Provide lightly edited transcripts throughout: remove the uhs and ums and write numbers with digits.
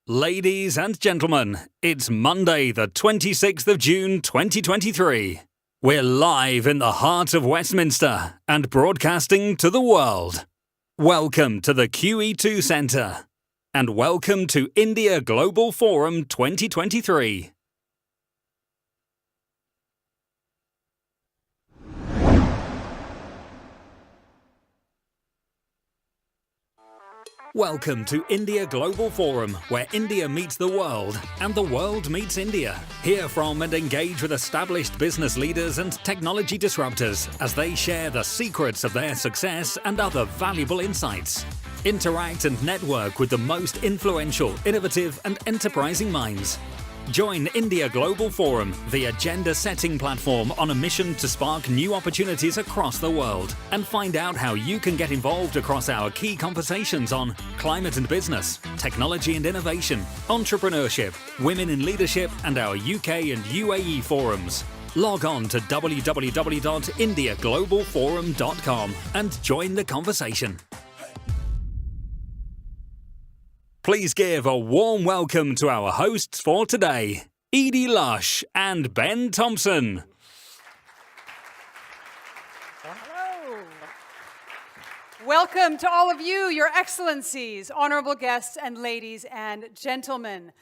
Ladies and gentlemen, it's Monday, the 26th of June 2023. We're live in the heart of Westminster and broadcasting to the world. Welcome to the QE2 Centre and welcome to India Global Forum 2023. Welcome to India Global Forum, where India meets the world and the world meets India. Hear from and engage with established business leaders and technology disruptors as they share the secrets of their success and other valuable insights. Interact and network with the most influential, innovative and enterprising minds. Join India Global Forum, the agenda-setting platform on a mission to spark new opportunities across the world, and find out how you can get involved across our key conversations on climate and business, technology and innovation, entrepreneurship, women in leadership, and our UK and UAE forums. Log on to www.indiaglobalforum.com and join the conversation. Please give a warm welcome to our hosts for today, Edie Lush and Ben Thompson. Hello. Welcome to all of you, Your Excellencies, honourable guests, and ladies and gentlemen.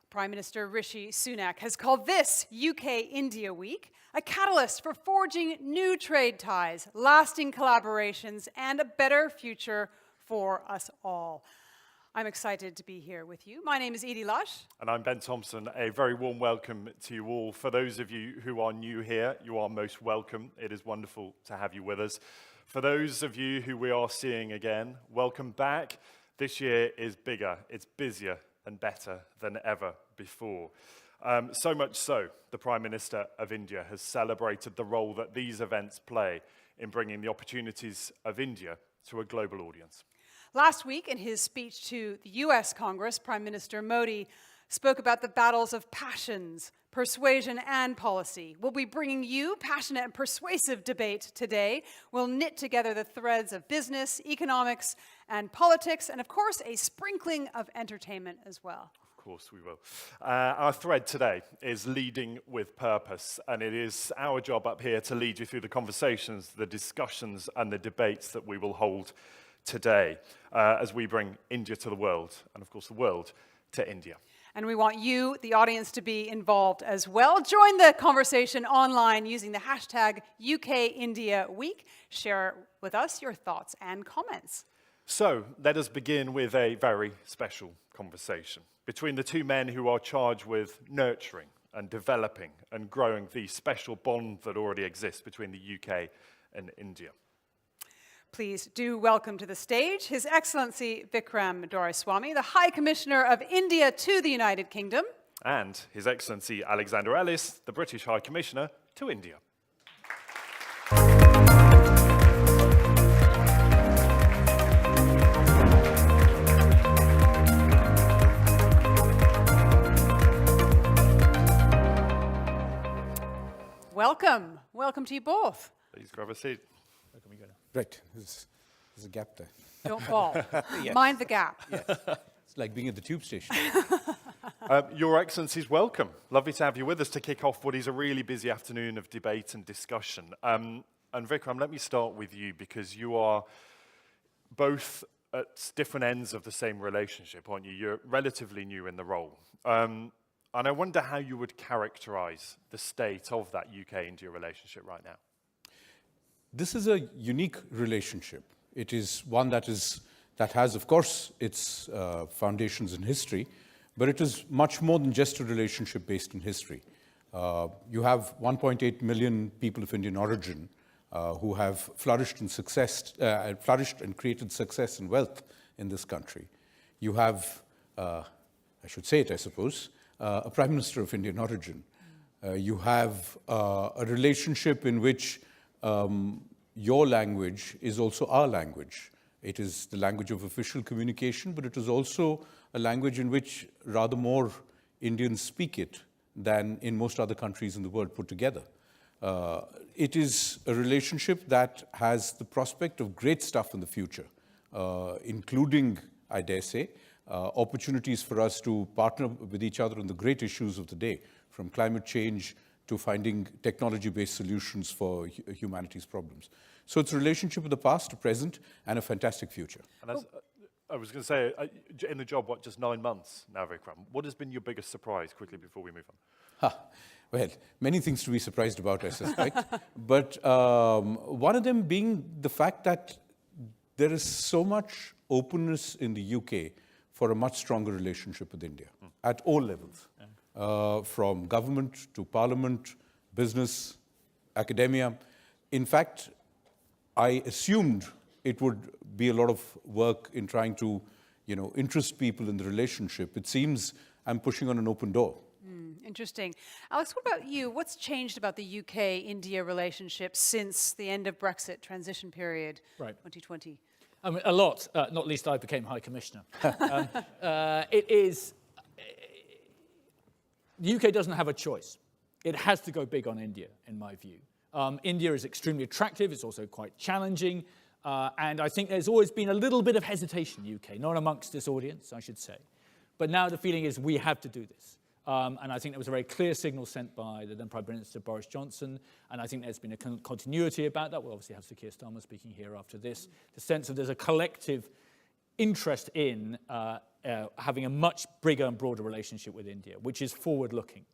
Prime Minister Rishi Sunak has called this UK-India Week a catalyst for forging new trade ties, lasting collaborations, and a better future for us all. I'm excited to be here with you. My name is Edie Lush. And I'm Ben Thompson. A very warm welcome to you all. For those of you who are new here, you are most welcome. It is wonderful to have you with us. For those of you who we are seeing again, welcome back. This year is bigger, it's busier and better than ever before. So much so, the Prime Minister of India has celebrated the role that these events play in bringing the opportunities of India to a global audience. Last week, in his speech to the US Congress, Prime Minister Modi spoke about the battles of passions, persuasion, and policy. We'll be bringing you passionate and persuasive debate today. We'll knit together the threads of business, economics, and politics, and of course, a sprinkling of entertainment as well. Of course we will. Our thread today is leading with purpose, and it is our job up here to lead you through the conversations, the discussions, and the debates that we will hold today as we bring India to the world, and of course the world to India. And we want you, the audience, to be involved as well. Join the conversation online using the hashtag UKIndiaWeek. Share with us your thoughts and comments. So let us begin with a very special conversation between the two men who are charged with nurturing and developing and growing the special bond that already exists between the UK and India. Please do welcome to the stage His Excellency Vikram Doraiswamy, the High Commissioner of India to the United Kingdom. And His Excellency Alexander Ellis, the British High Commissioner to India. Welcome. Welcome to you both. Please grab a seat. Right, there's a gap there. Don't fall. Yes. Mind the gap. Yes. It's like being at the tube station. Your Excellencies, welcome. Lovely to have you with us to kick off what is a really busy afternoon of debate and discussion. And Vikram, let me start with you because you are both at different ends of the same relationship, aren't you? You're relatively new in the role. And I wonder how you would characterize the state of that UK-India relationship right now. This is a unique relationship. It is one that has, of course, its foundations in history, but it is much more than just a relationship based in history. You have 1.8 million people of Indian origin who have flourished and created success and wealth in this country. You have, I should say it, I suppose, a Prime Minister of Indian origin. You have a relationship in which your language is also our language. It is the language of official communication, but it is also a language in which rather more Indians speak it than in most other countries in the world put together. It is a relationship that has the prospect of great stuff in the future, including, I dare say, opportunities for us to partner with each other on the great issues of the day, from climate change to finding technology-based solutions for humanity's problems. So it's a relationship with the past, present, and a fantastic future. And as, I was going to say, in the job, what, just 9 months now, Vikram? What has been your biggest surprise, quickly, before we move on? Well, many things to be surprised about, I suspect. But one of them being the fact that there is so much openness in the UK for a much stronger relationship with India at all levels, from government to parliament, business, academia. In fact, I assumed it would be a lot of work in trying to, interest people in the relationship. It seems I'm pushing on an open door. Interesting. Alex, what about you? What's changed about the UK-India relationship since the end of Brexit transition period, Right. 2020? I mean, a lot, not least I became High Commissioner. The UK doesn't have a choice. It has to go big on India, in my view. India is extremely attractive. It's also quite challenging. And I think there's always been a little bit of hesitation in the UK, not amongst this audience, I should say. But now the feeling is we have to do this. And I think there was a very clear signal sent by the then Prime Minister Boris Johnson, and I think there's been a continuity about that. We'll obviously have Sir Keir Starmer speaking here after this. The sense that there's a collective interest in having a much bigger and broader relationship with India, which is forward-looking.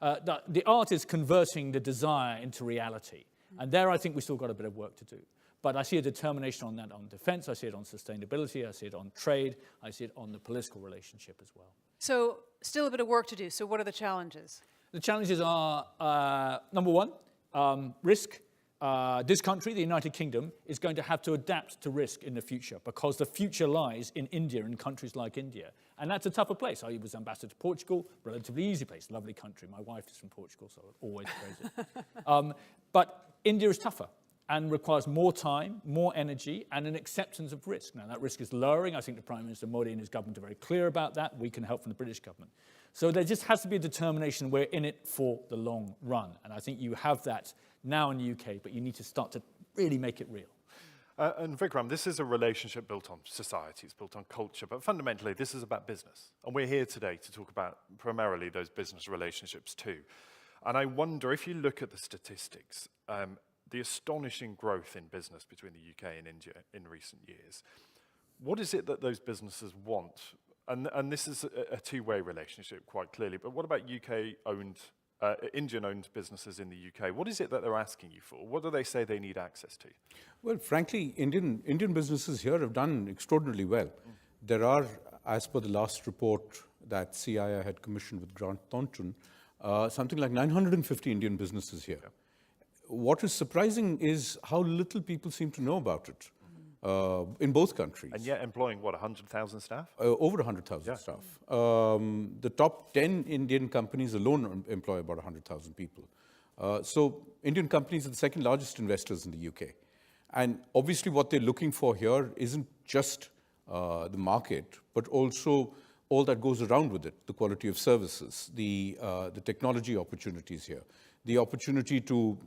The art is converting the desire into reality, and there I think we've still got a bit of work to do. But I see a determination on that on defence, I see it on sustainability, I see it on trade, I see it on the political relationship as well. So still a bit of work to do. So what are the challenges? The challenges are, number one, risk. This country, the United Kingdom, is going to have to adapt to risk in the future because the future lies in India and countries like India. And that's a tougher place. I was ambassador to Portugal, relatively easy place, lovely country. My wife is from Portugal, so I always praise it. But India is tougher and requires more time, more energy, and an acceptance of risk. Now, that risk is lowering. I think the Prime Minister Modi and his government are very clear about that. We can help from the British government. So there just has to be a determination we're in it for the long run. And I think you have that now in the UK, but you need to start to really make it real. And Vikram, this is a relationship built on society, it's built on culture, but fundamentally this is about business. And we're here today to talk about primarily those business relationships too. And I wonder, if you look at the statistics, the astonishing growth in business between the UK and India in recent years, what is it that those businesses want? And this is a two-way relationship, quite clearly, but what about UK-owned, Indian-owned businesses in the UK? What is it that they're asking you for? What do they say they need access to? Well, frankly, Indian businesses here have done extraordinarily well. There are, as per the last report that CII had commissioned with Grant Thornton, something like 950 Indian businesses here. Yeah. What is surprising is how little people seem to know about it in both countries. And yet employing, what, 100,000 staff? Over 100,000 staff. The top 10 Indian companies alone employ about 100,000 people. So Indian companies are the second largest investors in the UK. And obviously what they're looking for here isn't just the market, but also all that goes around with it, the quality of services, the technology opportunities here, the opportunity to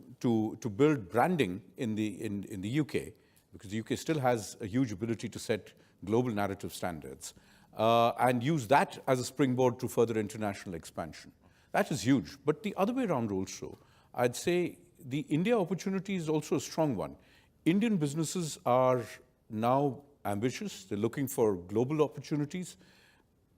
build branding in the UK, because the UK still has a huge ability to set global narrative standards, and use that as a springboard to further international expansion. That is huge. But the other way around also, I'd say the India opportunity is also a strong one. Indian businesses are now ambitious. They're looking for global opportunities.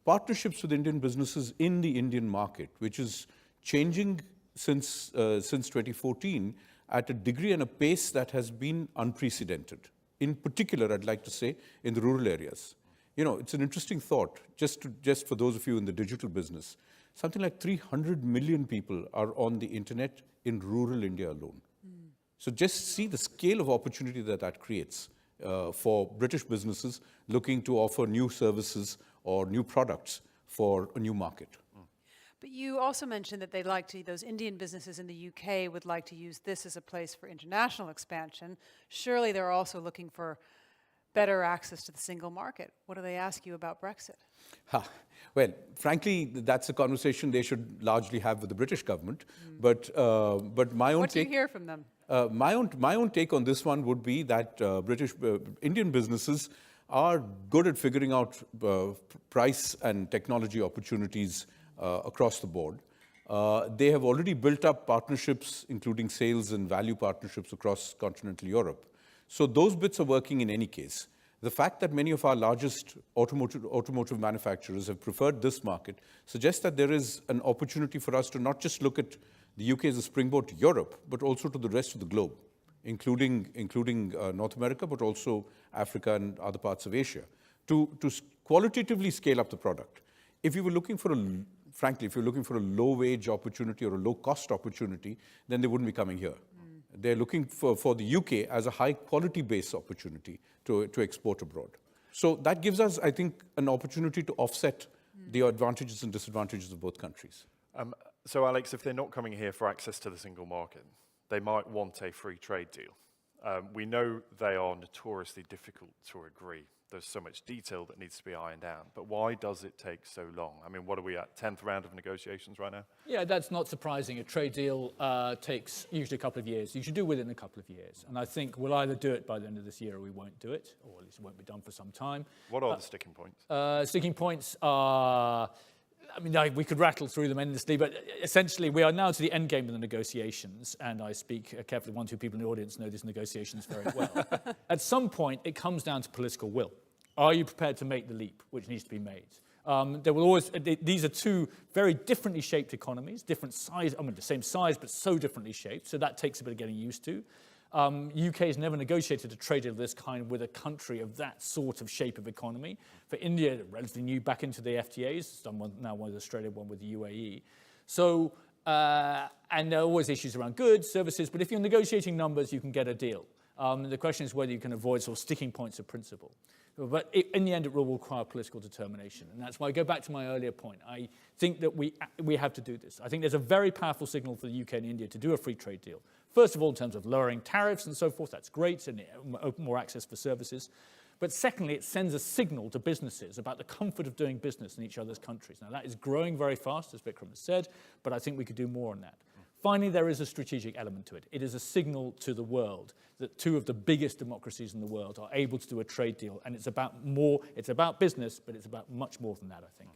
Partnerships with Indian businesses in the Indian market, which is changing since 2014 at a degree and a pace that has been unprecedented. In particular, I'd like to say, in the rural areas. You know, it's an interesting thought, just for those of you in the digital business. Something like 300 million people are on the internet in rural India alone. So just see the scale of opportunity that creates for British businesses looking to offer new services or new products for a new market. But you also mentioned that those Indian businesses in the UK would like to use this as a place for international expansion. Surely they're also looking for better access to the single market. What do they ask you about Brexit? Well, frankly, that's a conversation they should largely have with the British government. But my own What do you hear from them? My own take on this one would be that Indian businesses are good at figuring out price and technology opportunities across the board. They have already built up partnerships, including sales and value partnerships across continental Europe. So those bits are working in any case. The fact that many of our largest automotive manufacturers have preferred this market suggests that there is an opportunity for us to not just look at the UK as a springboard to Europe, but also to the rest of the globe, including North America, but also Africa and other parts of Asia, to qualitatively scale up the product. If you were looking for frankly, if you're looking for a low-wage opportunity or a low-cost opportunity, then they wouldn't be coming here. They're looking for the UK as a high-quality base opportunity to export abroad. So that gives us, I think, an opportunity to offset the advantages and disadvantages of both countries. So, Alex, if they're not coming here for access to the single market, they might want a free trade deal. We know they are notoriously difficult to agree. There's so much detail that needs to be ironed out. But why does it take so long? I mean, what are we at, 10th round of negotiations right now? Yeah, that's not surprising. A trade deal takes usually a couple of years. You should do within a couple of years. And I think we'll either do it by the end of this year or we won't do it, or at least it won't be done for some time. What are the sticking points? Sticking points are... I mean, we could rattle through them endlessly, but essentially we are now to the end game of the negotiations, and I speak carefully. 1 or 2 people in the audience know these negotiations very well. At some point, it comes down to political will. Are you prepared to make the leap, which needs to be made? There will always, these are 2 very differently shaped economies, different size, I mean, the same size, but so differently shaped, so that takes a bit of getting used to. UK has never negotiated a trade deal of this kind with a country of that sort of shape of economy. For India, relatively new back into the FTAs, now one with Australia, one with the UAE. So, and there are always issues around goods, services, but if you're negotiating numbers, you can get a deal. The question is whether you can avoid sort of sticking points of principle. But in the end, it will require political determination. And that's why I go back to my earlier point. I think that we have to do this. I think there's a very powerful signal for the UK and India to do a free trade deal. First of all, in terms of lowering tariffs and so forth, that's great, and open more access for services. But secondly, it sends a signal to businesses about the comfort of doing business in each other's countries. Now, that is growing very fast, as Vikram has said, but I think we could do more on that. Finally, there is a strategic element to it. It is a signal to the world that 2 of the biggest democracies in the world are able to do a trade deal, and it's about more, it's about business, but it's about much more than that, I think.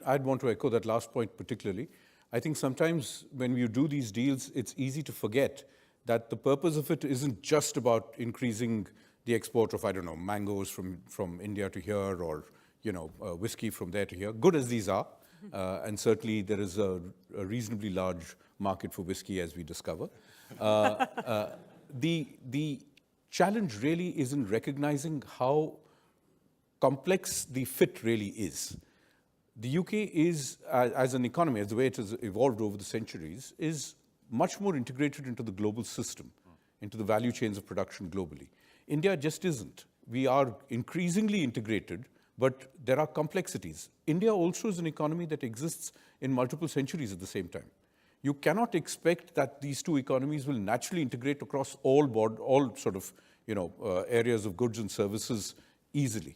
I'd want to echo that last point particularly. I think sometimes when you do these deals, it's easy to forget that the purpose of it isn't just about increasing the export of, I don't know, mangoes from India to here, or, you know, whiskey from there to here, good as these are. And certainly there is a reasonably large market for whiskey, as we discover. The challenge really is in recognizing how complex the fit really is. The UK is, as an economy, as the way it has evolved over the centuries, is much more integrated into the global system, into the value chains of production globally. India just isn't. We are increasingly integrated, but there are complexities. India also is an economy that exists in multiple centuries at the same time. You cannot expect that these 2 economies will naturally integrate across all sort of, you know, areas of goods and services easily.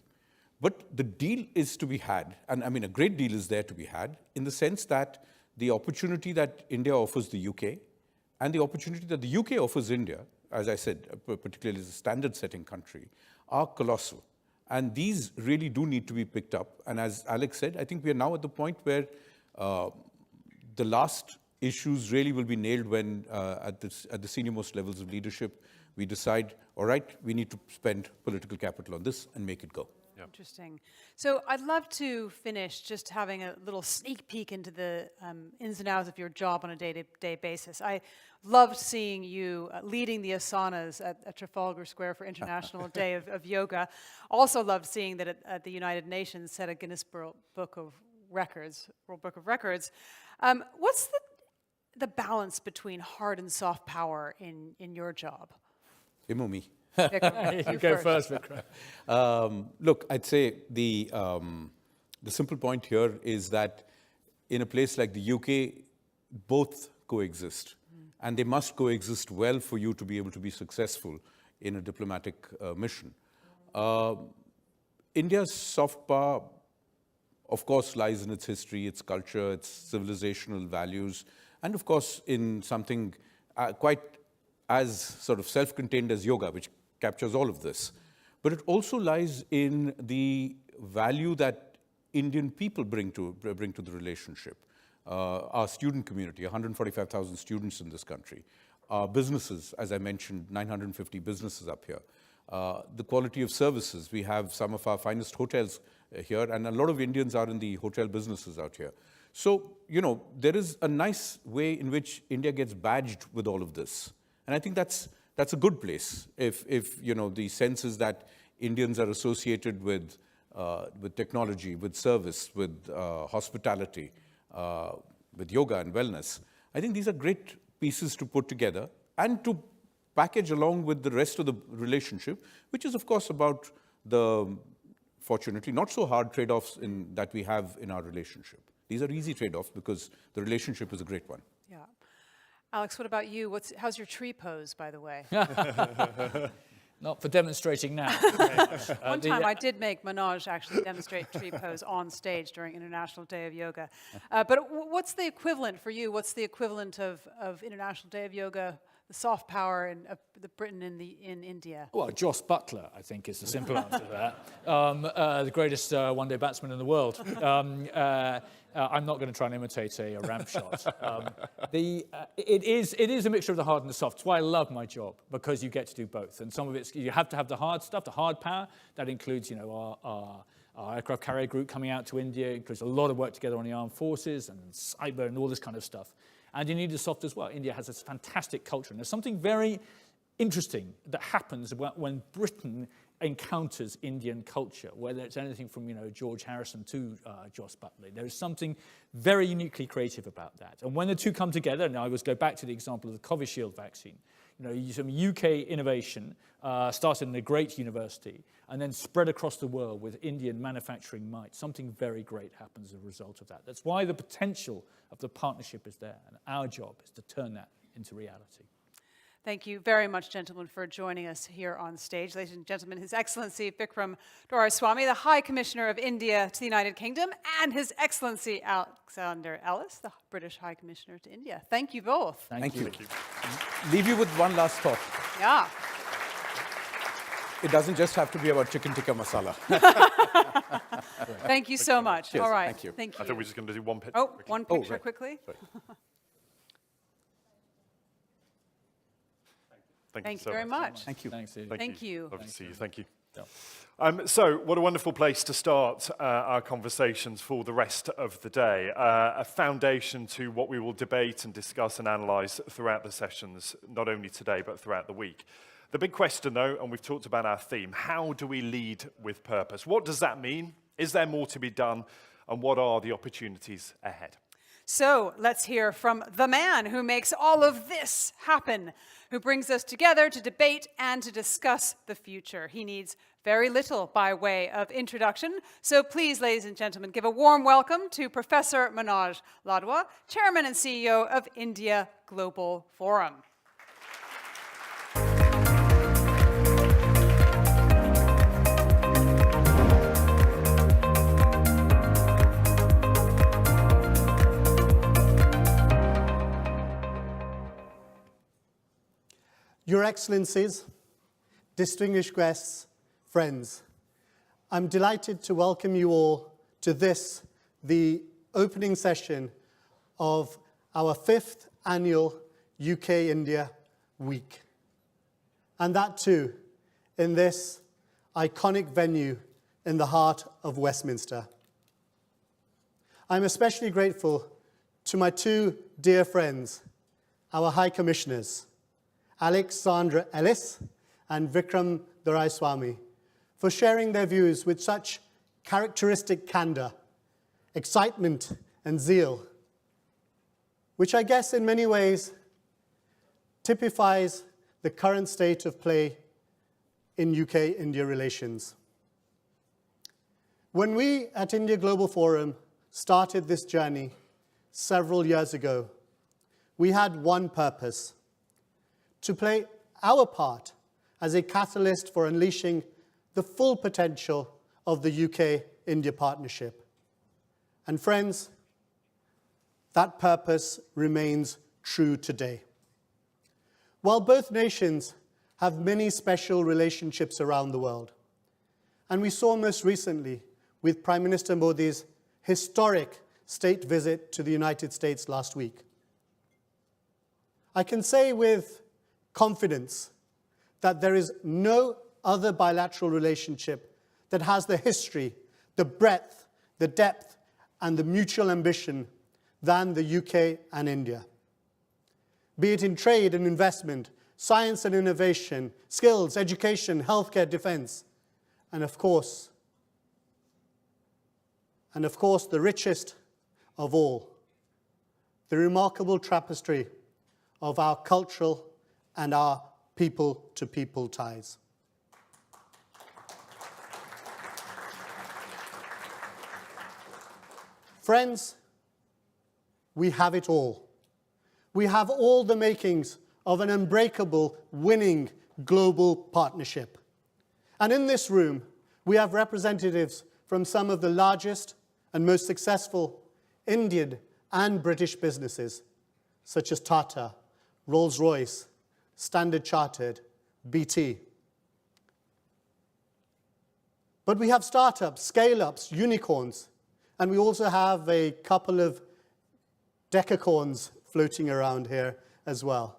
But the deal is to be had, and I mean, a great deal is there to be had, in the sense that the opportunity that India offers the UK and the opportunity that the UK offers India, as I said, particularly as a standard-setting country, are colossal. And these really do need to be picked up. And as Alex said, I think we are now at the point where the last issues really will be nailed when, at the senior-most levels of leadership, we decide, all right, we need to spend political capital on this and make it go. Yeah. Interesting. So I'd love to finish just having a little sneak peek into the ins and outs of your job on a day-to-day basis. I loved seeing you leading the asanas at Trafalgar Square for International Day of Yoga. Also loved seeing that at the United Nations set a Guinness World Book of Records. What's the balance between hard and soft power in your job? Imomi. Vikram, You go first, Vikram. Look, I'd say the simple point here is that in a place like the UK, both coexist. And they must coexist well for you to be able to be successful in a diplomatic mission. India's soft power, of course, lies in its history, its culture, its civilizational values, and of course in something quite as sort of self-contained as yoga, which captures all of this. but it also lies in the value that Indian people bring to the relationship. Our student community, 145,000 students in this country. Our businesses, as I mentioned, 950 businesses up here. The quality of services, we have some of our finest hotels here, and a lot of Indians are in the hotel businesses out here. So, you know, there is a nice way in which India gets badged with all of this. And I think that's a good place if you know, the sense is that Indians are associated with technology, with service, with hospitality, with yoga and wellness. I think these are great pieces to put together and to package along with the rest of the relationship, which is, of course, about the, fortunately, not so hard trade-offs that we have in our relationship. These are easy trade-offs because the relationship is a great one. Yeah. Alex, what about you? How's your tree pose, by the way? Not for demonstrating now. One time I did make Manoj actually demonstrate tree pose on stage during International Day of Yoga. But what's the equivalent for you? What's the equivalent of International Day of Yoga, the soft power in the Britain in India? Well, Joss Butler, I think, is the simple answer to that. The greatest one-day batsman in the world. I'm not going to try and imitate a ramp shot. It is a mixture of the hard and the soft. It's why I love my job, because you get to do both. And some of it's, you have to have the hard stuff, the hard power. That includes, you know, our aircraft carrier group coming out to India. It includes a lot of work together on the armed forces and cyber and all this kind of stuff. And you need the soft as well. India has this fantastic culture. And there's something very interesting that happens when Britain encounters Indian culture, whether it's anything from, you know, George Harrison to Joss Butler. There is something very uniquely creative about that. And when the two come together, and I always go back to the example of the Covishield vaccine, you know, some UK innovation started in a great university and then spread across the world with Indian manufacturing might. Something very great happens as a result of that. That's why the potential of the partnership is there, and our job is to turn that into reality. Thank you very much, gentlemen, for joining us here on stage. Ladies and gentlemen, His Excellency Vikram Doraiswamy, the High Commissioner of India to the United Kingdom, and His Excellency Alexander Ellis, the British High Commissioner to India. Thank you both. Thank you. Leave you with one last thought. Yeah. It doesn't just have to be about chicken tikka masala. Thank you so much. Cheers. All right. Thank you. Thank you. I thought we were just going to do one picture. Oh, quickly. one picture right. quickly. Sorry. Thank you very much. Thank you. Thanks, Steve. Thank you. Lovely to see you. Thank you. Yeah. So, what a wonderful place to start our conversations for the rest of the day. A foundation to what we will debate and discuss and analyse throughout the sessions, not only today, but throughout the week. The big question, though, and we've talked about our theme, how do we lead with purpose? What does that mean? Is there more to be done? And what are the opportunities ahead? So let's hear from the man who makes all of this happen, who brings us together to debate and to discuss the future. He needs very little by way of introduction. So please, ladies and gentlemen, give a warm welcome to Professor Manoj Ladwa, Chairman and CEO of India Global Forum. Your Excellencies, distinguished guests, friends, I'm delighted to welcome you all to this, the opening session of our 5th annual UK-India Week. And that too, in this iconic venue in the heart of Westminster. I'm especially grateful to my two dear friends, our High Commissioners, Alexander Ellis and Vikram Doraiswamy, for sharing their views with such characteristic candor, excitement, and zeal, which I guess in many ways typifies the current state of play in UK-India relations. When we at India Global Forum started this journey several years ago, we had one purpose: to play our part as a catalyst for unleashing the full potential of the UK-India partnership. And friends, that purpose remains true today. While both nations have many special relationships around the world, And we saw most recently with Prime Minister Modi's historic state visit to the United States last week. I can say with confidence that there is no other bilateral relationship that has the history, the breadth, the depth, and the mutual ambition than the UK and India. Be it in trade and investment, science and innovation, skills, education, healthcare, defense, and of course, the richest of all, the remarkable tapestry of our cultural and our people-to-people ties. Friends, we have it all. We have all the makings of an unbreakable, winning global partnership. And in this room, we have representatives from some of the largest and most successful Indian and British businesses, such as Tata, Rolls-Royce, Standard Chartered, BT. But we have startups, scale-ups, unicorns, and we also have a couple of decacorns floating around here as well.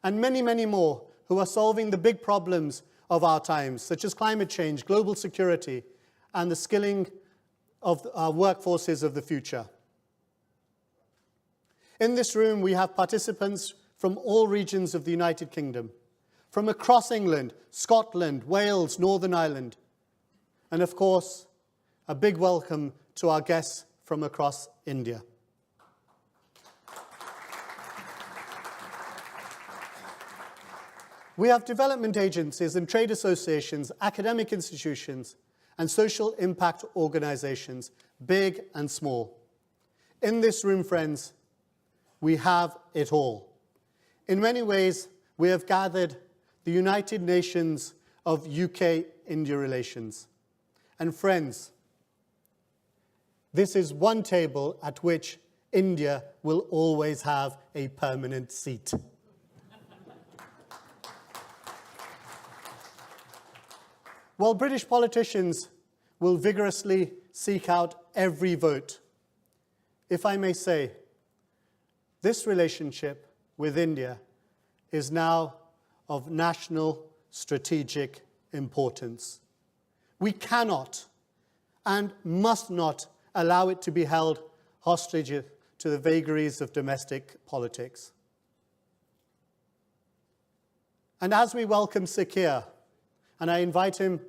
And many, many more who are solving the big problems of our times, such as climate change, global security, and the skilling of our workforces of the future. In this room, we have participants from all regions of the United Kingdom, from across England, Scotland, Wales, Northern Ireland, and of course, a big welcome to our guests from across India. We have development agencies and trade associations, academic institutions, and social impact organizations, big and small. In this room, friends, we have it all. In many ways, we have gathered the United Nations of UK-India relations. And friends, this is one table at which India will always have a permanent seat. While British politicians will vigorously seek out every vote, if I may say, this relationship with India is now of national strategic importance. We cannot and must not allow it to be held hostage to the vagaries of domestic politics. And as we welcome Keir, and I invite him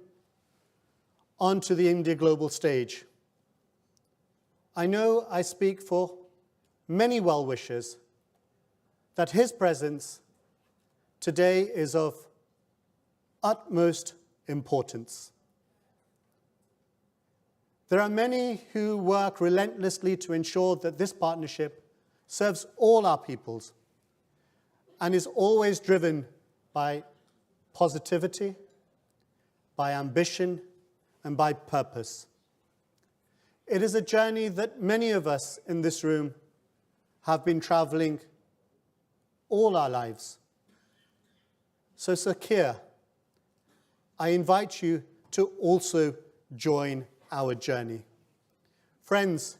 onto the India global stage, I know I speak for many well-wishers that his presence today is of utmost importance. There are many who work relentlessly to ensure that this partnership serves all our peoples and is always driven by positivity, by ambition, and by purpose. It is a journey that many of us in this room have been traveling all our lives. So, Sir Keir, I invite you to also join our journey. Friends,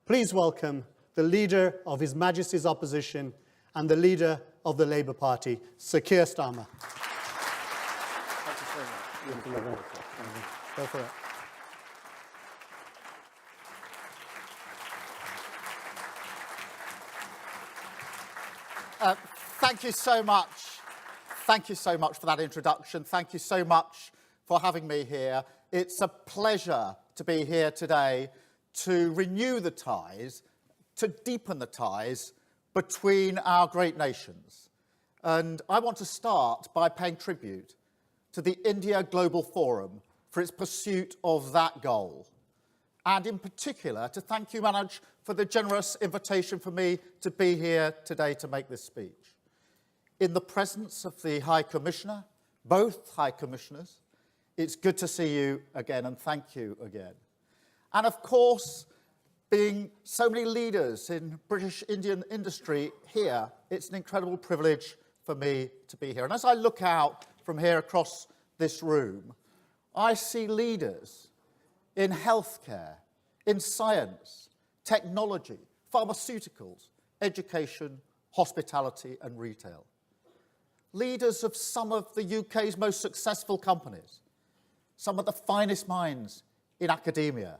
please welcome the leader of His Majesty's Opposition and the leader of the Labour Party, Sir Keir Starmer. Go for it. Thank you so much. Thank you so much for that introduction. Thank you so much for having me here. It's a pleasure to be here today to renew the ties, to deepen the ties between our great nations. And I want to start by paying tribute to the India Global Forum for its pursuit of that goal. And in particular, to thank you, Manoj, for the generous invitation for me to be here today to make this speech. In the presence of the High Commissioner, both High Commissioners, it's good to see you again and thank you again. And of course, being so many leaders in British Indian industry here, it's an incredible privilege for me to be here. And as I look out from here across this room, I see leaders in healthcare, in science, technology, pharmaceuticals, education, hospitality and retail. Leaders of some of the UK's most successful companies, some of the finest minds in academia,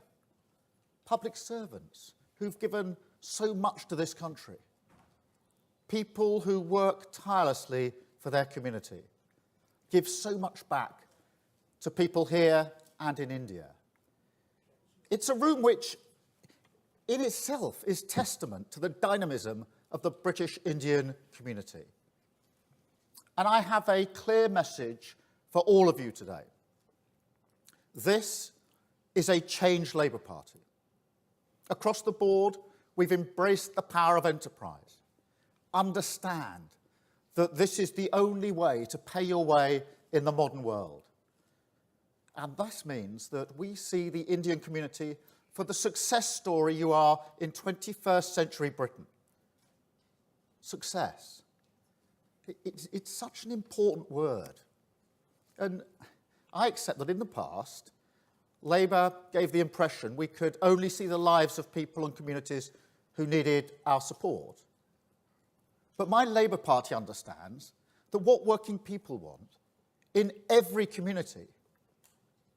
public servants who've given so much to this country, people who work tirelessly for their community, give so much back to people here and in India. It's a room which in itself is testament to the dynamism of the British Indian community. And I have a clear message for all of you today. This is a changed Labour Party. Across the board, we've embraced the power of enterprise. Understand that this is the only way to pay your way in the modern world. And this means that we see the Indian community for the success story you are in 21st century Britain. Success. It's such an important word. And I accept that in the past, Labour gave the impression we could only see the lives of people and communities who needed our support. But my Labour Party understands that what working people want in every community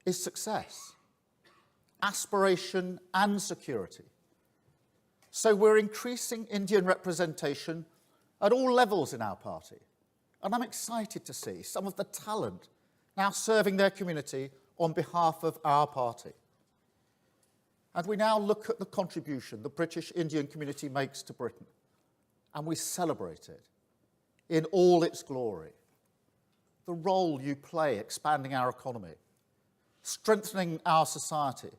is success, aspiration and security. So we're increasing Indian representation at all levels in our party. And I'm excited to see some of the talent now serving their community on behalf of our party. And we now look at the contribution the British Indian community makes to Britain, and we celebrate it in all its glory. The role you play expanding our economy, strengthening our society,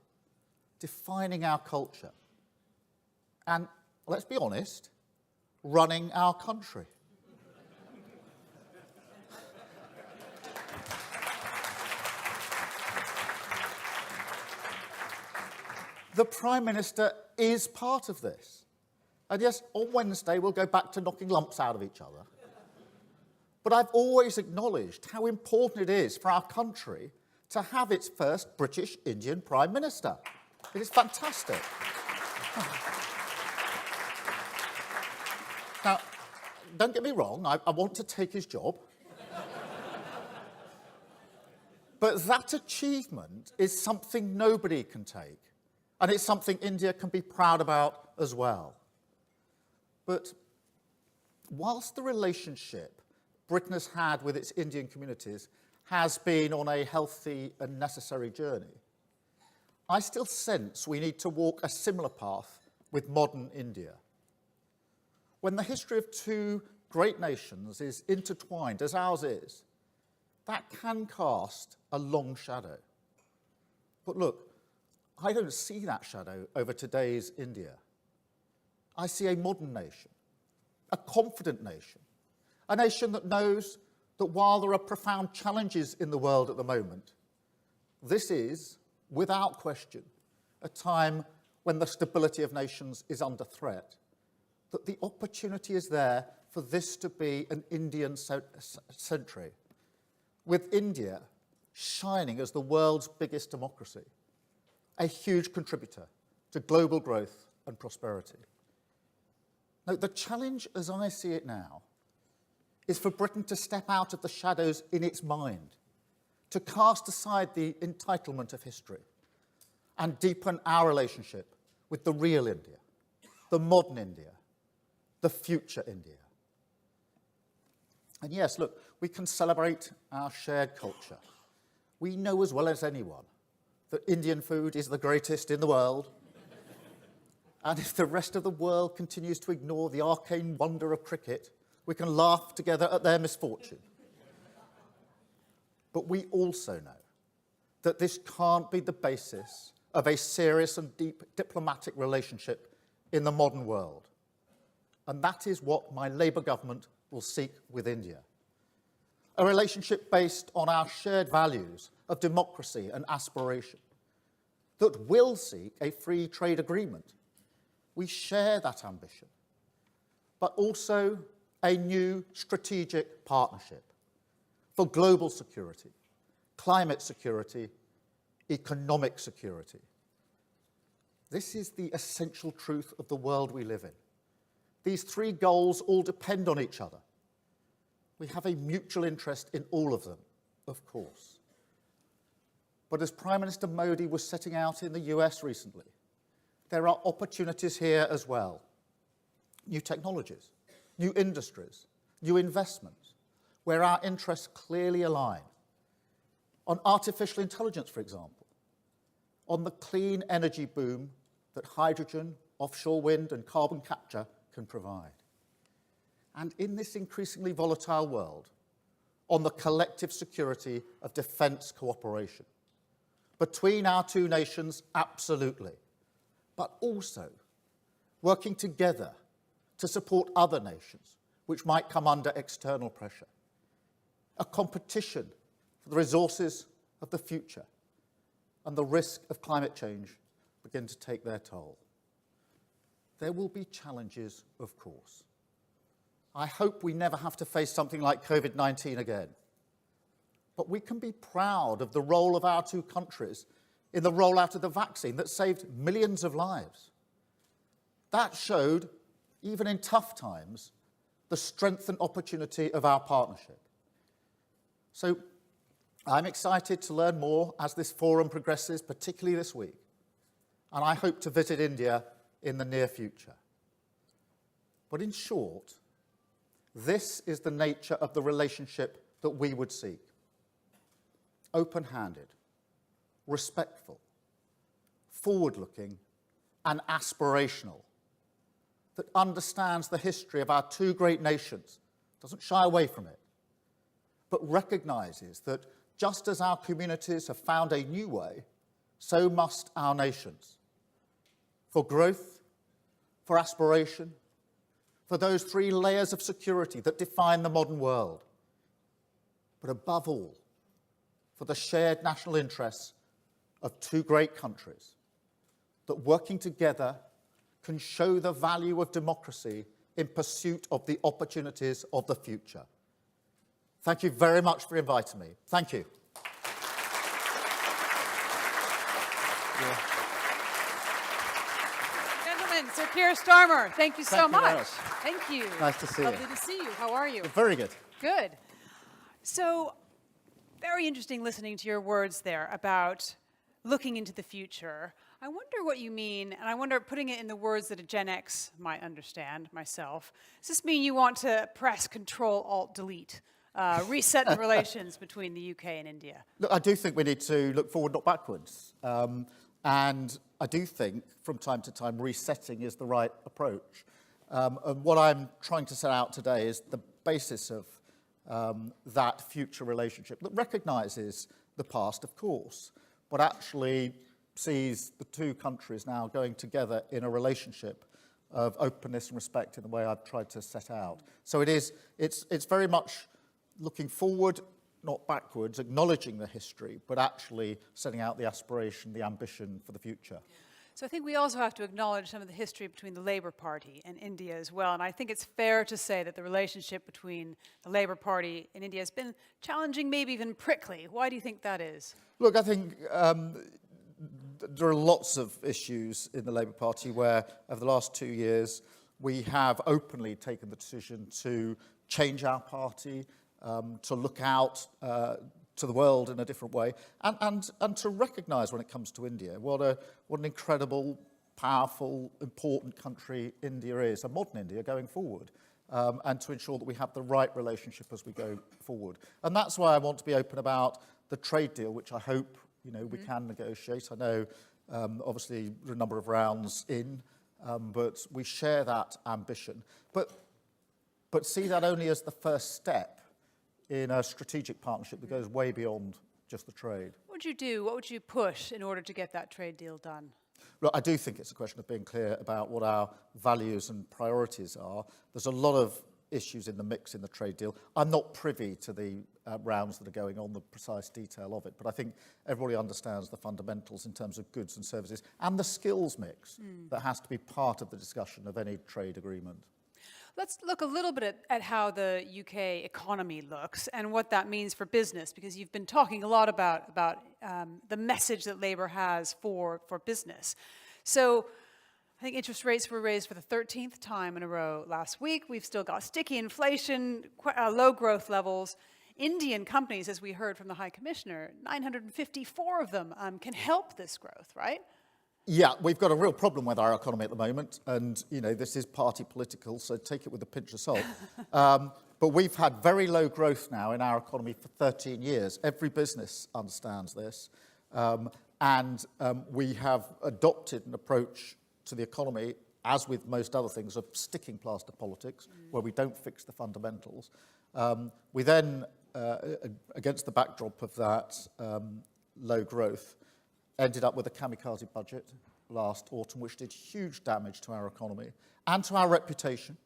defining our culture, and, let's be honest, running our country. The Prime Minister is part of this. And yes, on Wednesday we'll go back to knocking lumps out of each other. But I've always acknowledged how important it is for our country to have its first British Indian Prime Minister. It is fantastic. Now, don't get me wrong, I want to take his job. But that achievement is something nobody can take. And it's something India can be proud about as well. But whilst the relationship Britain has had with its Indian communities has been on a healthy and necessary journey, I still sense we need to walk a similar path with modern India. When the history of two great nations is intertwined, as ours is, that can cast a long shadow. But look, I don't see that shadow over today's India. I see a modern nation, a confident nation, a nation that knows that while there are profound challenges in the world at the moment, this is, without question, a time when the stability of nations is under threat, that the opportunity is there for this to be an Indian century, with India shining as the world's biggest democracy, a huge contributor to global growth and prosperity. Now, the challenge, as I see it now, is for Britain to step out of the shadows in its mind, to cast aside the entitlement of history, and deepen our relationship with the real India, the modern India, the future India. And yes, look, we can celebrate our shared culture. We know as well as anyone that Indian food is the greatest in the world. And if the rest of the world continues to ignore the arcane wonder of cricket, we can laugh together at their misfortune. But we also know that this can't be the basis of a serious and deep diplomatic relationship in the modern world. And that is what my Labour government will seek with India. A relationship based on our shared values of democracy and aspiration, that will seek a free trade agreement. We share that ambition, but also a new strategic partnership for global security, climate security, economic security. This is the essential truth of the world we live in. These three goals all depend on each other. We have a mutual interest in all of them, of course. But as Prime Minister Modi was setting out in the US recently, there are opportunities here as well. New technologies, new industries, new investments, where our interests clearly align. On artificial intelligence, for example, on the clean energy boom that hydrogen, offshore wind and carbon capture can provide. And in this increasingly volatile world, on the collective security of defence cooperation. Between our two nations, absolutely, but also working together to support other nations which might come under external pressure. A competition for the resources of the future and the risk of climate change begin to take their toll. There will be challenges, of course. I hope we never have to face something like COVID-19 again. But we can be proud of the role of our two countries in the rollout of the vaccine that saved millions of lives. That showed, even in tough times, the strength and opportunity of our partnership. So I'm excited to learn more as this forum progresses, particularly this week. And I hope to visit India in the near future. But in short, this is the nature of the relationship that we would seek. Open-handed, respectful, forward-looking, and aspirational, that understands the history of our two great nations, doesn't shy away from it, but recognises that just as our communities have found a new way, so must our nations. For growth, for aspiration, for those three layers of security that define the modern world, but above all, for the shared national interests of two great countries that working together can show the value of democracy in pursuit of the opportunities of the future. Thank you very much for inviting me. Thank you. Gentlemen, Sir Keir Starmer, thank you so Thank you very much. much. Thank you. Nice to see you. Lovely to see you. How are you? Very good. Good. So, very interesting listening to your words there about looking into the future. I wonder what you mean, and I wonder, putting it in the words that a Gen X might understand, myself, does this mean you want to press Control-Alt-Delete, reset the relations between the UK and India? Look, I do think we need to look forward, not backwards. And I do think, from time to time, resetting is the right approach. And what I'm trying to set out today is the basis of that future relationship that recognises the past, of course, but actually sees the two countries now going together in a relationship of openness and respect in the way I've tried to set out. So it's very much looking forward, not backwards, acknowledging the history, but actually setting out the aspiration, the ambition for the future. So I think we also have to acknowledge some of the history between the Labour Party and India as well. And I think it's fair to say that the relationship between the Labour Party and India has been challenging, maybe even prickly. Why do you think that is? Look, I think there are lots of issues in the Labour Party where, over the last 2 years, we have openly taken the decision to change our party, to look out to the world in a different way, and to recognise, when it comes to India, what an incredible, powerful, important country India is, a modern India going forward, and to ensure that we have the right relationship as we go forward. And that's why I want to be open about the trade deal, which I hope we can negotiate. I know, obviously, there are a number of rounds in, but we share that ambition. But see that only as the first step in a strategic partnership that goes way beyond just the trade. What would you do? What would you push in order to get that trade deal done? Look, I do think it's a question of being clear about what our values and priorities are. There's a lot of issues in the mix in the trade deal. I'm not privy to the rounds that are going on, the precise detail of it, but I think everybody understands the fundamentals in terms of goods and services and the skills mix that has to be part of the discussion of any trade agreement. Let's look a little bit at how the UK economy looks and what that means for business, because you've been talking a lot about the message that Labour has for business. So I think interest rates were raised for the 13th time in a row last week. We've still got sticky inflation, low growth levels. Indian companies, as we heard from the High Commissioner, 954 of them can help this growth, right? Yeah, we've got a real problem with our economy at the moment, and this is party political, so take it with a pinch of salt. But we've had very low growth now in our economy for 13 years. Every business understands this, and we have adopted an approach to the economy, as with most other things, of sticking plaster politics, where we don't fix the fundamentals. We then, against the backdrop of that low growth, ended up with a kamikaze budget last autumn, which did huge damage to our economy and to our reputation.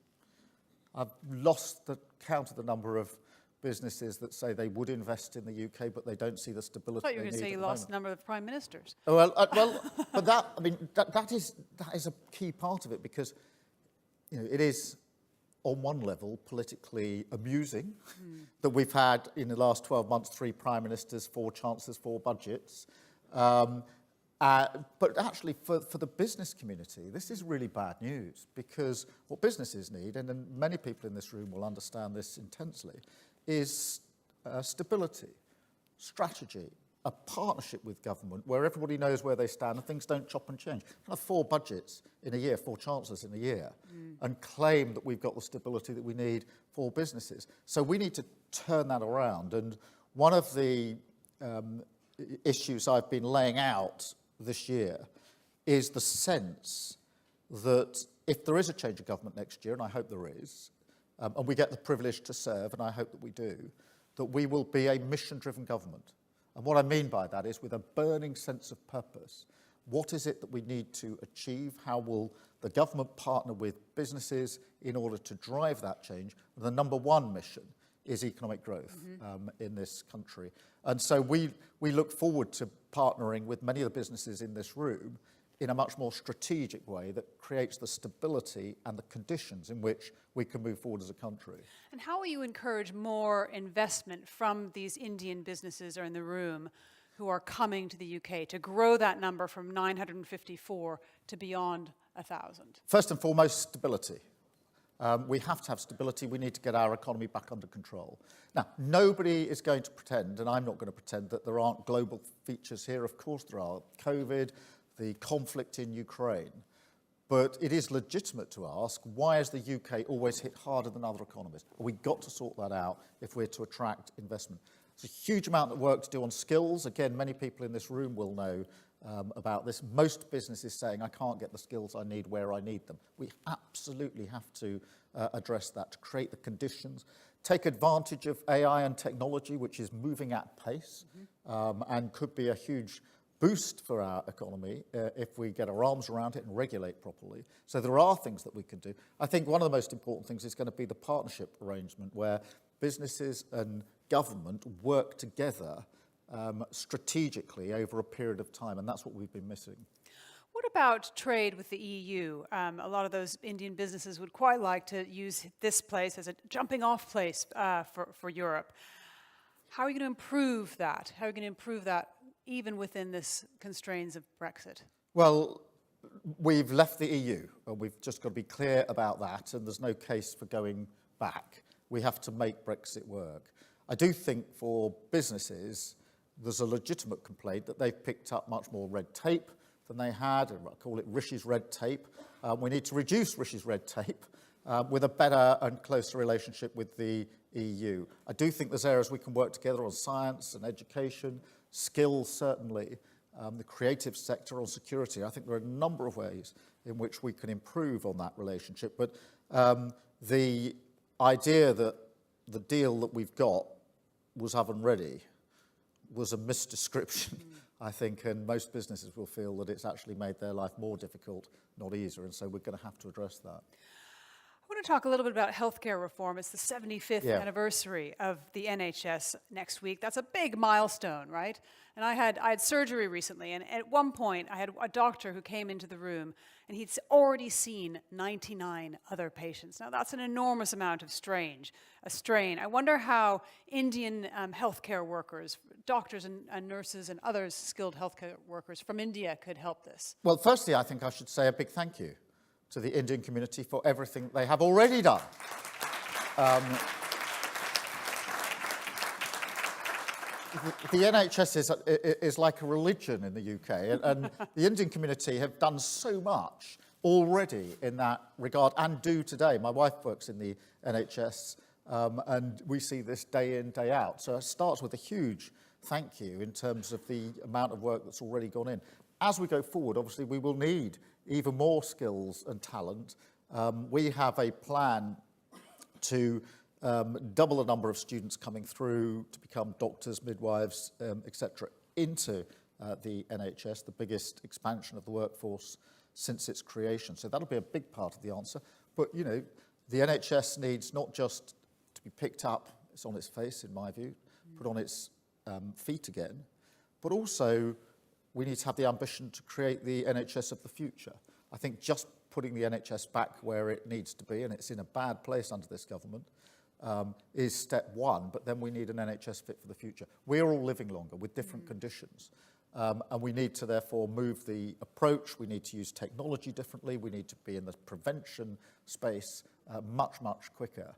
I've lost the count of the number of businesses that say they would invest in the UK, but they don't see the stability. I thought you were going to say you lost the number of prime ministers. Well, but that is a key part of it, because it is, on one level, politically amusing that we've had in the last 12 months 3 prime ministers, 4 chancellors, 4 budgets. But actually, for the business community, this is really bad news, because what businesses need, and many people in this room will understand this intensely, is stability, strategy, a partnership with government where everybody knows where they stand and things don't chop and change. We have 4 budgets in a year, 4 chancellors in a year, and claim that we've got the stability that we need for businesses. So we need to turn that around. And one of the issues I've been laying out this year is the sense that if there is a change of government next year, and I hope there is, and we get the privilege to serve, and I hope that we do, that we will be a mission-driven government. And what I mean by that is with a burning sense of purpose. What is it that we need to achieve? How will the government partner with businesses in order to drive that change? The number one mission is economic growth in this country. And so we look forward to partnering with many of the businesses in this room in a much more strategic way that creates the stability and the conditions in which we can move forward as a country. And how will you encourage more investment from these Indian businesses that are in the room who are coming to the UK to grow that number from 954 to beyond 1,000? First and foremost, stability. We have to have stability. We need to get our economy back under control. Now, nobody is going to pretend, and I'm not going to pretend, that there aren't global features here. Of course there are. COVID, the conflict in Ukraine. But it is legitimate to ask, why is the UK always hit harder than other economies? We've got to sort that out if we're to attract investment. There's a huge amount of work to do on skills. Again, many people in this room will know about this. Most businesses saying, I can't get the skills I need where I need them. We absolutely have to address that, to create the conditions, take advantage of AI and technology, which is moving at pace and could be a huge boost for our economy if we get our arms around it and regulate properly. So there are things that we can do. I think one of the most important things is going to be the partnership arrangement where businesses and government work together strategically over a period of time, and that's what we've been missing. What about trade with the EU? A lot of those Indian businesses would quite like to use this place as a jumping off place for Europe. How are you going to improve that? How are you going to improve that even within this constraints of Brexit? Well, we've left the EU, and we've just got to be clear about that, and there's no case for going back. We have to make Brexit work. I do think for businesses, there's a legitimate complaint that they've picked up much more red tape than they had. I call it Rishi's red tape. We need to reduce Rishi's red tape with a better and closer relationship with the EU. I do think there's areas we can work together on science and education, skills certainly, the creative sector, on security. I think there are a number of ways in which we can improve on that relationship. But the idea that the deal that we've got was oven ready was a misdescription, I think, and most businesses will feel that it's actually made their life more difficult, not easier, and so we're going to have to address that. I want to talk a little bit about healthcare reform. It's the 75th Yeah. anniversary of the NHS next week. That's a big milestone, right? And I had surgery recently, and at one point I had a doctor who came into the room, and he'd already seen 99 other patients. Now that's an enormous amount of strain. I wonder how Indian healthcare workers, doctors and nurses and others skilled healthcare workers from India could help this. Well, firstly, I think I should say a big thank you to the Indian community for everything they have already done. The NHS is like a religion in the UK, and the Indian community have done so much already in that regard, and do today. My wife works in the NHS, and we see this day in, day out. So it starts with a huge thank you in terms of the amount of work that's already gone in. As we go forward, obviously, we will need even more skills and talent. We have a plan to double the number of students coming through to become doctors, midwives, etc., into the NHS, the biggest expansion of the workforce since its creation. So that'll be a big part of the answer. But, you know, the NHS needs not just to be picked up, it's on its face, in my view, put on its feet again, but also we need to have the ambition to create the NHS of the future. I think just putting the NHS back where it needs to be, and it's in a bad place under this government, is step one, but then we need an NHS fit for the future. We're all living longer with different conditions, and we need to therefore move the approach. We need to use technology differently. We need to be in the prevention space much, much quicker.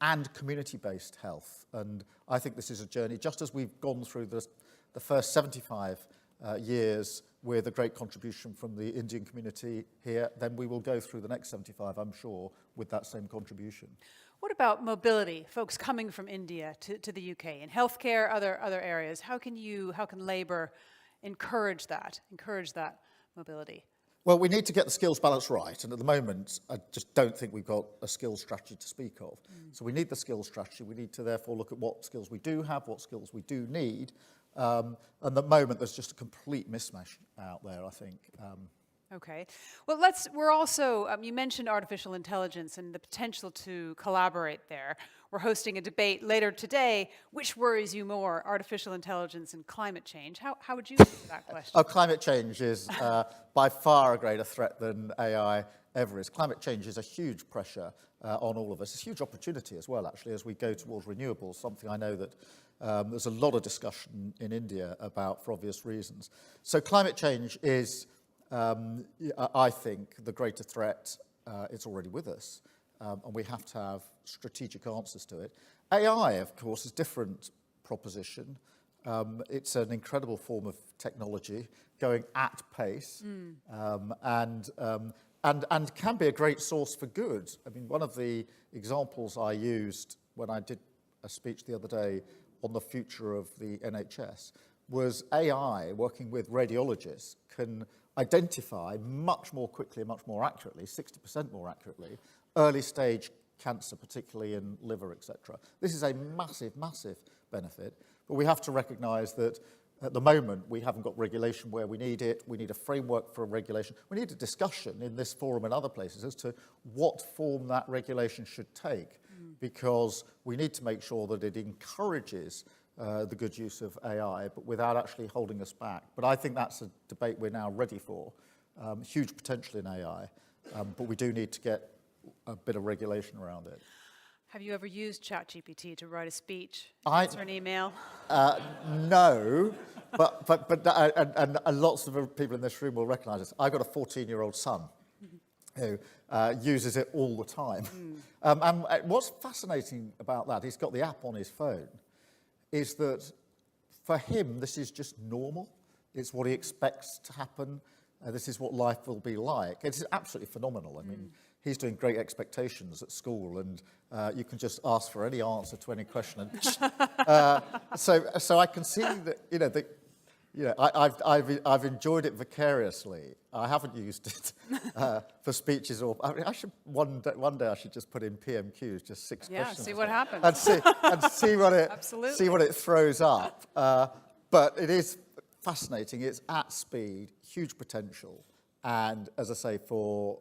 And community-based health. And I think this is a journey, just as we've gone through the first 75 years with a great contribution from the Indian community here, then we will go through the next 75, I'm sure, with that same contribution. What about mobility, folks coming from India to the UK, in healthcare, other areas? How can Labour encourage that mobility? Well, we need to get the skills balance right, and at the moment, I just don't think we've got a skills strategy to speak of. So we need the skills strategy. We need to therefore look at what skills we do have, what skills we do need, and at the moment, there's just a complete mismatch out there, I think. Okay. Well, we're also, you mentioned artificial intelligence and the potential to collaborate there. We're hosting a debate later today. Which worries you more, artificial intelligence and climate change? How would you answer that question? Oh, climate change is by far a greater threat than AI ever is. Climate change is a huge pressure on all of us. It's a huge opportunity as well, actually, as we go towards renewables, something I know that there's a lot of discussion in India about for obvious reasons. So climate change is, I think, the greater threat. It's already with us, and we have to have strategic answers to it. AI, of course, is a different proposition. It's an incredible form of technology going at pace, and can be a great source for good. I mean, one of the examples I used when I did a speech the other day on the future of the NHS was AI working with radiologists can identify much more quickly and much more accurately, 60% more accurately, early stage cancer, particularly in liver, etc. This is a massive, massive benefit, but we have to recognise that at the moment we haven't got regulation where we need it. We need a framework for regulation. We need a discussion in this forum and other places as to what form that regulation should take, because we need to make sure that it encourages the good use of AI, but without actually holding us back. But I think that's a debate we're now ready for. Huge potential in AI, but we do need to get a bit of regulation around it. Have you ever used ChatGPT to write a speech, answer an email? No, but lots of people in this room will recognise this. I've got a 14-year-old son who uses it all the time. And what's fascinating about that, he's got the app on his phone, is that for him, this is just normal. It's what he expects to happen. This is what life will be like. It's absolutely phenomenal. I mean, he's doing great expectations at school, and you can just ask for any answer to any question. And so I can see that, I've enjoyed it vicariously. I haven't used it for speeches, or I mean, I should one day I should just put in PMQs, just 6 questions. Yeah, see what happens. And see what it Absolutely. see what it throws up. But it is fascinating. It's at speed, huge potential, and as I say, for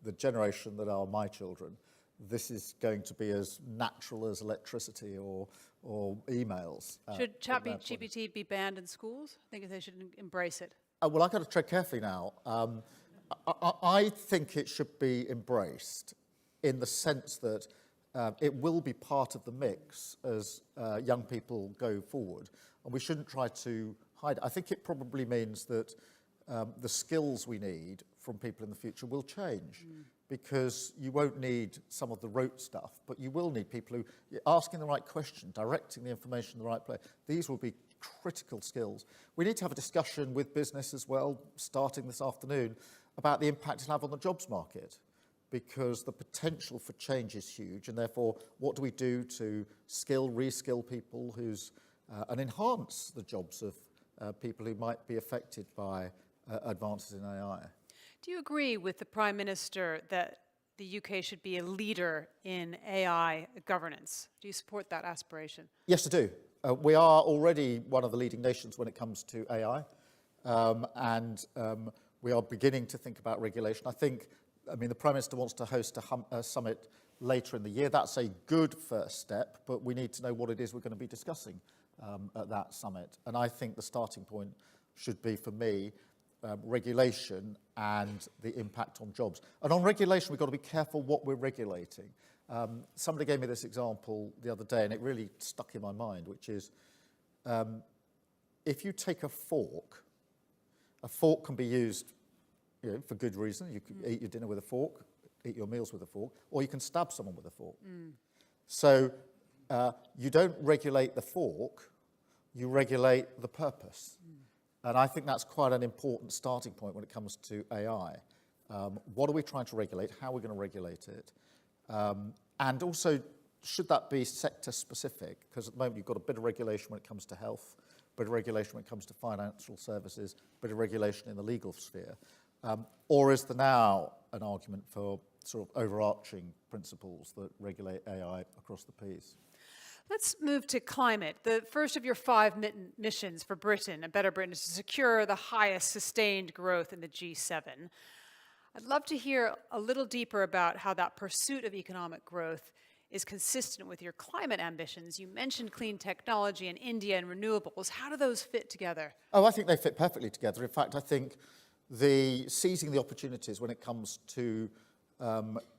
the generation that are my children, this is going to be as natural as electricity or emails. Should ChatGPT be banned in schools? I think they should embrace it. Well, I've got to tread carefully now. I think it should be embraced in the sense that it will be part of the mix as young people go forward, and we shouldn't try to hide it. I think it probably means that the skills we need from people in the future will change, because you won't need some of the rote stuff, but you will need people who are asking the right question, directing the information in the right place. These will be critical skills. We need to have a discussion with business as well, starting this afternoon, about the impact it'll have on the jobs market, because the potential for change is huge, and therefore what do we do to reskill people and enhance the jobs of people who might be affected by advances in AI. Do you agree with the Prime Minister that the UK should be a leader in AI governance? Do you support that aspiration? Yes, I do. We are already one of the leading nations when it comes to AI, and we are beginning to think about regulation. I mean, the Prime Minister wants to host a summit later in the year. That's a good first step, but we need to know what it is we're going to be discussing at that summit. And I think the starting point should be, for me, regulation and the impact on jobs. And on regulation, we've got to be careful what we're regulating. Somebody gave me this example the other day, and it really stuck in my mind, which is if you take a fork can be used for good reason. You can eat your dinner with a fork, eat your meals with a fork, or you can stab someone with a fork. So you don't regulate the fork, you regulate the purpose. And I think that's quite an important starting point when it comes to AI. What are we trying to regulate? How are we going to regulate it? And also, should that be sector specific? Because at the moment you've got a bit of regulation when it comes to health, a bit of regulation when it comes to financial services, a bit of regulation in the legal sphere. Or is there now an argument for sort of overarching principles that regulate AI across the piece? Let's move to climate. The first of your 5 missions for Britain, a better Britain, is to secure the highest sustained growth in the G7. I'd love to hear a little deeper about how that pursuit of economic growth is consistent with your climate ambitions. You mentioned clean technology in India and renewables. How do those fit together? Oh, I think they fit perfectly together. In fact, I think seizing the opportunities when it comes to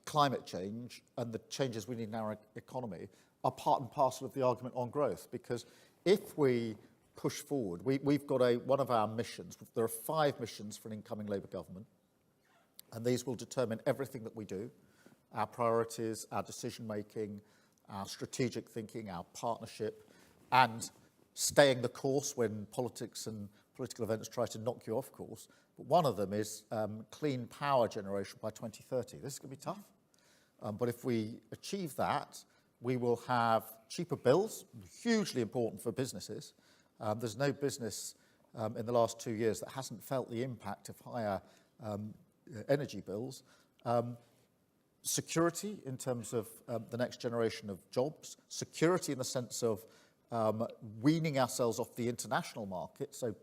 climate change and the changes we need in our economy are part and parcel of the argument on growth. Because if we push forward, we've got one of our missions. There are 5 missions for an incoming Labour government, and these will determine everything that we do, our priorities, our decision-making, our strategic thinking, our partnership, and staying the course when politics and political events try to knock you off course. But one of them is clean power generation by 2030. This is going to be tough. But if we achieve that, we will have cheaper bills, hugely important for businesses. There's no business in the last 2 years that hasn't felt the impact of higher energy bills. Security in terms of the next generation of jobs. Security in the sense of weaning ourselves off the international market, so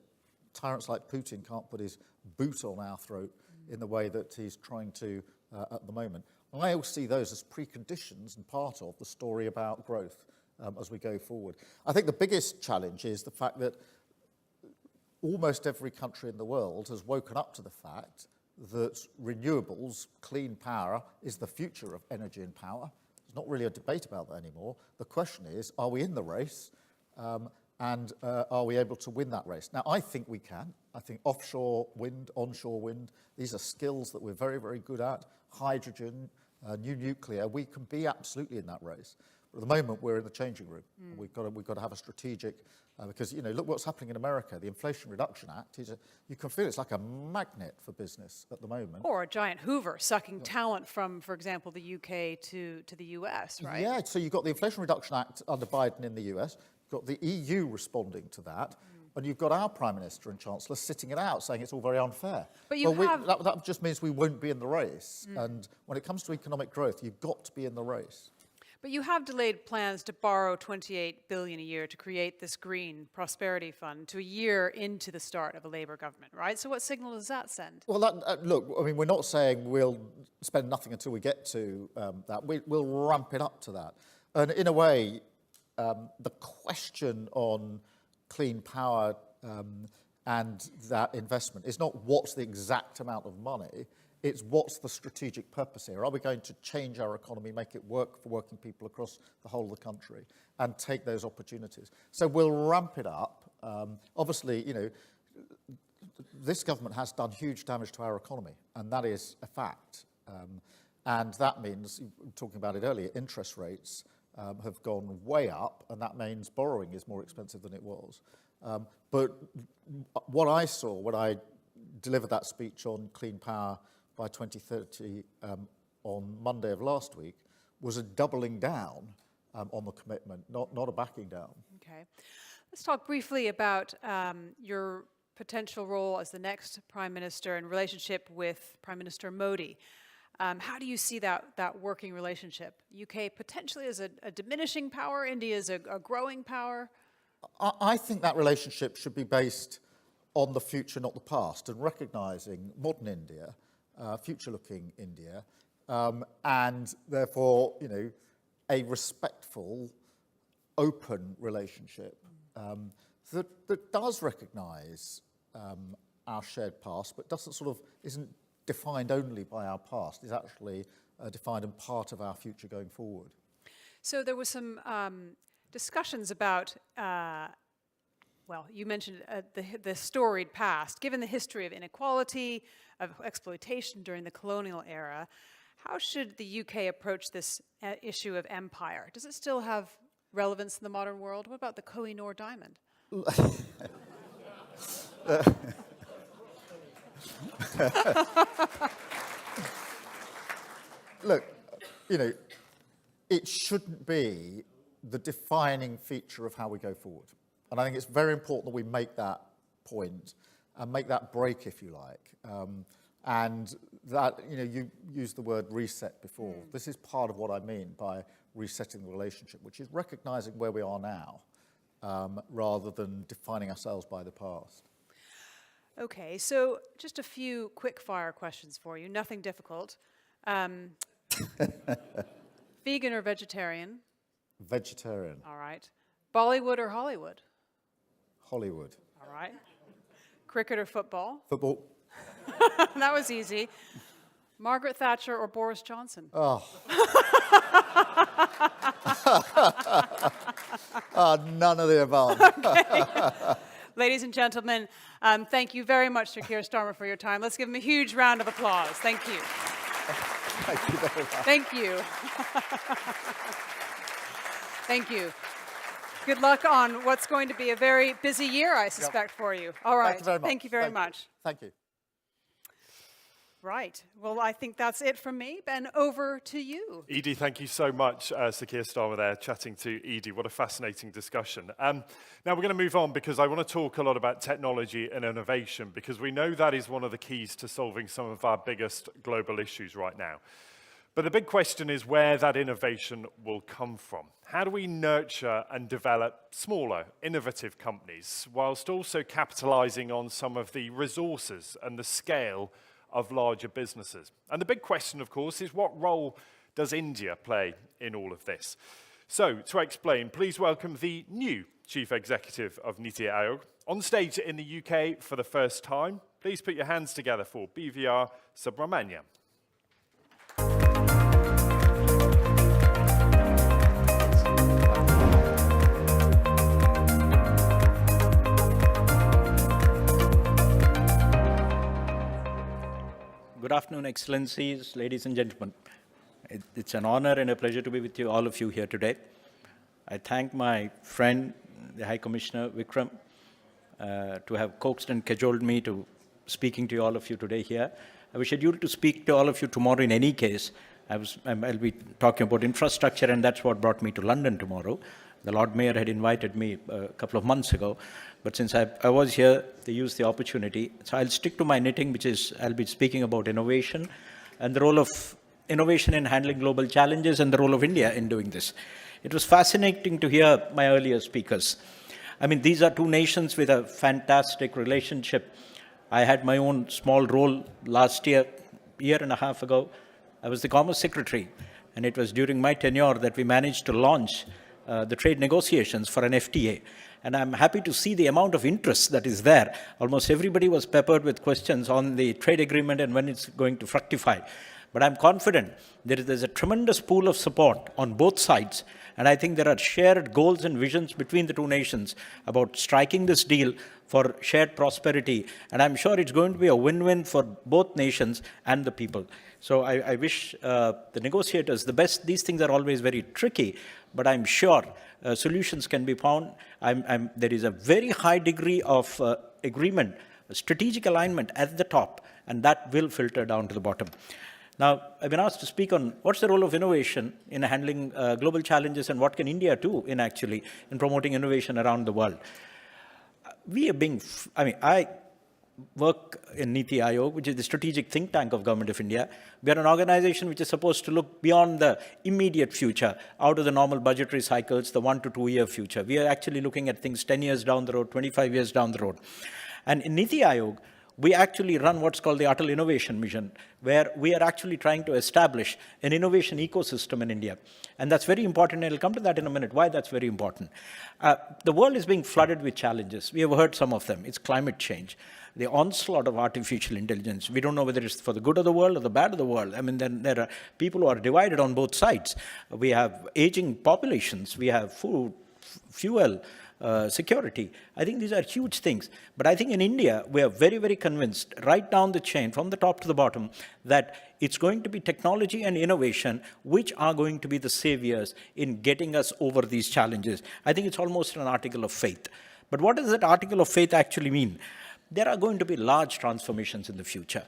tyrants like Putin can't put his boot on our throat in the way that he's trying to at the moment. I all see those as preconditions and part of the story about growth as we go forward. I think the biggest challenge is the fact that almost every country in the world has woken up to the fact that renewables, clean power, is the future of energy and power. There's not really a debate about that anymore. The question is, are we in the race? And are we able to win that race? Now, I think we can. I think offshore wind, onshore wind, these are skills that we're very, very good at. Hydrogen, new nuclear, we can be absolutely in that race. But at the moment, we're in the changing room. We've got to have a strategic, because, look what's happening in America. The Inflation Reduction Act, you can feel it's like a magnet for business at the moment. Or a giant Hoover sucking talent from, for example, the UK to the US, right? Yeah, so you've got the Inflation Reduction Act under Biden in the US, you've got the EU responding to that, and you've got our Prime Minister and Chancellor sitting it out, saying it's all very unfair. But that just means we won't be in the race. And when it comes to economic growth, you've got to be in the race. But you have delayed plans to borrow $28 billion a year to create this green prosperity fund to a year into the start of a Labour government, right? So what signal does that send? Well, look, I mean, we're not saying we'll spend nothing until we get to that. We'll ramp it up to that. And in a way, the question on clean power and that investment is not what's the exact amount of money, it's what's the strategic purpose here. Are we going to change our economy, make it work for working people across the whole of the country and take those opportunities? So we'll ramp it up. Obviously, you know, this government has done huge damage to our economy, and that is a fact. And that means, talking about it earlier, interest rates have gone way up, and that means borrowing is more expensive than it was. But what I saw when I delivered that speech on clean power by 2030 on Monday of last week was a doubling down on the commitment, not a backing down. Okay. Let's talk briefly about your potential role as the next Prime Minister in relationship with Prime Minister Modi. How do you see that working relationship? UK potentially as a diminishing power, India is a growing power? I think that relationship should be based on the future, not the past, and recognising modern India, future-looking India, and therefore, you know, a respectful, open relationship that does recognise our shared past, but isn't defined only by our past, is actually defined and part of our future going forward. So there was some discussions about, well, you mentioned the storied past. Given the history of inequality, of exploitation during the colonial era, how should the UK approach this issue of empire? Does it still have relevance in the modern world? What about the Koh-i-Noor diamond? Look, you know, it shouldn't be the defining feature of how we go forward. And I think it's very important that we make that point and make that break, if you like. And that, you know, you used the word reset before. This is part of what I mean by resetting the relationship, which is recognising where we are now rather than defining ourselves by the past. Okay, so just a few quick fire questions for you, nothing difficult. Vegan or vegetarian? Vegetarian. All right. Bollywood or Hollywood? Hollywood. All right. Cricket or football? Football. That was easy. Margaret Thatcher or Boris Johnson? Oh. None of the above. Okay. Ladies and gentlemen, thank you very much to Keir Starmer for your time. Let's give him a huge round of applause. Thank you. Thank you very much. Thank you. Thank you. Good luck on what's going to be a very busy year, I suspect, for you. All right. Thank you very much. Thank you very much. Thank you. Right. Well, I think that's it from me. Ben, over to you. Edie, thank you so much. Sir Keir Starmer there, chatting to Edie. What a fascinating discussion. Now we're going to move on because I want to talk a lot about technology and innovation because we know that is one of the keys to solving some of our biggest global issues right now. But the big question is where that innovation will come from. How do we nurture and develop smaller, innovative companies whilst also capitalizing on some of the resources and the scale of larger businesses? And the big question, of course, is what role does India play in all of this? So, to explain, please welcome the new Chief Executive of Niti Aayog. On stage in the UK for the first time, please put your hands together for BVR Subramaniam. Good afternoon, Excellencies, ladies and gentlemen. It's an honor and a pleasure to be with you, all of you here today. I thank my friend, the High Commissioner Vikram, to have coaxed and cajoled me to speaking to all of you today here. I was scheduled to speak to all of you tomorrow in any case. I'll be talking about infrastructure, and that's what brought me to London tomorrow. The Lord Mayor had invited me a couple of months ago, but since I was here, they used the opportunity. So I'll stick to my knitting, which is I'll be speaking about innovation and the role of innovation in handling global challenges and the role of India in doing this. It was fascinating to hear my earlier speakers. I mean, these are two nations with a fantastic relationship. I had my own small role last year and a half ago. I was the Commerce Secretary, and it was during my tenure that we managed to launch the trade negotiations for an FTA. And I'm happy to see the amount of interest that is there. Almost everybody was peppered with questions on the trade agreement and when it's going to fructify. But I'm confident there's a tremendous pool of support on both sides. And I think there are shared goals and visions between the two nations about striking this deal for shared prosperity. And I'm sure it's going to be a win-win for both nations and the people. So I wish the negotiators the best. These things are always very tricky, but I'm sure solutions can be found. There is a very high degree of agreement, strategic alignment at the top, and that will filter down to the bottom. Now, I've been asked to speak on what's the role of innovation in handling global challenges and what can India do in promoting innovation around the world. I work in Niti, Aayog, which is the strategic think tank of Government of India. We are an organization which is supposed to look beyond the immediate future, out of the normal budgetary cycles, the 1 to 2 year future. We are actually looking at things 10 years down the road, 25 years down the road. And in Niti Aayog, we actually run what's called the Atal Innovation Mission, where we are actually trying to establish an innovation ecosystem in India. And that's very important, and I'll come to that in a minute, why that's very important. The world is being flooded with challenges. We have heard some of them. It's climate change, the onslaught of artificial intelligence. We don't know whether it's for the good of the world or the bad of the world. I mean, then there are people who are divided on both sides. We have aging populations. We have food, fuel, security. I think these are huge things. But I think in India, we are very, very convinced, right down the chain, from the top to the bottom, that it's going to be technology and innovation which are going to be the saviors in getting us over these challenges. I think it's almost an article of faith. But what does that article of faith actually mean? There are going to be large transformations in the future.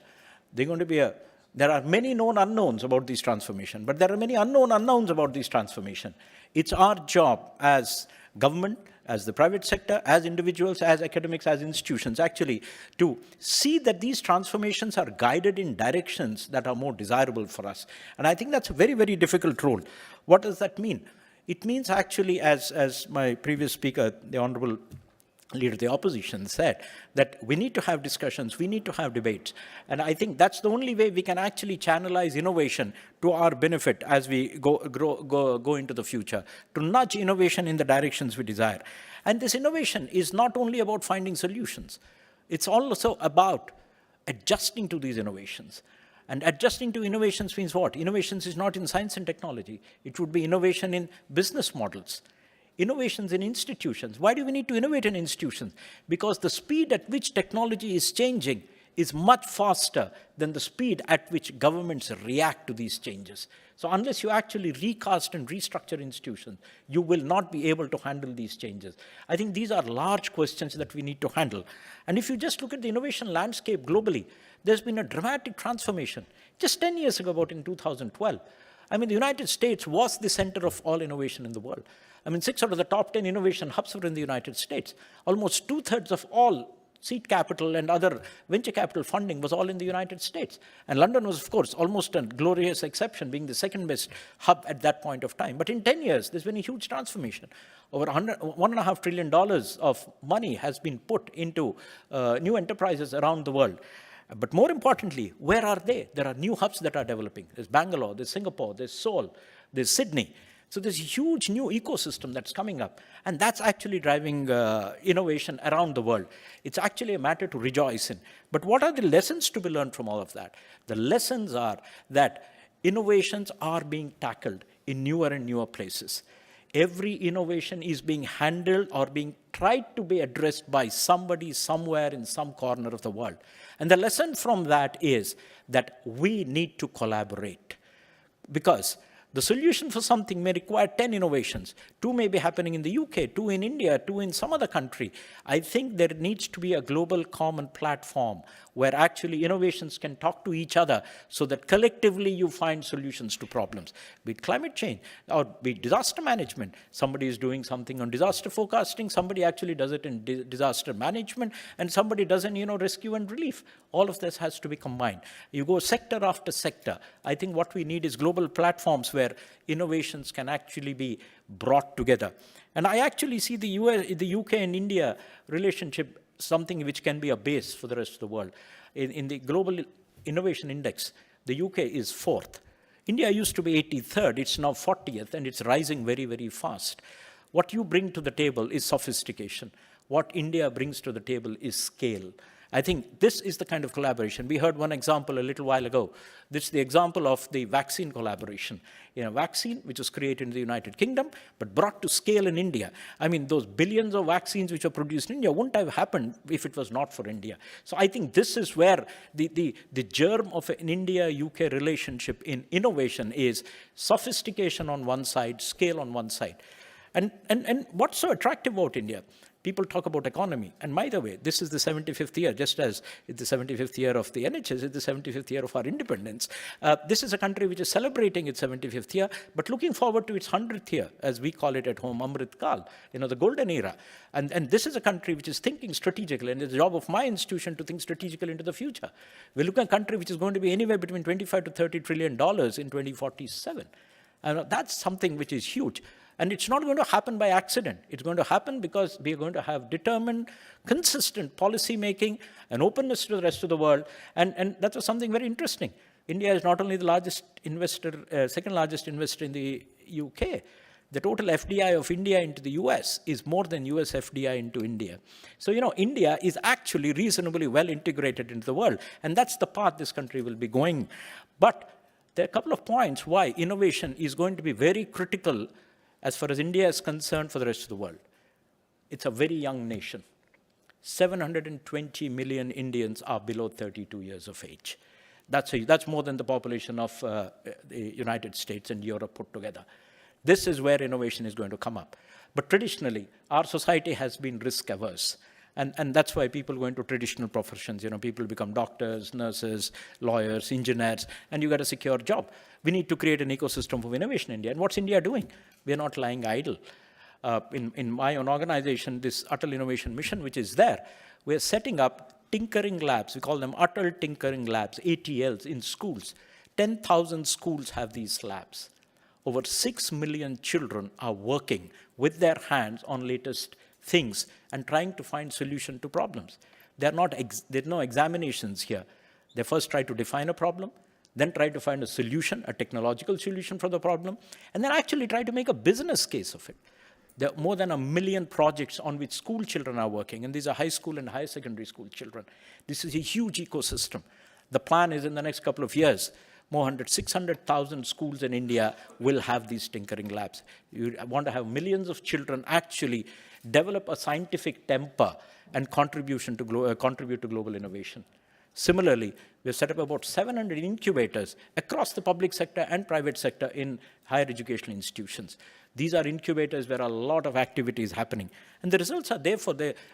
There are many known unknowns about these transformations, but there are many unknown unknowns about these transformations. It's our job as government, as the private sector, as individuals, as academics, as institutions, actually, to see that these transformations are guided in directions that are more desirable for us. And I think that's a very, very difficult role. What does that mean? It means actually, as my previous speaker, the Honorable Leader of the Opposition, said, that we need to have discussions, we need to have debates. And I think that's the only way we can actually channelize innovation to our benefit as we go into the future, to nudge innovation in the directions we desire. And this innovation is not only about finding solutions, it's also about adjusting to these innovations. And adjusting to innovations means what? Innovations is not in science and technology. It would be innovation in business models. Innovations in institutions. Why do we need to innovate in institutions? Because the speed at which technology is changing is much faster than the speed at which governments react to these changes. So unless you actually recast and restructure institutions, you will not be able to handle these changes. I think these are large questions that we need to handle. And if you just look at the innovation landscape globally, there's been a dramatic transformation. Just 10 years ago, about in 2012, I mean, the United States was the center of all innovation in the world. I mean, 6 out of the top 10 innovation hubs were in the United States. Almost 2/3 of all seed capital and other venture capital funding was all in the United States. And London was, of course, almost a glorious exception, being the second best hub at that point of time. But in 10 years, there's been a huge transformation. Over $1.5 trillion of money has been put into new enterprises around the world. But more importantly, where are they? There are new hubs that are developing. There's Bangalore, there's Singapore, there's Seoul, there's Sydney. So there's a huge new ecosystem that's coming up. And that's actually driving innovation around the world. It's actually a matter to rejoice in. But what are the lessons to be learned from all of that? The lessons are that innovations are being tackled in newer and newer places. Every innovation is being handled or being tried to be addressed by somebody somewhere in some corner of the world. And the lesson from that is that we need to collaborate. Because The solution for something may require 10 innovations. 2 may be happening in the UK, 2 in India, 2 in some other country. I think there needs to be a global common platform where actually innovations can talk to each other so that collectively you find solutions to problems. Be it climate change or be it disaster management. Somebody is doing something on disaster forecasting, somebody actually does it in disaster management, and somebody does in rescue and relief. All of this has to be combined. You go sector after sector. I think what we need is global platforms where innovations can actually be brought together. And I actually see the UK and India relationship something which can be a base for the rest of the world. In the Global Innovation Index, the UK is 4th. India used to be 83rd, it's now 40th, and it's rising very, very fast. What you bring to the table is sophistication. What India brings to the table is scale. I think this is the kind of collaboration. We heard one example a little while ago. This is the example of the vaccine collaboration. Vaccine which was created in the United Kingdom, but brought to scale in India. I mean, those billions of vaccines which are produced in India wouldn't have happened if it was not for India. So I think this is where the germ of an India-UK relationship in innovation is sophistication on one side, scale on one side. And what's so attractive about India? People talk about economy. And by the way, this is the 75th year, just as it's the 75th year of the NHS, it's the 75th year of our independence. This is a country which is celebrating its 75th year, but looking forward to its 100th year, as we call it at home, Amrit Kal, the golden era. And this is a country which is thinking strategically, and it's the job of my institution to think strategically into the future. We're looking at a country which is going to be anywhere between $25 to $30 trillion in 2047. And that's something which is huge. And it's not going to happen by accident. It's going to happen because we are going to have determined, consistent policy making and openness to the rest of the world. And that was something very interesting. India is not only the largest investor, second largest investor in the UK. The total FDI of India into the US is more than US FDI into India. So, India is actually reasonably well integrated into the world. And that's the path this country will be going. But there are a couple of points why innovation is going to be very critical as far as India is concerned for the rest of the world. It's a very young nation. 720 million Indians are below 32 years of age. That's more than the population of the United States and Europe put together. This is where innovation is going to come up. But traditionally, our society has been risk-averse. And that's why people go into traditional professions. People become doctors, nurses, lawyers, engineers, and you got a secure job. We need to create an ecosystem of innovation in India. And what's India doing? We're not lying idle. In my own organization, this Atal Innovation Mission, which is there, we're setting up tinkering labs. We call them Atal Tinkering Labs, ATLs, in schools. 10,000 schools have these labs. Over 6 million children are working with their hands on latest things and trying to find solution to problems. There are no examinations here. They first try to define a problem, then try to find a solution, a technological solution for the problem, and then actually try to make a business case of it. There are more than 1 million projects on which school children are working, and these are high school and higher secondary school children. This is a huge ecosystem. The plan is in the next couple of years, 600,000 schools in India will have these tinkering labs. You want to have millions of children actually develop a scientific temper and contribute to global innovation. Similarly, we've set up about 700 incubators across the public sector and private sector in higher educational institutions. These are incubators where a lot of activity is happening. And the results are there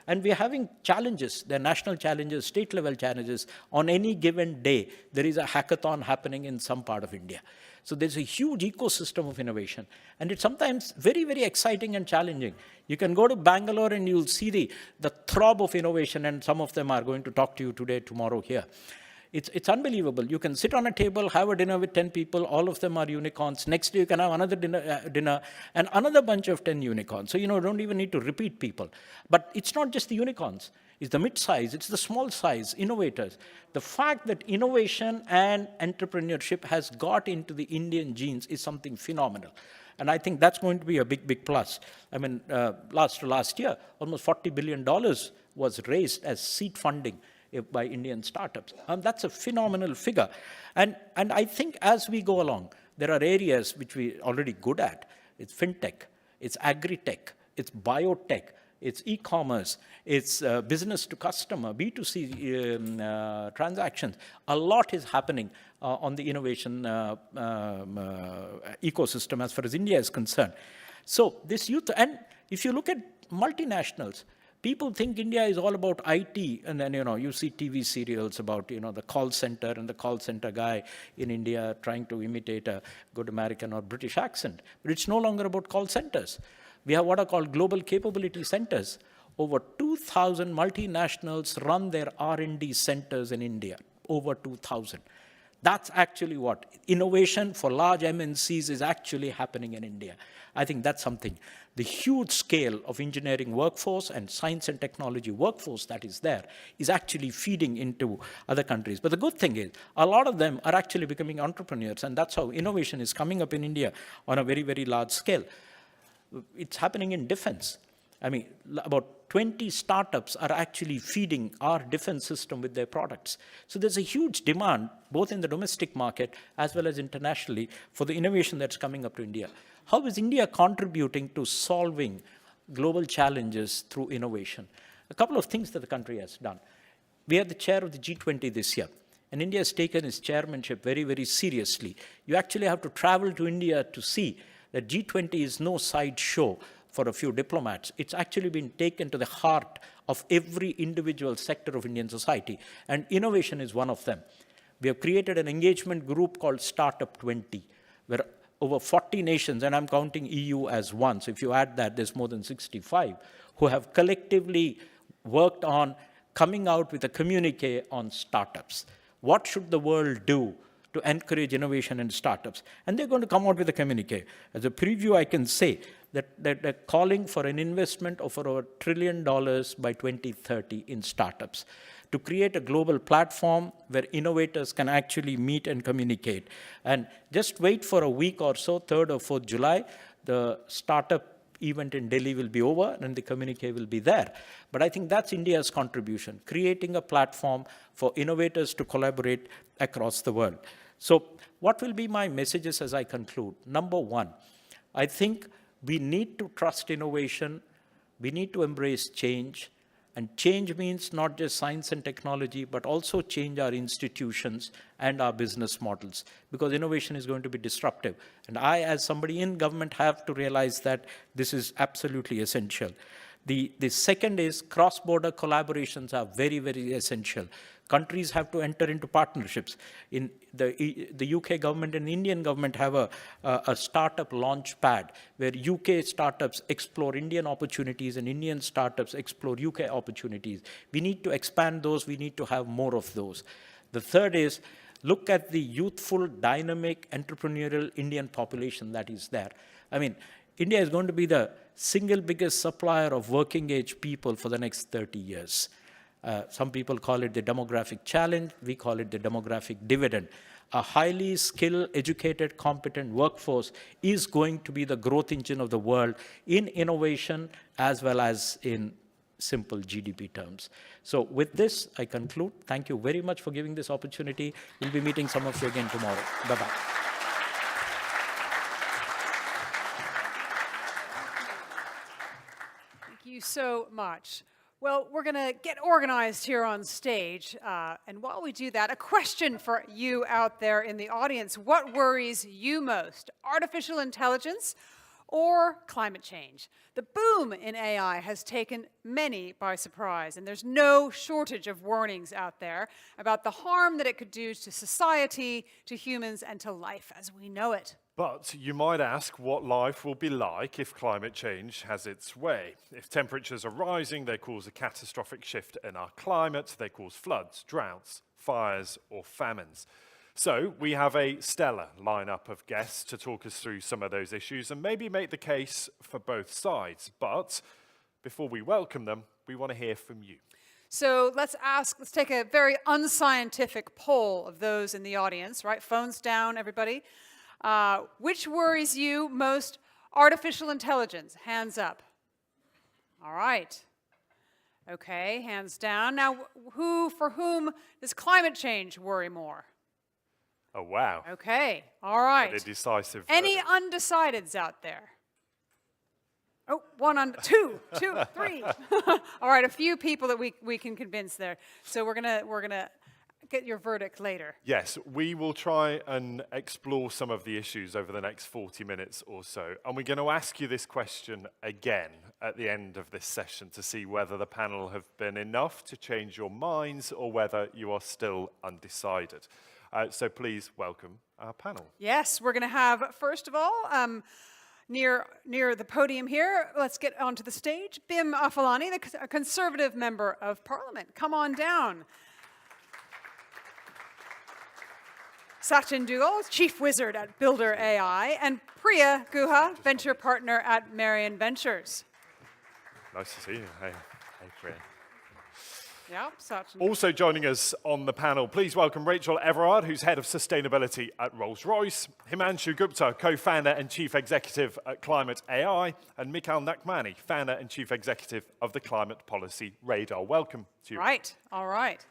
and we're having challenges. There are national challenges, state-level challenges. On any given day, there is a hackathon happening in some part of India. So there's a huge ecosystem of innovation. And it's sometimes very, very exciting and challenging. You can go to Bangalore and you'll see the throb of innovation, and some of them are going to talk to you today, tomorrow here. It's unbelievable. You can sit on a table, have a dinner with 10 people, all of them are unicorns. Next day you can have another dinner and another bunch of 10 unicorns. So, don't even need to repeat people. But it's not just the unicorns. It's the mid-size, it's the small size, innovators. The fact that innovation and entrepreneurship has got into the Indian genes is something phenomenal. And I think that's going to be a big, big plus. I mean, last year, almost $40 billion was raised as seed funding by Indian startups. And that's a phenomenal figure. And I think as we go along, there are areas which we're already good at. It's fintech, it's agri-tech, it's biotech, it's e-commerce, it's business to customer, B2C transactions. A lot is happening on the innovation ecosystem as far as India is concerned. So this youth, and if you look at multinationals, people think India is all about IT, and then, you see TV serials about, the call center and the call center guy in India trying to imitate a good American or British accent. But it's no longer about call centers. We have what are called global capability centers. Over 2,000 multinationals run their R&D centers in India, over 2,000. That's actually what innovation for large MNCs is actually happening in India. I think that's something. The huge scale of engineering workforce and science and technology workforce that is there is actually feeding into other countries. But the good thing is, a lot of them are actually becoming entrepreneurs, and that's how innovation is coming up in India on a very, very large scale. It's happening in defense. I mean, about 20 startups are actually feeding our defense system with their products. So there's a huge demand, both in the domestic market as well as internationally, for the innovation that's coming up to India. How is India contributing to solving global challenges through innovation? A couple of things that the country has done. We are the chair of the G20 this year, and India has taken its chairmanship very, very seriously. You actually have to travel to India to see that G20 is no sideshow for a few diplomats. It's actually been taken to the heart of every individual sector of Indian society, and innovation is one of them. We have created an engagement group called Startup 20, where over 40 nations, and I'm counting EU as one, so if you add that, there's more than 65, who have collectively worked on coming out with a communique on startups. What should the world do to encourage innovation in startups? And they're going to come out with a communique. As a preview, I can say that they're calling for an investment of over $1 trillion by 2030 in startups, to create a global platform where innovators can actually meet and communicate. And just wait for a week or so, 3rd or 4th July, the startup event in Delhi will be over and the communique will be there. But I think that's India's contribution, creating a platform for innovators to collaborate across the world. So what will be my messages as I conclude? Number one, I think we need to trust innovation. We need to embrace change. And change means not just science and technology, but also change our institutions and our business models, because innovation is going to be disruptive. And I, as somebody in government, have to realize that this is absolutely essential. The second is cross-border collaborations are very, very essential. Countries have to enter into partnerships. In the UK government and the Indian government have a startup launch pad where UK startups explore Indian opportunities and Indian startups explore UK opportunities. We need to expand those. We need to have more of those. The third is look at the youthful, dynamic, entrepreneurial Indian population that is there. I mean, India is going to be the single biggest supplier of working age people for the next 30 years. Some people call it the demographic challenge. We call it the demographic dividend. A highly skilled, educated, competent workforce is going to be the growth engine of the world in innovation as well as in simple GDP terms. So with this, I conclude. Thank you very much for giving this opportunity. We'll be meeting some of you again tomorrow. Bye-bye. Thank you so much. Well, we're going to get organized here on stage. And while we do that, a question for you out there in the audience. What worries you most? Artificial intelligence or climate change? The boom in AI has taken many by surprise, and there's no shortage of warnings out there about the harm that it could do to society, to humans, and to life as we know it. But you might ask what life will be like if climate change has its way. If temperatures are rising, they cause a catastrophic shift in our climate. They cause floods, droughts, fires, or famines. So we have a stellar lineup of guests to talk us through some of those issues and maybe make the case for both sides. But before we welcome them, we want to hear from you. So let's take a very unscientific poll of those in the audience, right? Phones down, everybody. Which worries you most? Artificial intelligence, hands up. All right. Okay, hands down. Now, for whom does climate change worry more? Oh, wow. Okay, all right. What a decisive Any verdict. undecideds out there? Oh, one on two, three. All right, a few people that we can convince there. So we're gonna get your verdict later. Yes, we will try and explore some of the issues over the next 40 minutes or so. And we're going to ask you this question again at the end of this session to see whether the panel have been enough to change your minds or whether you are still undecided. So please welcome our panel. Yes, we're gonna have, first of all, near the podium here, let's get onto the stage, Bim Afalani, the Conservative Member of Parliament. Come on down. Sachin Dugal, Chief Wizard at Builder AI, and Priya Guha, Venture Partner at Marion Ventures. Nice to see you. Hey, Priya. Yeah, Sachin. Also joining us on the panel, please welcome Rachel Everard, who's Head of Sustainability at Rolls-Royce, Himanshu Gupta, Co-Founder and Chief Executive at Climate AI, and Mikhail Nakmani, Founder and Chief Executive of the Climate Policy Radar. Welcome to you. Right, all right.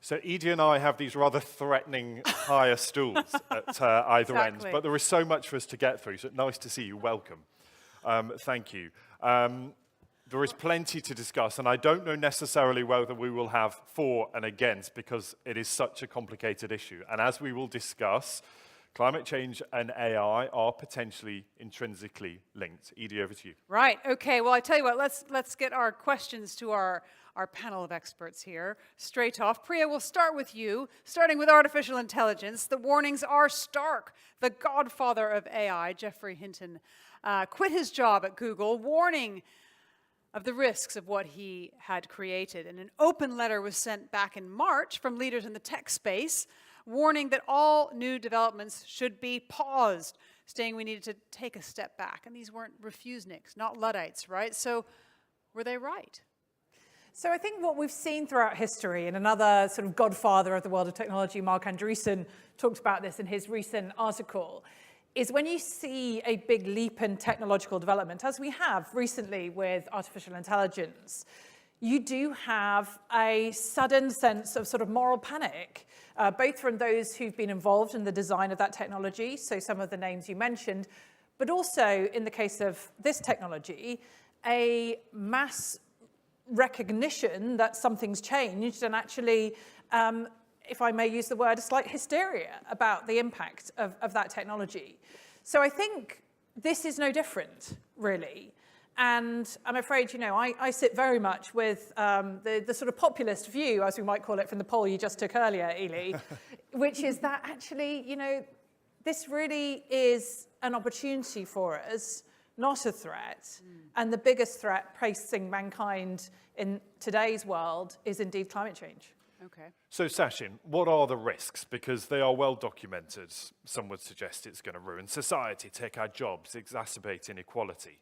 So Edie and I have these rather threatening higher stools at either end, but there is so much for us to get through, so nice to see you. Welcome. Thank you. There is plenty to discuss, and I don't know necessarily whether we will have for and against because it is such a complicated issue. And as we will discuss, climate change and AI are potentially intrinsically linked. Edie, over to you. Right, okay, well, I tell you what, let's get our questions to our panel of experts here. Straight off, Priya, we'll start with you, starting with artificial intelligence. The warnings are stark. The godfather of AI, Geoffrey Hinton, quit his job at Google, warning of the risks of what he had created. And an open letter was sent back in March from leaders in the tech space, warning that all new developments should be paused, saying we needed to take a step back. And these weren't refuseniks, not Luddites, right? So were they right? So I think what we've seen throughout history, and another sort of godfather of the world of technology, Mark Andreessen, talked about this in his recent article, is when you see a big leap in technological development, as we have recently with artificial intelligence, you do have a sudden sense of sort of moral panic, both from those who've been involved in the design of that technology, so some of the names you mentioned, but also in the case of this technology, a mass recognition that something's changed and actually, if I may use the word, a slight hysteria about the impact of that technology. So I think this is no different, really. And I'm afraid, you know, I sit very much with the sort of populist view, as we might call it, from the poll you just took earlier, Ely, which is that actually, you know, this really is an opportunity for us, not a threat. And the biggest threat facing mankind in today's world is indeed climate change. Okay. So Sachin, what are the risks? Because they are well documented. Some would suggest it's going to ruin society, take our jobs, exacerbate inequality.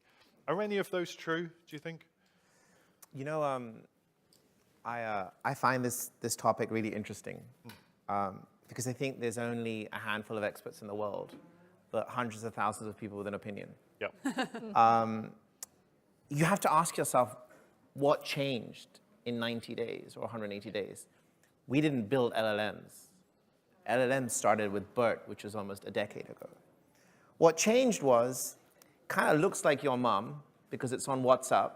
Are any of those true, do you think? You know, I find this topic really interesting because I think there's only a handful of experts in the world, but hundreds of thousands of people with an opinion. Yeah. You have to ask yourself, what changed in 90 days or 180 days? We didn't build LLMs. LLMs started with BERT, which was almost a decade ago. What changed was, kind of looks like your mom because it's on WhatsApp,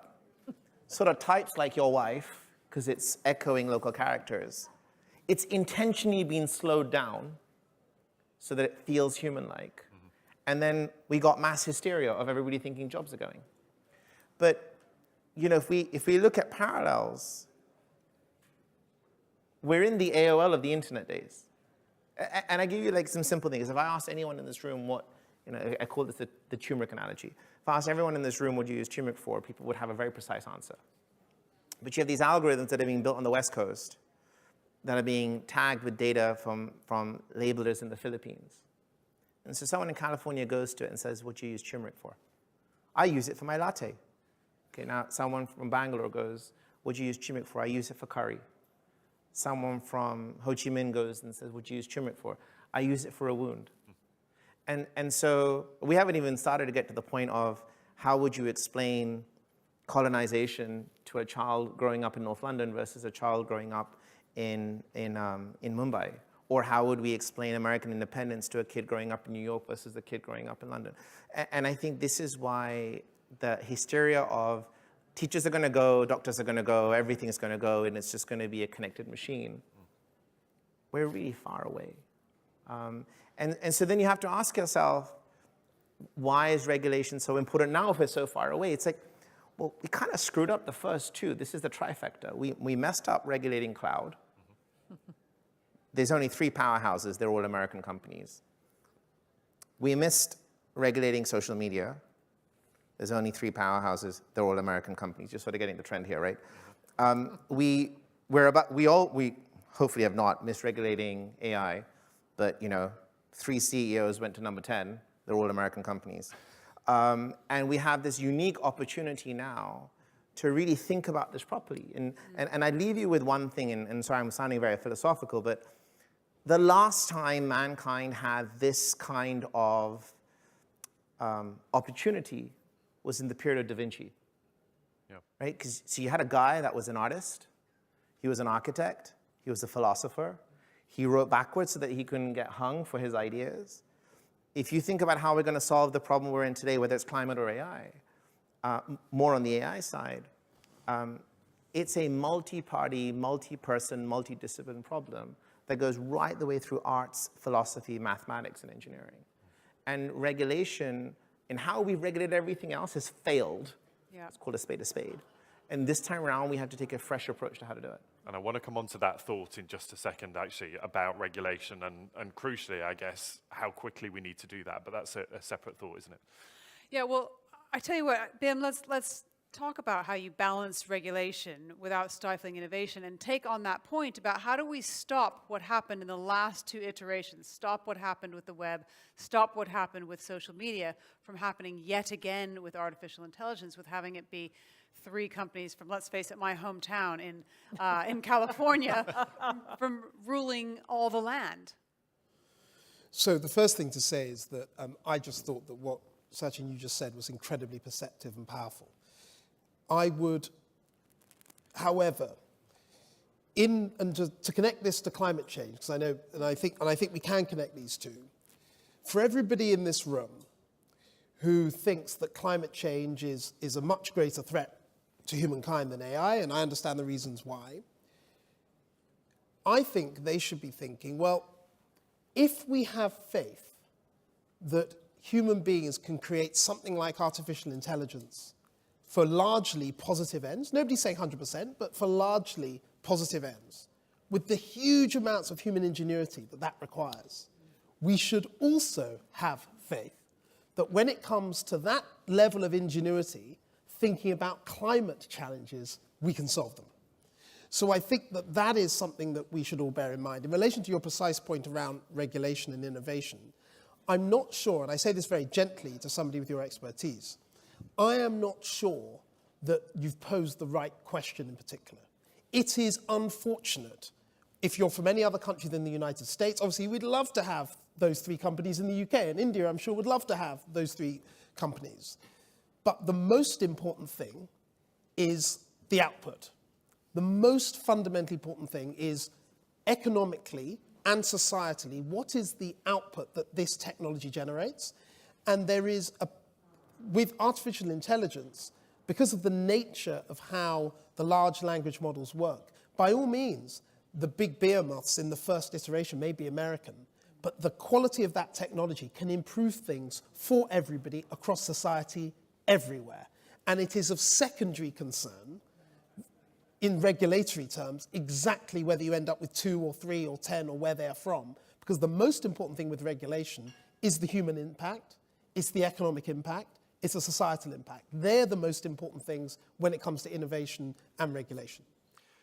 sort of types like your wife because it's echoing local characters. It's intentionally been slowed down so that it feels human-like. And then we got mass hysteria of everybody thinking jobs are going. But you know, if we look at parallels, we're in the AOL of the internet days. And I give you like some simple things. If I asked anyone in this room what, you know, I call this the turmeric analogy. If I asked everyone in this room what you use turmeric for, people would have a very precise answer. But you have these algorithms that are being built on the West Coast that are being tagged with data from labelers in the Philippines. And so someone in California goes to it and says, what do you use turmeric for? I use it for my latte. Okay, now someone from Bangalore goes, what do you use turmeric for? I use it for curry. Someone from Ho Chi Minh goes and says, what do you use turmeric for? I use it for a wound. And so we haven't even started to get to the point of how would you explain colonization to a child growing up in North London versus a child growing up in Mumbai Or how would we explain American independence to a kid growing up in New York versus a kid growing up in London? And I think this is why the hysteria of teachers are going to go, doctors are going to go, everything is going to go, and it's just going to be a connected machine. We're really far away. And so then you have to ask yourself, why is regulation so important now if we're so far away? It's like, well, we kind of screwed up the first two. This is the trifecta. We messed up regulating cloud. There's only 3 powerhouses. They're all American companies. We missed regulating social media. There's only 3 powerhouses. They're all American companies. You're sort of getting the trend here, right? We hopefully have not missed regulating AI, but 3 CEOs went to number 10. They're all American companies. And we have this unique opportunity now to really think about this properly. And I leave you with one thing, and sorry, I'm sounding very philosophical, but the last time mankind had this kind of opportunity was in the period of Da Vinci. Yeah. Right? So you had a guy that was an artist, he was an architect, he was a philosopher, he wrote backwards so that he couldn't get hung for his ideas. If you think about how we're going to solve the problem we're in today, whether it's climate or AI, more on the AI side, it's a multi-party, multi-person, multi-discipline problem that goes right the way through arts, philosophy, mathematics, and engineering. And regulation, in how we've regulated everything else, has failed. Yeah. It's called a spade a spade. And this time around, we have to take a fresh approach to how to do it. And I want to come on to that thought in just a second, actually, about regulation and crucially, I guess, how quickly we need to do that. But that's a separate thought, isn't it? Yeah, well, I tell you what, Bim, let's talk about how you balance regulation without stifling innovation and take on that point about how do we stop what happened in the last 2 iterations, stop what happened with the web, stop what happened with social media from happening yet again with artificial intelligence, with having it be 3 companies from, let's face it, my hometown in California from ruling all the land. So the first thing to say is that I just thought that what Sachin, you just said was incredibly perceptive and powerful. I would, however, to connect this to climate change, because I know, and I think we can connect these two. For everybody in this room who thinks that climate change is a much greater threat to humankind than AI, and I understand the reasons why, I think they should be thinking, well, if we have faith that human beings can create something like artificial intelligence for largely positive ends, nobody's saying 100%, but for largely positive ends, with the huge amounts of human ingenuity that requires, we should also have faith that when it comes to that level of ingenuity, thinking about climate challenges, we can solve them. So I think that is something that we should all bear in mind. In relation to your precise point around regulation and innovation, I'm not sure, and I say this very gently to somebody with your expertise, I am not sure that you've posed the right question in particular. It is unfortunate if you're from any other country than the United States. Obviously, we'd love to have those 3 companies in the UK, and India, I'm sure, would love to have those 3 companies. But the most important thing is the output. The most fundamentally important thing is economically and societally, what is the output that this technology generates? And there is, with artificial intelligence, because of the nature of how the large language models work, by all means, the big behemoths in the first iteration may be American, but the quality of that technology can improve things for everybody across society everywhere. And it is of secondary concern, in regulatory terms, exactly whether you end up with 2 or 3 or 10 or where they are from, because the most important thing with regulation is the human impact, it's the economic impact, it's the societal impact. They're the most important things when it comes to innovation and regulation.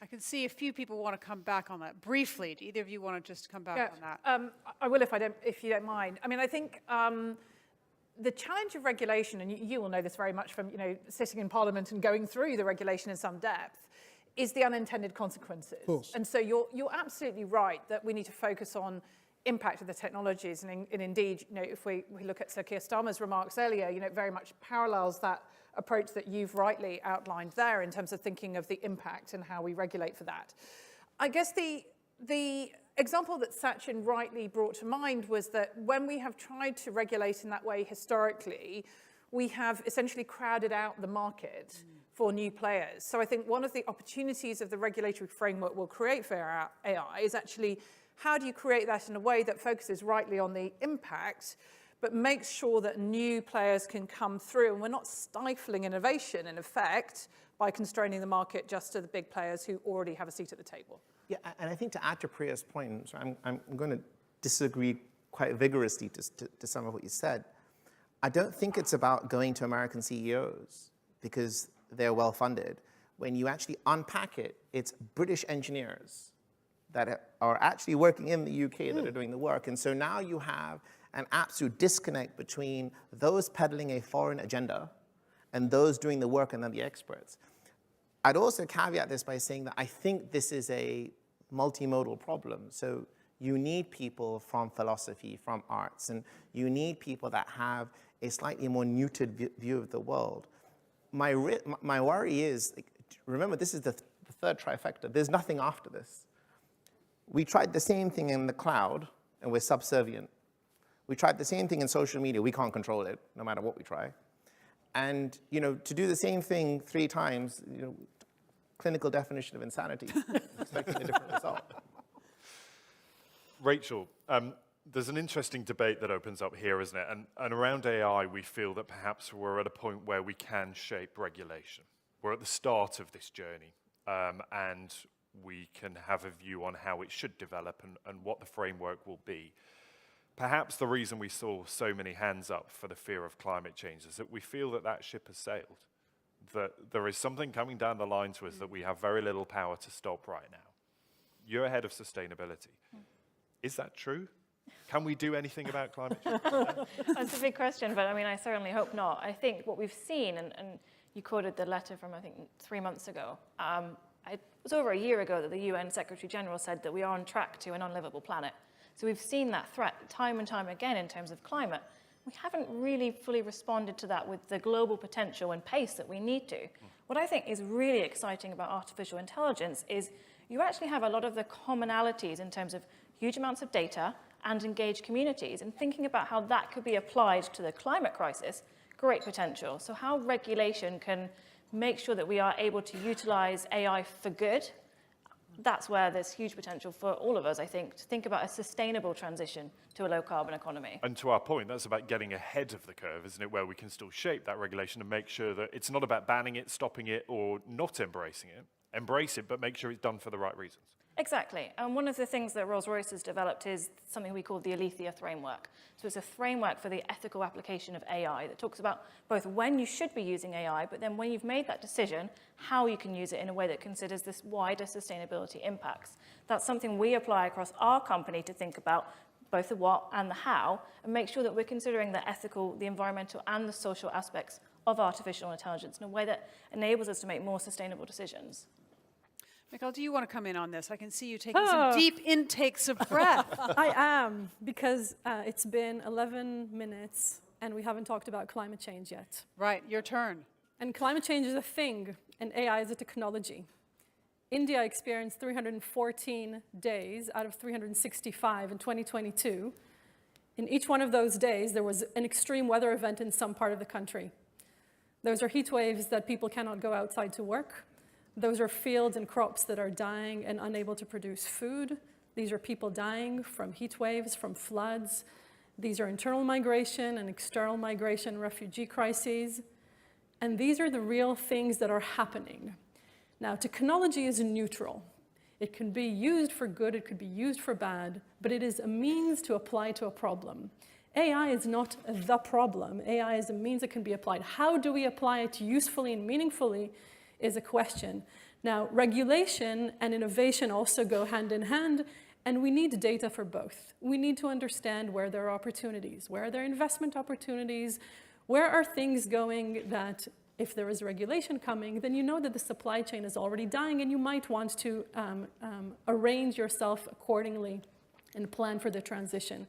I can see a few people want to come back on that briefly. Do either of you want to just come back on that? I will if you don't mind. I mean, I think the challenge of regulation, and you will know this very much from sitting in Parliament and going through the regulation in some depth, is the unintended consequences. Of course. And so you're absolutely right that we need to focus on impact of the technologies, and indeed, if we look at Sir Keir Starmer's remarks earlier, it very much parallels that approach that you've rightly outlined there in terms of thinking of the impact and how we regulate for that. I guess the example that Sachin rightly brought to mind was that when we have tried to regulate in that way historically, we have essentially crowded out the market for new players. So I think one of the opportunities of the regulatory framework we'll create for AI is actually how do you create that in a way that focuses rightly on the impact, but makes sure that new players can come through, and we're not stifling innovation, in effect, by constraining the market just to the big players who already have a seat at the table. Yeah, and I think to add to Priya's point, so I'm going to disagree quite vigorously to some of what you said. I don't think it's about going to American CEOs because they're well-funded. When you actually unpack it, it's British engineers that are actually working in the UK that are doing the work. And so now you have an absolute disconnect between those peddling a foreign agenda and those doing the work and then the experts. I'd also caveat this by saying that I think this is a multimodal problem. So you need people from philosophy, from arts, and you need people that have a slightly more neutered view of the world. My worry is, remember, this is the third trifecta. There's nothing after this. We tried the same thing in the cloud, and we're subservient. We tried the same thing in social media. We can't control it, no matter what we try. And to do the same thing 3 times, clinical definition of insanity, expecting a different result. Rachel, there's an interesting debate that opens up here, isn't it? And around AI, we feel that perhaps we're at a point where we can shape regulation. We're at the start of this journey, and we can have a view on how it should develop and what the framework will be. Perhaps the reason we saw so many hands up for the fear of climate change is that we feel that that ship has sailed, that there is something coming down the line to us that we have very little power to stop right now. You're ahead of sustainability. Is that true? Can we do anything about climate change? That's a big question, but I mean, I certainly hope not. I think what we've seen, and you quoted the letter from, I think, 3 months ago. It was over a year ago that the UN Secretary General said that we are on track to an unlivable planet. So we've seen that threat time and time again in terms of climate. We haven't really fully responded to that with the global potential and pace that we need to. What I think is really exciting about artificial intelligence is you actually have a lot of the commonalities in terms of huge amounts of data and engaged communities, and thinking about how that could be applied to the climate crisis, great potential. So how regulation can make sure that we are able to utilize AI for good, that's where there's huge potential for all of us, I think, to think about a sustainable transition to a low-carbon economy. And to our point, that's about getting ahead of the curve, isn't it, where we can still shape that regulation and make sure that it's not about banning it, stopping it, or not embracing it. Embrace it, but make sure it's done for the right reasons. Exactly. And one of the things that Rolls-Royce has developed is something we call the Alethea framework. So it's a framework for the ethical application of AI that talks about both when you should be using AI, but then when you've made that decision, how you can use it in a way that considers this wider sustainability impacts. That's something we apply across our company to think about both the what and the how, and make sure that we're considering the ethical, the environmental, and the social aspects of artificial intelligence in a way that enables us to make more sustainable decisions. Mikhail, do you want to come in on this? I can see you taking some deep intakes of breath. I am, because it's been 11 minutes and we haven't talked about climate change yet. Right, your turn. And climate change is a thing, and AI is a technology. India experienced 314 days out of 365 in 2022. In each one of those days, there was an extreme weather event in some part of the country. Those are heat waves that people cannot go outside to work. Those are fields and crops that are dying and unable to produce food. These are people dying from heat waves, from floods. These are internal migration and external migration, refugee crises. And these are the real things that are happening. Now, technology is neutral. It can be used for good, it could be used for bad, but it is a means to apply to a problem. AI is not the problem. AI is a means that can be applied. How do we apply it usefully and meaningfully is a question. Now, regulation and innovation also go hand in hand, and we need data for both. We need to understand where there are opportunities, where are there investment opportunities, where are things going that if there is regulation coming, then you know that the supply chain is already dying and you might want to arrange yourself accordingly and plan for the transition.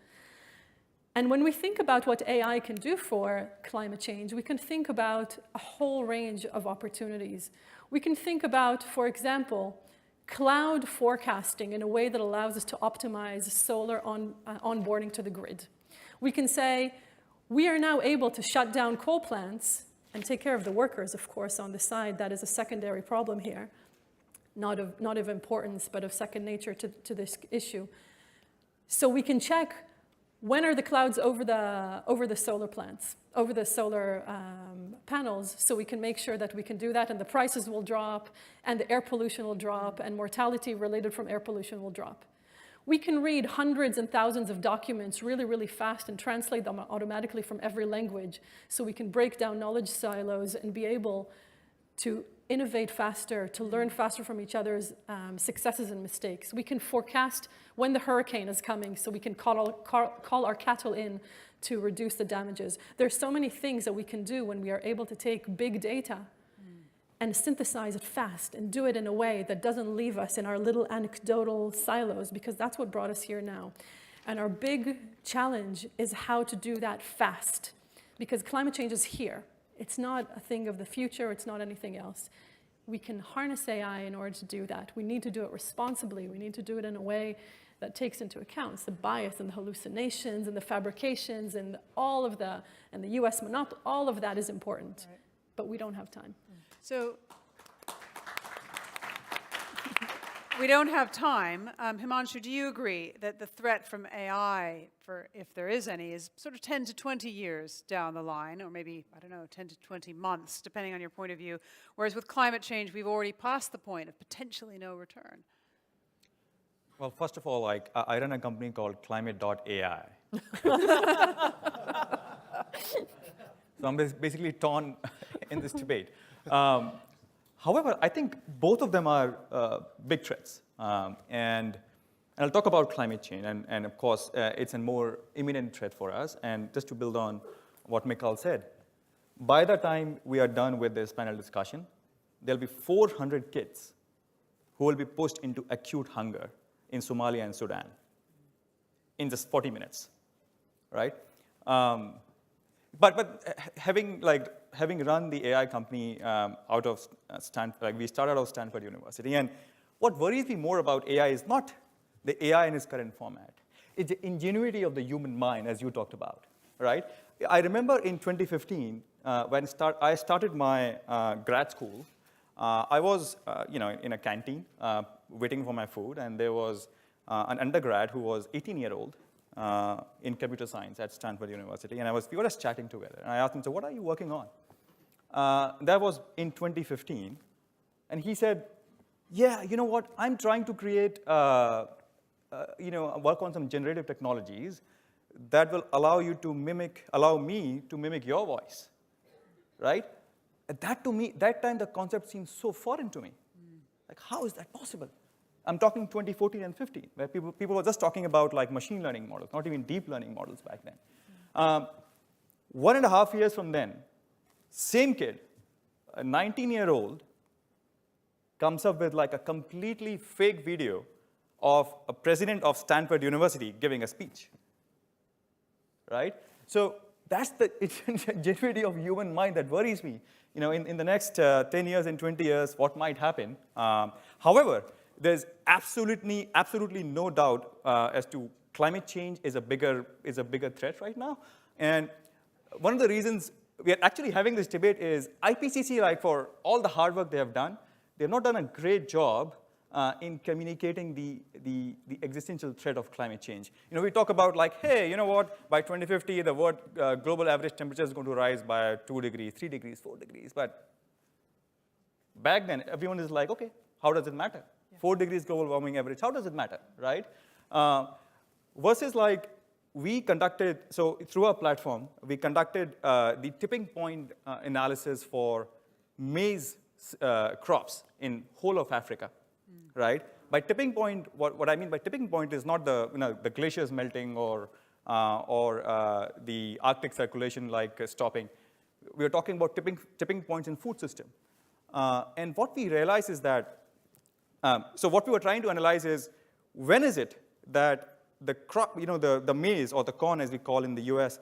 And when we think about what AI can do for climate change, we can think about a whole range of opportunities. We can think about, for example, cloud forecasting in a way that allows us to optimize solar onboarding to the grid. We can say, we are now able to shut down coal plants and take care of the workers, of course, on the side. That is a secondary problem here, not of importance, but of second nature to this issue. So we can check when are the clouds over the solar plants, over the solar panels, so we can make sure that we can do that, and the prices will drop, and the air pollution will drop, and mortality related from air pollution will drop. We can read hundreds and thousands of documents really, really fast and translate them automatically from every language, so we can break down knowledge silos and be able to innovate faster, to learn faster from each other's successes and mistakes. We can forecast when the hurricane is coming, so we can call our cattle in to reduce the damages. There's so many things that we can do when we are able to take big data and synthesize it fast and do it in a way that doesn't leave us in our little anecdotal silos, because that's what brought us here now. And our big challenge is how to do that fast, because climate change is here. It's not a thing of the future, it's not anything else. We can harness AI in order to do that. We need to do it responsibly. We need to do it in a way that takes into account the bias and the hallucinations and the fabrications and all of the US monopoly. All of that is important, right. But we don't have time. So we don't have time. Himanshu, do you agree that the threat from AI, for if there is any, is sort of 10 to 20 years down the line, or maybe, I don't know, 10 to 20 months, depending on your point of view, whereas with climate change, we've already passed the point of potentially no return? Well, first of all, I run a company called climate.ai. So I'm basically torn in this debate. However, I think both of them are big threats. And I'll talk about climate change. And of course, it's a more imminent threat for us. And just to build on what Mikhail said, by the time we are done with this panel discussion, there'll be 400 kids who will be pushed into acute hunger in Somalia and Sudan in just 40 minutes, right? But having run the AI company out of Stanford, we started out of Stanford University, and what worries me more about AI is not the AI in its current format. It's the ingenuity of the human mind, as you talked about, right? I remember in 2015, when I started my grad school, I was in a canteen waiting for my food, and there was an undergrad who was 18-year-old in computer science at Stanford University, and we were just chatting together. And I asked him, so what are you working on? That was in 2015, and he said, yeah, you know what? I'm trying to create, work on some generative technologies that will allow me to mimic your voice, right? That time the concept seemed so foreign to me. Like, how is that possible? I'm talking 2014 and 15, where people were just talking about machine learning models, not even deep learning models back then. 1.5 years from then, same kid, a 19-year-old, comes up with a completely fake video of a president of Stanford University giving a speech, right? So that's the ingenuity of human mind that worries me. In the next 10 years and 20 years, what might happen? However, there's absolutely no doubt as to climate change is a bigger threat right now. And one of the reasons we are actually having this debate is IPCC, for all the hard work they have done, they've not done a great job in communicating the existential threat of climate change. We talk about hey, you know what? By 2050, the world global average temperature is going to rise by 2 degrees, 3 degrees, 4 degrees. But back then, everyone is like, okay, how does it matter? 4 degrees global warming average, how does it matter, right? Versus we conducted, so through our platform, we conducted the tipping point analysis for maize crops in whole of Africa, right? By tipping point, what I mean by tipping point is not the glaciers melting or the Arctic circulation stopping. We are talking about tipping points in food system. And what we realize is that, so what we were trying to analyze is, when is it that the crop, the maize or the corn, as we call in the US,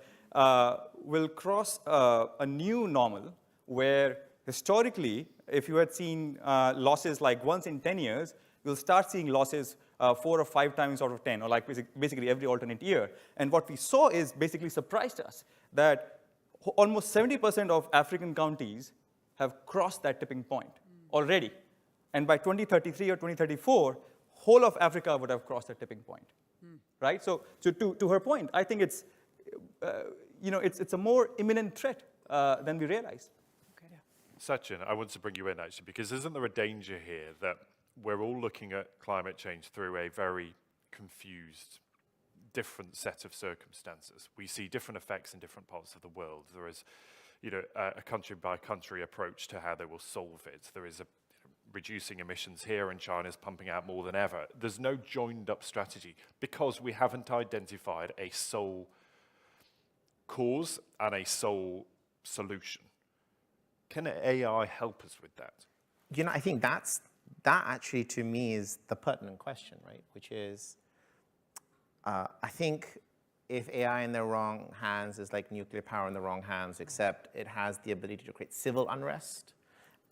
will cross a new normal where historically, if you had seen losses once in 10 years, we'll start seeing losses 4 or 5 times out of 10, or like basically every alternate year. And what we saw is basically surprised us that almost 70% of African counties have crossed that tipping point already. And by 2033 or 2034, whole of Africa would have crossed that tipping point, right? So to her point, I think it's, it's a more imminent threat than we realize. Okay. Sachin, I want to bring you in actually, because isn't there a danger here that we're all looking at climate change through a very confused, different set of circumstances? We see different effects in different parts of the world. There is, a country-by-country approach to how they will solve it. There is a reducing emissions here, and China's pumping out more than ever. There's no joined-up strategy because we haven't identified a sole cause and a sole solution. Can AI help us with that? I think that actually, to me, is the pertinent question, right? Which is, I think if AI in the wrong hands is like nuclear power in the wrong hands, except it has the ability to create civil unrest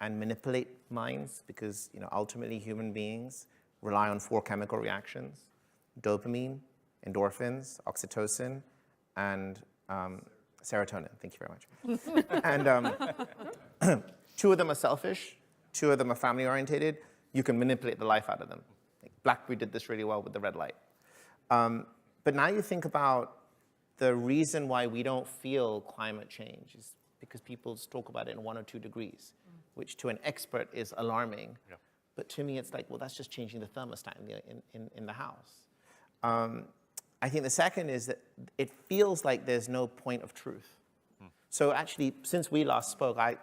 and manipulate minds, because ultimately human beings rely on 4 chemical reactions: dopamine, endorphins, oxytocin, and serotonin. Thank you very much. And 2 of them are selfish, 2 of them are family orientated. You can manipulate the life out of them. Like BlackBerry did this really well with the red light. But now you think about the reason why we don't feel climate change is because people talk about it in 1 or 2 degrees, which to an expert is alarming. Yeah. But to me, it's like, well, that's just changing the thermostat in the house. I think the second is that it feels like there's no point of truth. So actually, since we last spoke, I've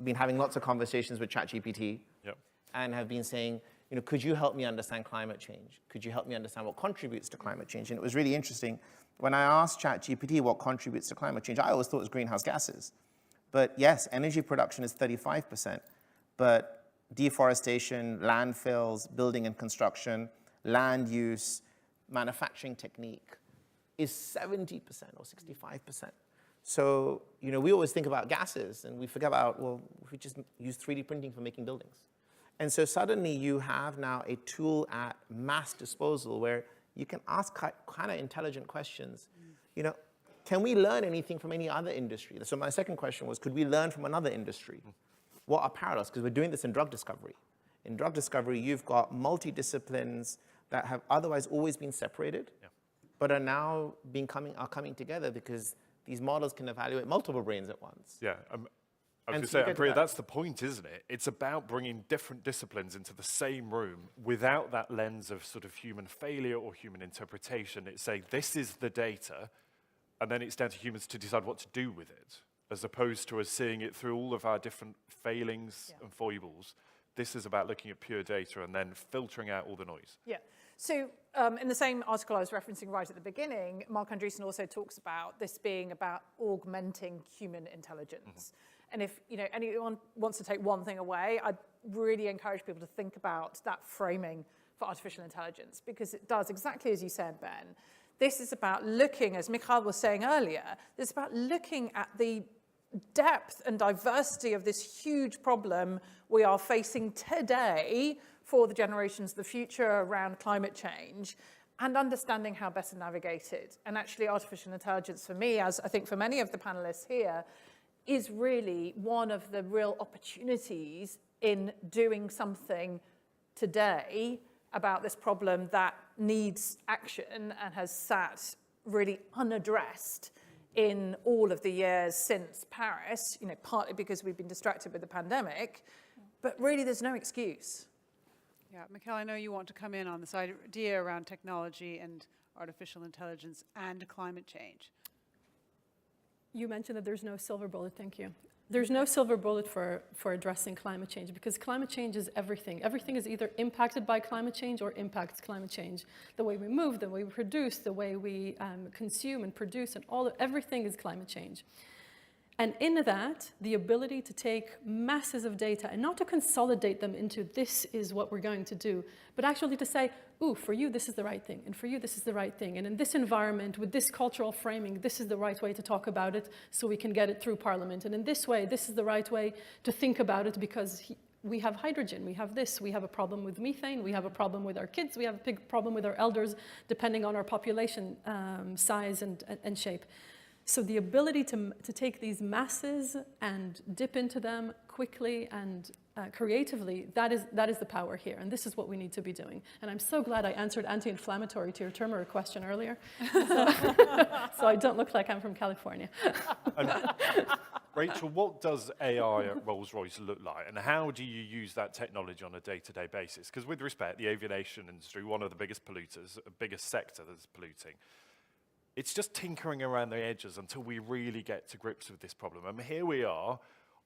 been having lots of conversations with ChatGPT. Yep. And have been saying, could you help me understand climate change? Could you help me understand what contributes to climate change? And it was really interesting. When I asked ChatGPT what contributes to climate change, I always thought it was greenhouse gases. But yes, energy production is 35%, but deforestation, landfills, building and construction, land use, manufacturing technique is 70% or 65%. So, we always think about gases and we forget about, well, if we just use 3D printing for making buildings. And so suddenly you have now a tool at mass disposal where you can ask kind of intelligent questions. Can we learn anything from any other industry? So my second question was, could we learn from another industry? What are parallels? Because we're doing this in drug discovery. In drug discovery, you've got multidisciplines that have otherwise always been separated, but are now coming together because these models can evaluate multiple brains at once. Yeah. I was going to say, that's the point, isn't it? It's about bringing different disciplines into the same room without that lens of sort of human failure or human interpretation. It's saying, this is the data, and then it's down to humans to decide what to do with it, as opposed to us seeing it through all of our different failings and foibles. This is about looking at pure data and then filtering out all the noise. Yeah. So in the same article I was referencing right at the beginning, Mark Andreessen also talks about this being about augmenting human intelligence. And if anyone wants to take one thing away, I'd really encourage people to think about that framing for artificial intelligence, because it does exactly as you said, Ben. This is about looking, as Mikhail was saying earlier, it's about looking at the depth and diversity of this huge problem we are facing today for the generations of the future around climate change, and understanding how best to navigate it. And actually artificial intelligence for me, as I think for many of the panelists here, is really one of the real opportunities in doing something today about this problem that needs action and has sat really unaddressed in all of the years since Paris, partly because we've been distracted with the pandemic, but really there's no excuse. Yeah, Mikhail, I know you want to come in on this idea around technology and artificial intelligence and climate change. You mentioned that there's no silver bullet, thank you. There's no silver bullet for addressing climate change, because climate change is everything. Everything is either impacted by climate change or impacts climate change. The way we move, the way we produce, the way we consume and produce, and everything is climate change. And in that, the ability to take masses of data and not to consolidate them into this is what we're going to do, but actually to say, ooh, for you, this is the right thing, and for you, this is the right thing. And in this environment, with this cultural framing, this is the right way to talk about it so we can get it through Parliament. And in this way, this is the right way to think about it because we have hydrogen, we have this, we have a problem with methane, we have a problem with our kids, we have a big problem with our elders, depending on our population size and shape. So the ability to take these masses and dip into them quickly and creatively, that is the power here, and this is what we need to be doing. And I'm so glad I answered anti-inflammatory to your turmeric question earlier, so I don't look like I'm from California. Rachel, what does AI at Rolls-Royce look like, and how do you use that technology on a day-to-day basis? Because with respect, the aviation industry, one of the biggest polluters, biggest sector that's polluting, it's just tinkering around the edges until we really get to grips with this problem. And here we are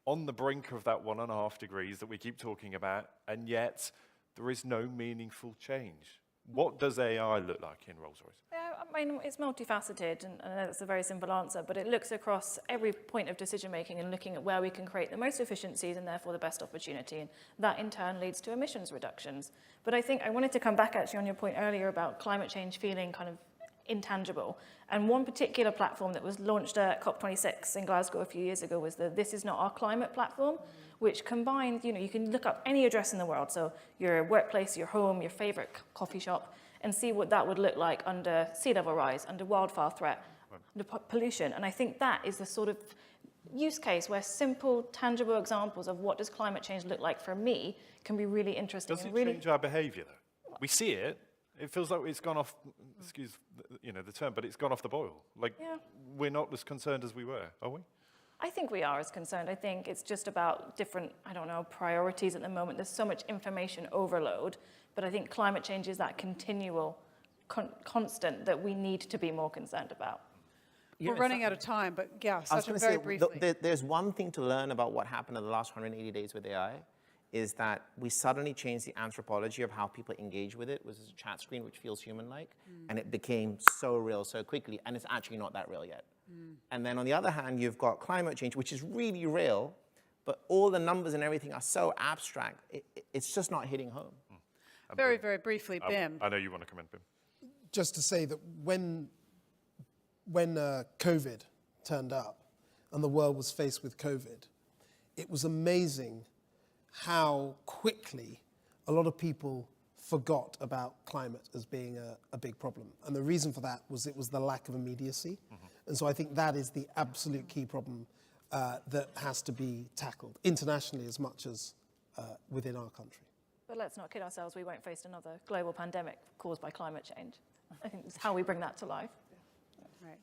on the brink of that 1.5 degrees that we keep talking about, and yet there is no meaningful change. What does AI look like in Rolls-Royce? Yeah, I mean, it's multifaceted, and I know that's a very simple answer, but it looks across every point of decision-making and looking at where we can create the most efficiencies and therefore the best opportunity, and that in turn leads to emissions reductions. But I think I wanted to come back actually on your point earlier about climate change feeling kind of intangible. And one particular platform that was launched at COP26 in Glasgow a few years ago was the This Is Not Our Climate platform, which combines, you can look up any address in the world, so your workplace, your home, your favorite coffee shop, and see what that would look like under sea level rise, under wildfire threat, under pollution. And I think that is the sort of use case where simple, tangible examples of what does climate change look like for me can be really interesting. Does it change our behavior, though? We see it. It feels like it's gone off, excuse the term, but it's gone off the boil. We're not as concerned as we were, are we? I think we are as concerned. I think it's just about different, priorities at the moment. There's so much information overload, but I think climate change is that continual constant that we need to be more concerned about. We're running out of time, but yeah, I was going to very say, briefly. there's one thing to learn about what happened in the last 180 days with AI, is that we suddenly changed the anthropology of how people engage with it. It was a chat screen which feels human-like, and it became so real so quickly, and it's actually not that real yet. And then on the other hand, you've got climate change, which is really real, but all the numbers and everything are so abstract, it's just not hitting home. Very, very briefly, Bim. I know you want to comment, Bim. Just to say that when COVID turned up and the world was faced with COVID, it was amazing how quickly a lot of people forgot about climate as being a big problem. And the reason for that was it was the lack of immediacy. And so I think that is the absolute key problem that has to be tackled internationally as much as within our country. But let's not kid ourselves, we won't face another global pandemic caused by climate change. I think it's how we bring that to life. Right.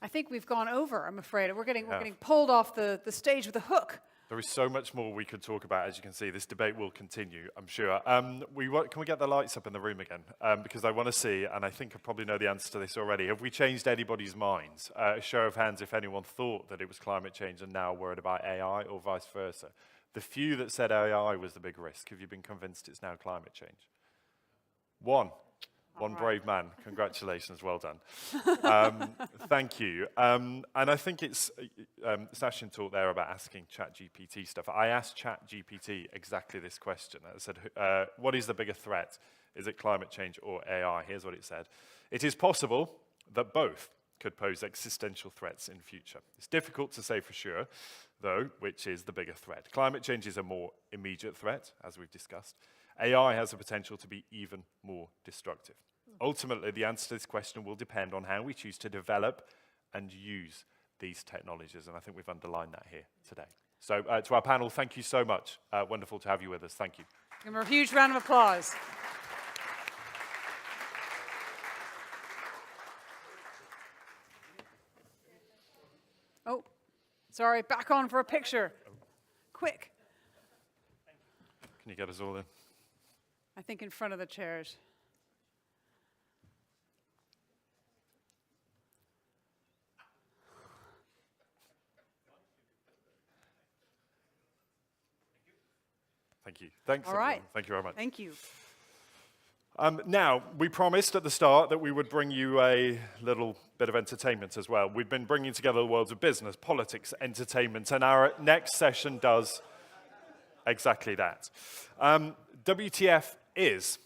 I think we've gone over, I'm afraid. We're getting pulled off the stage with a hook. There is so much more we could talk about. As you can see, this debate will continue, I'm sure. Can we get the lights up in the room again? Because I want to see, and I think I probably know the answer to this already, have we changed anybody's minds? A show of hands if anyone thought that it was climate change and now worried about AI, or vice versa. The few that said AI was the big risk, have you been convinced it's now climate change? One brave man. Congratulations, well done. Thank you. And I think it's, Sachin talked there about asking ChatGPT stuff. I asked ChatGPT exactly this question. I said, what is the bigger threat? Is it climate change or AI? Here's what it said. It is possible that both could pose existential threats in future. It's difficult to say for sure, though, which is the bigger threat. Climate change is a more immediate threat, as we've discussed. AI has the potential to be even more destructive. Ultimately, the answer to this question will depend on how we choose to develop and use these technologies, and I think we've underlined that here today. So to our panel, thank you so much. Wonderful to have you with us. Thank you. Give them a huge round of applause. Oh, sorry, back on for a picture. Quick. Can you get us all in? I think in front of the chairs. Thank you. Thanks. All right. Everyone. Thank you very much. Thank you. Now, we promised at the start that we would bring you a little bit of entertainment as well. We've been bringing together the worlds of business, politics, entertainment, and our next session does exactly that. WTF is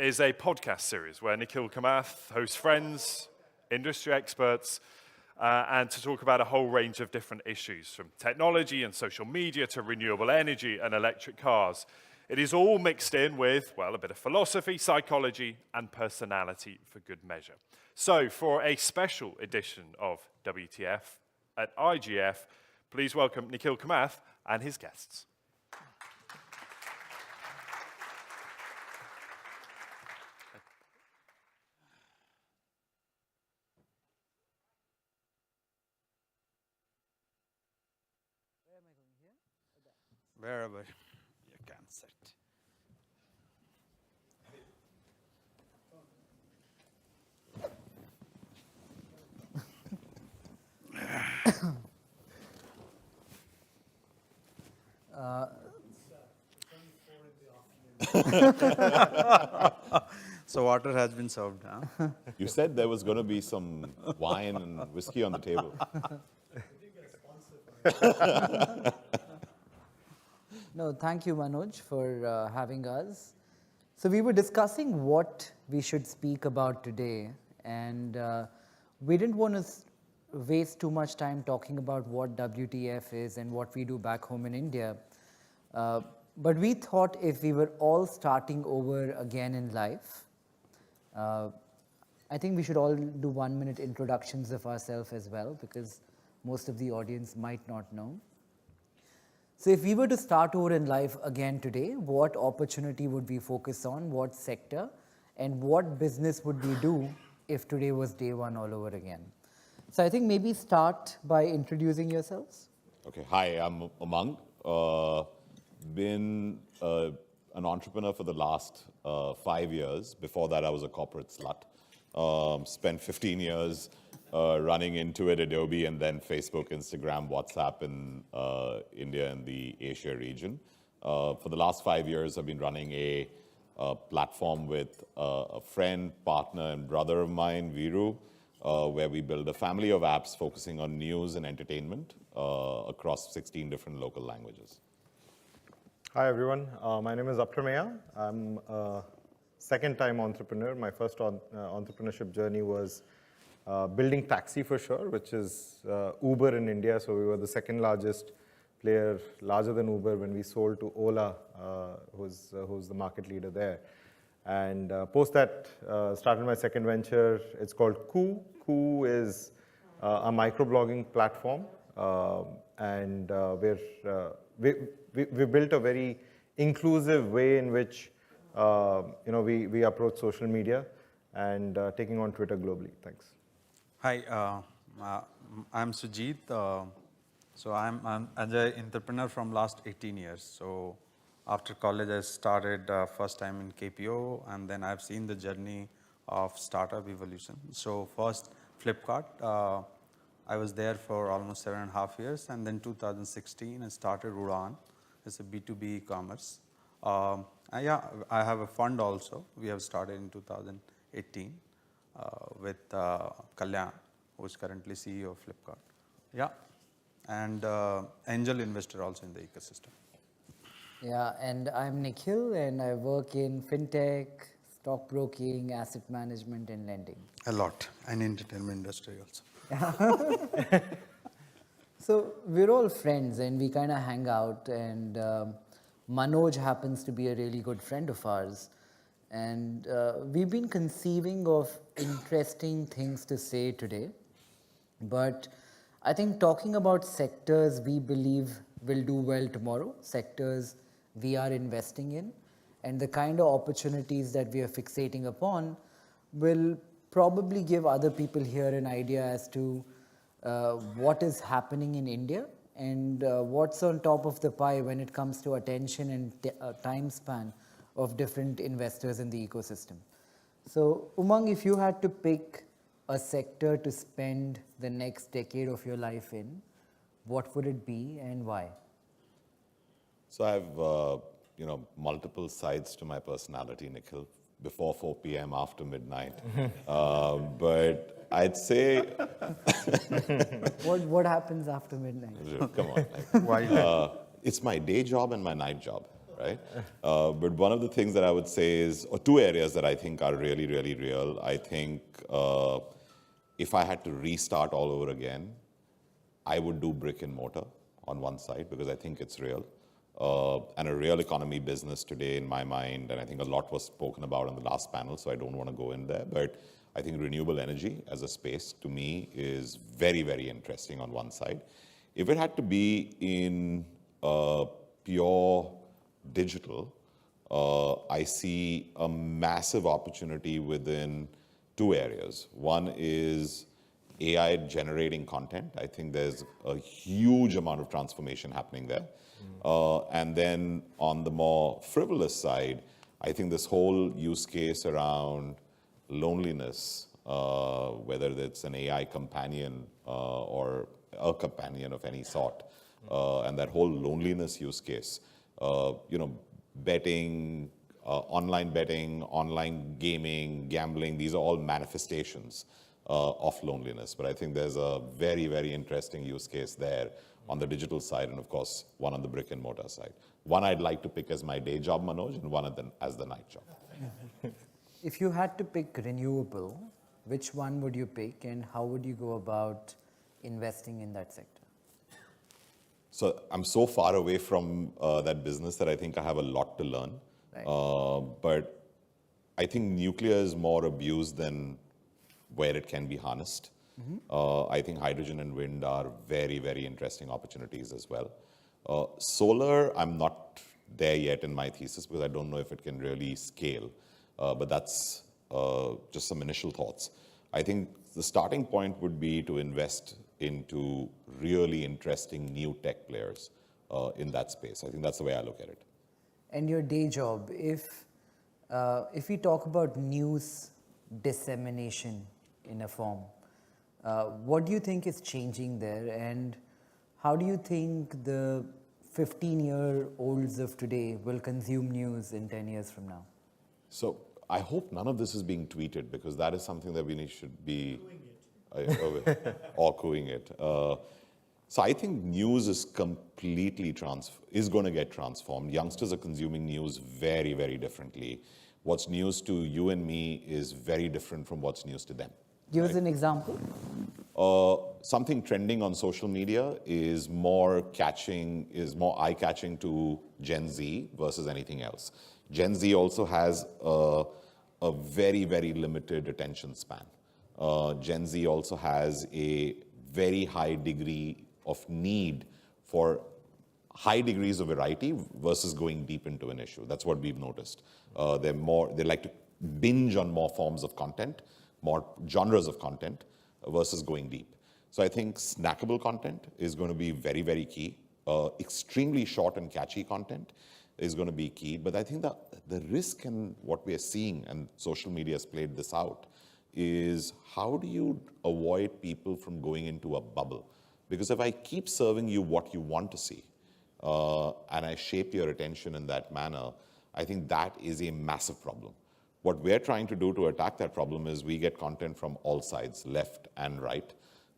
a podcast series where Nikhil Kamath hosts friends, industry experts, and to talk about a whole range of different issues, from technology and social media to renewable energy and electric cars. It is all mixed in with, well, a bit of philosophy, psychology, and personality for good measure. So, for a special edition of WTF at IGF, please welcome Nikhil Kamath and his guests. Wherever you can sit. So water has been served, huh? You said there was going to be some wine and whiskey on the table. No, thank you, Manoj, for having us. So we were discussing what we should speak about today, and we didn't want to waste too much time talking about what WTF is and what we do back home in India. But we thought if we were all starting over again in life, I think we should all do 1-minute introductions of ourselves as well, because most of the audience might not know. So if we were to start over in life again today, what opportunity would we focus on, what sector, and what business would we do if today was day one all over again? So I think maybe start by introducing yourselves. Okay, hi, I'm Umang. Been an entrepreneur for the last 5 years. Before that, I was a corporate slut. Spent 15 years running Intuit, Adobe, and then Facebook, Instagram, WhatsApp in India and the Asia region. For the last 5 years, I've been running a platform with a friend, partner, and brother of mine, Viru, where we build a family of apps focusing on news and entertainment across 16 different local languages. Hi, everyone. My name is Aptrameya. I'm a second-time entrepreneur. My first entrepreneurship journey was building Taxi for Sure, which is Uber in India. So we were the second largest player, larger than Uber, when we sold to Ola, who's the market leader there. And post that, started my second venture. It's called Koo. Koo is a microblogging platform, and we built a very inclusive way in which we approach social media and taking on Twitter globally. Thanks. Hi, I'm Sujit. So I'm an entrepreneur from last 18 years. So after college, I started first time in KPO, and then I've seen the journey of startup evolution. So first, Flipkart. I was there for almost 7.5 years, and then 2016, I started Udaan. It's a B2B e-commerce. Yeah, I have a fund also. We have started in 2018 with Kalyan, who is currently CEO of Flipkart. Yeah, and angel investor also in the ecosystem. Yeah, and I'm Nikhil, and I work in fintech, stockbroking, asset management, and lending. A lot, and entertainment industry also. So we're all friends, and we kind of hang out, and Manoj happens to be a really good friend of ours. And we've been conceiving of interesting things to say today. But I think talking about sectors we believe will do well tomorrow, sectors we are investing in, and the kind of opportunities that we are fixating upon will probably give other people here an idea as to what is happening in India and what's on top of the pie when it comes to attention and time span of different investors in the ecosystem. So Umang, if you had to pick a sector to spend the next decade of your life in, what would it be and why? So I have multiple sides to my personality, Nikhil. Before 4 p.m., after midnight. But I'd say... What happens after midnight? Come on. It's my day job and my night job, right? But one of the things that I would say is, or two areas that I think are really, really real. I think if I had to restart all over again, I would do brick and mortar on one side because I think it's real. And a real economy business today in my mind, and I think a lot was spoken about in the last panel, so I don't want to go in there, but I think renewable energy as a space to me is very, very interesting on one side. If it had to be in pure digital, I see a massive opportunity within two areas. One is AI generating content. I think there's a huge amount of transformation happening there. And then on the more frivolous side, I think this whole use case around loneliness, whether it's an AI companion or a companion of any sort, and that whole loneliness use case, betting, online gaming, gambling, these are all manifestations of loneliness. But I think there's a very, very interesting use case there on the digital side, and of course, one on the brick and mortar side. One I'd like to pick as my day job, Manoj, and one as the night job. If you had to pick renewable, which one would you pick and how would you go about investing in that sector? So I'm so far away from that business that I think I have a lot to learn. Right. But I think nuclear is more abused than where it can be harnessed. I think hydrogen and wind are very, very interesting opportunities as well. Solar, I'm not there yet in my thesis because I don't know if it can really scale. But that's just some initial thoughts. I think the starting point would be to invest into really interesting new tech players in that space. I think that's the way I look at it. And your day job, if we talk about news dissemination in a form, what do you think is changing there, and how do you think the 15-year-olds of today will consume news in 10 years from now? So I hope none of this is being tweeted because that is something that we should be or cooing it. So I think news is completely going to get transformed. Youngsters are consuming news very, very differently. What's news to you and me is very different from what's news to them. Give us an example. Something trending on social media is more eye-catching to Gen Z versus anything else. Gen Z also has a very, very limited attention span. Gen Z also has a very high degree of need for high degrees of variety versus going deep into an issue. That's what we've noticed. They like to binge on more forms of content, more genres of content versus going deep. So I think snackable content is going to be very, very key. Extremely short and catchy content is going to be key. But I think that the risk and what we are seeing, and social media has played this out, is how do you avoid people from going into a bubble? Because if I keep serving you what you want to see, and I shape your attention in that manner, I think that is a massive problem. What we're trying to do to attack that problem is we get content from all sides, left and right,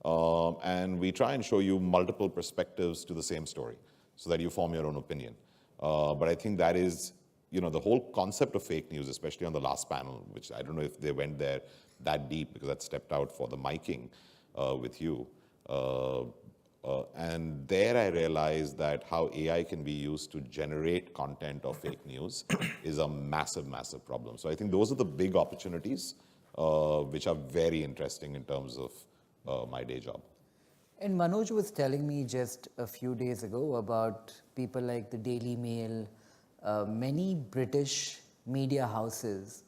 and we try and show you multiple perspectives to the same story so that you form your own opinion. But I think that is, the whole concept of fake news, especially on the last panel, which I don't know if they went there that deep because that stepped out for the miking with you. And there I realized that how AI can be used to generate content of fake news is a massive, massive problem. So I think those are the big opportunities which are very interesting in terms of my day job. And Manoj was telling me just a few days ago about people like the Daily Mail. Many British media houses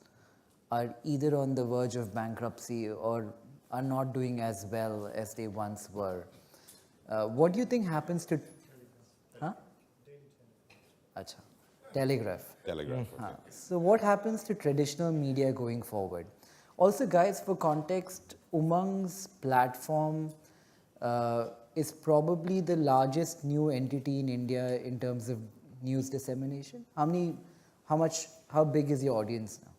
are either on the verge of bankruptcy or are not doing as well as they once were. What do you think happens to... Huh? Achha. Telegraph. Telegraph. So what happens to traditional media going forward? Also, guys, for context, Umang's platform is probably the largest new entity in India in terms of news dissemination. How big is your audience now?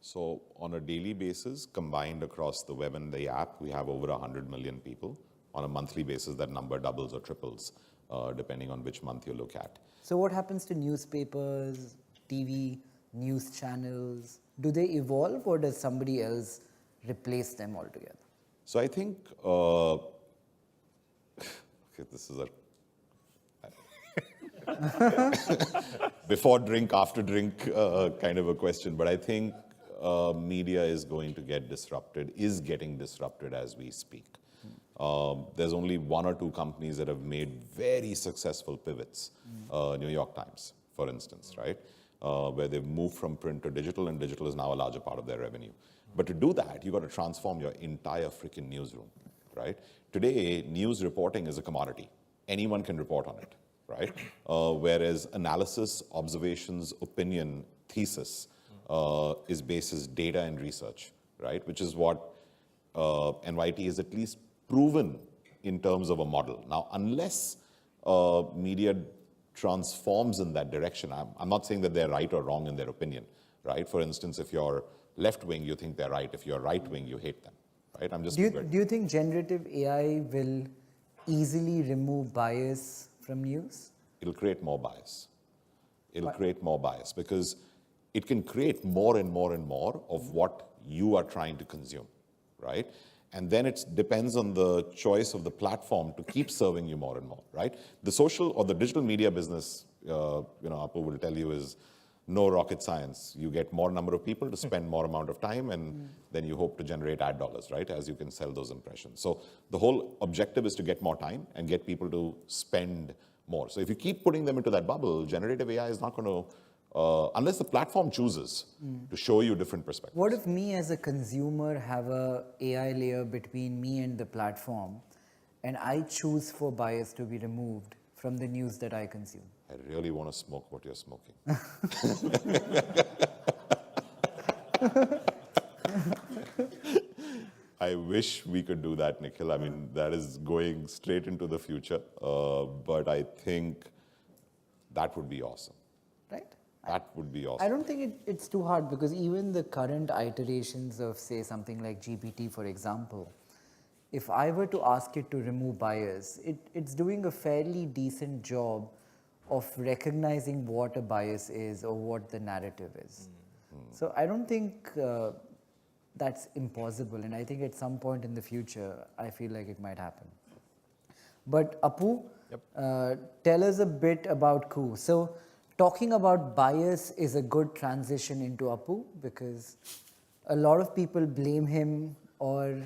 So on a daily basis, combined across the web and the app, we have over 100 million people. On a monthly basis, that number doubles or triples, depending on which month you look at. So what happens to newspapers, TV, news channels? Do they evolve or does somebody else replace them altogether? So I think, okay, this is a before drink, after drink kind of a question, but I think media is going to get disrupted, is getting disrupted as we speak. There's only one or two companies that have made very successful pivots. New York Times, for instance, right? Where they've moved from print to digital, and digital is now a larger part of their revenue. But to do that, you've got to transform your entire freaking newsroom, right? Today, news reporting is a commodity. Anyone can report on it, right? Whereas analysis, observations, opinion, thesis is basis data and research, right? Which is what NYT is at least proven in terms of a model. Now, unless media transforms in that direction, I'm not saying that they're right or wrong in their opinion, right? For instance, if you're left-wing, you think they're right. If you're right-wing, you hate them, right? I'm just... Do you think generative AI will easily remove bias from news? It'll create more bias. It'll create more bias because it can create more and more and more of what you are trying to consume, right? And then it depends on the choice of the platform to keep serving you more and more, right? The social or the digital media business, Apu will tell you, is no rocket science. You get more number of people to spend more amount of time, and then you hope to generate ad dollars, right? As you can sell those impressions. So the whole objective is to get more time and get people to spend more. So if you keep putting them into that bubble, generative AI is not going to, unless the platform chooses to show you different perspectives. What if me as a consumer have a AI layer between me and the platform, and I choose for bias to be removed from the news that I consume? I really want to smoke what you're smoking. I wish we could do that, Nikhil. I mean, that is going straight into the future. But I think that would be awesome. Right? That would be awesome. I don't think it's too hard because even the current iterations of, say, something like GPT, for example, if I were to ask it to remove bias, it's doing a fairly decent job of recognizing what a bias is or what the narrative is. So I don't think that's impossible, and I think at some point in the future, I feel like it might happen. But Apu, tell us a bit about Ku. So talking about bias is a good transition into Apu because a lot of people blame him or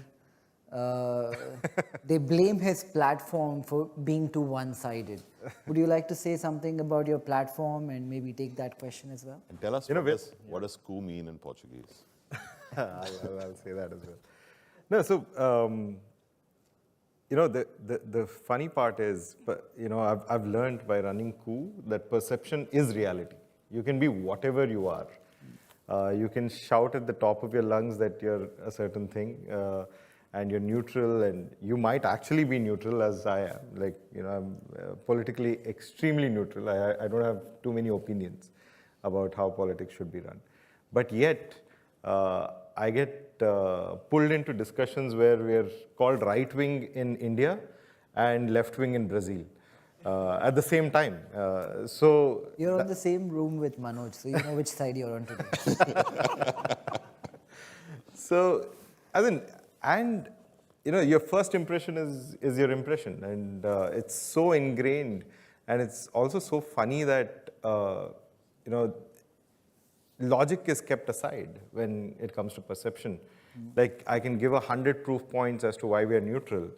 they blame his platform for being too one-sided. Would you like to say something about your platform and maybe take that question as well? And tell us what does "ku" mean in Portuguese? I'll say that as well. No, so the funny part is, I've learned by running Ku that perception is reality. You can be whatever you are. You can shout at the top of your lungs that you're a certain thing. And you're neutral, and you might actually be neutral as I am. Like, I'm politically extremely neutral. I don't have too many opinions about how politics should be run. But yet, I get pulled into discussions where we're called right-wing in India and left-wing in Brazil at the same time. So you're on the same room with Manoj, so you know which side you're on today. So, and your first impression is your impression, and it's so ingrained, and it's also so funny that logic is kept aside when it comes to perception. Like, I can give 100 proof points as to why we are neutral,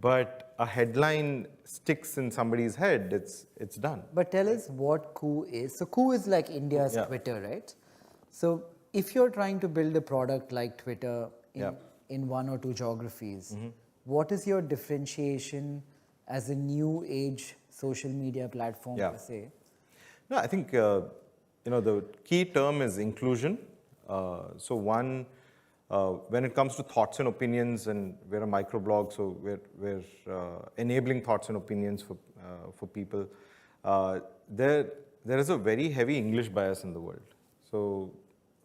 but a headline sticks in somebody's head, it's done. But tell us what Ku is. So Ku is like India's Twitter, right? So if you're trying to build a product like Twitter in one or two geographies, what is your differentiation as a new age social media platform per se? No, I think the key term is inclusion. So one, when it comes to thoughts and opinions, and we're a microblog, so we're enabling thoughts and opinions for people. There is a very heavy English bias in the world. So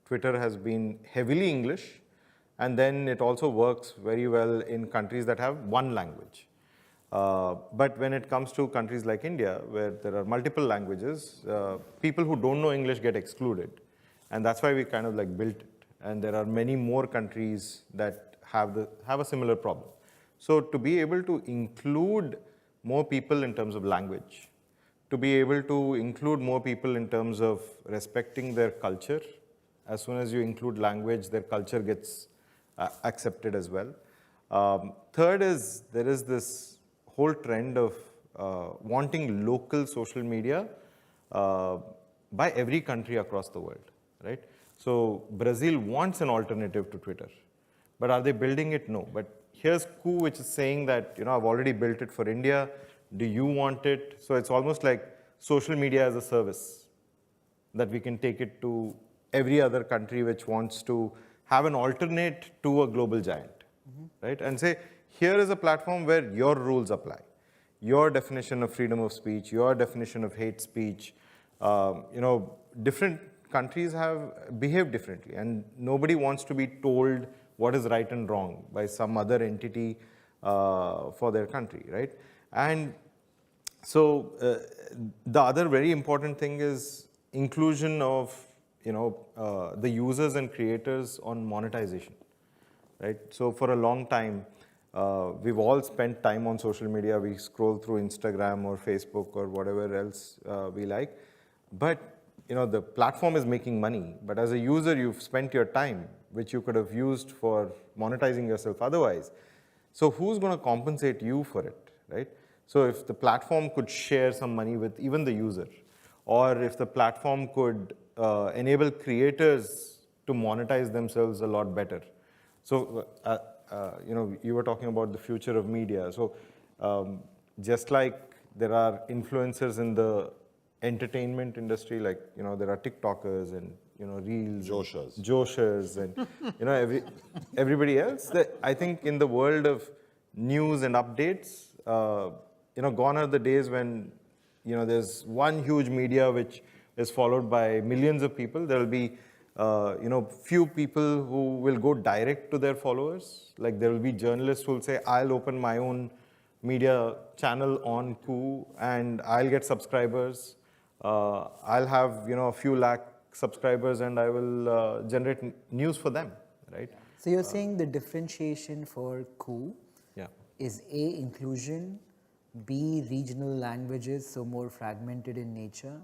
Twitter has been heavily English, and then it also works very well in countries that have one language. But when it comes to countries like India, where there are multiple languages, people who don't know English get excluded. And that's why we kind of like built it. And there are many more countries that have a similar problem. So to be able to include more people in terms of language, to be able to include more people in terms of respecting their culture, as soon as you include language, their culture gets accepted as well. Third is, there is this whole trend of wanting local social media by every country across the world, right? So Brazil wants an alternative to Twitter, but are they building it? No. But here's Ku, which is saying that, I've already built it for India. Do you want it? So it's almost like social media as a service, that we can take it to every other country which wants to have an alternate to a global giant, right? And say, here is a platform where your rules apply. Your definition of freedom of speech, your definition of hate speech, different countries have behaved differently, and nobody wants to be told what is right and wrong by some other entity for their country, right? And so the other very important thing is inclusion of the users and creators on monetization, right? So for a long time, we've all spent time on social media. We scroll through Instagram or Facebook or whatever else we like. But the platform is making money. But as a user, you've spent your time, which you could have used for monetizing yourself otherwise. So who's going to compensate you for it, right? So if the platform could share some money with even the user, or if the platform could enable creators to monetize themselves a lot better. So, you were talking about the future of media. So just like there are influencers in the entertainment industry, like, there are TikTokers and, Reels. Joshers and, everybody else. I think in the world of news and updates, gone are the days when, there's one huge media which is followed by millions of people. There will be, few people who will go direct to their followers. Like there will be journalists who will say, I'll open my own media channel on Ku and I'll get subscribers. I'll have, a few lakh subscribers and I will generate news for them, right? So you're saying the differentiation for Ku is A, inclusion, B, regional languages, so more fragmented in nature,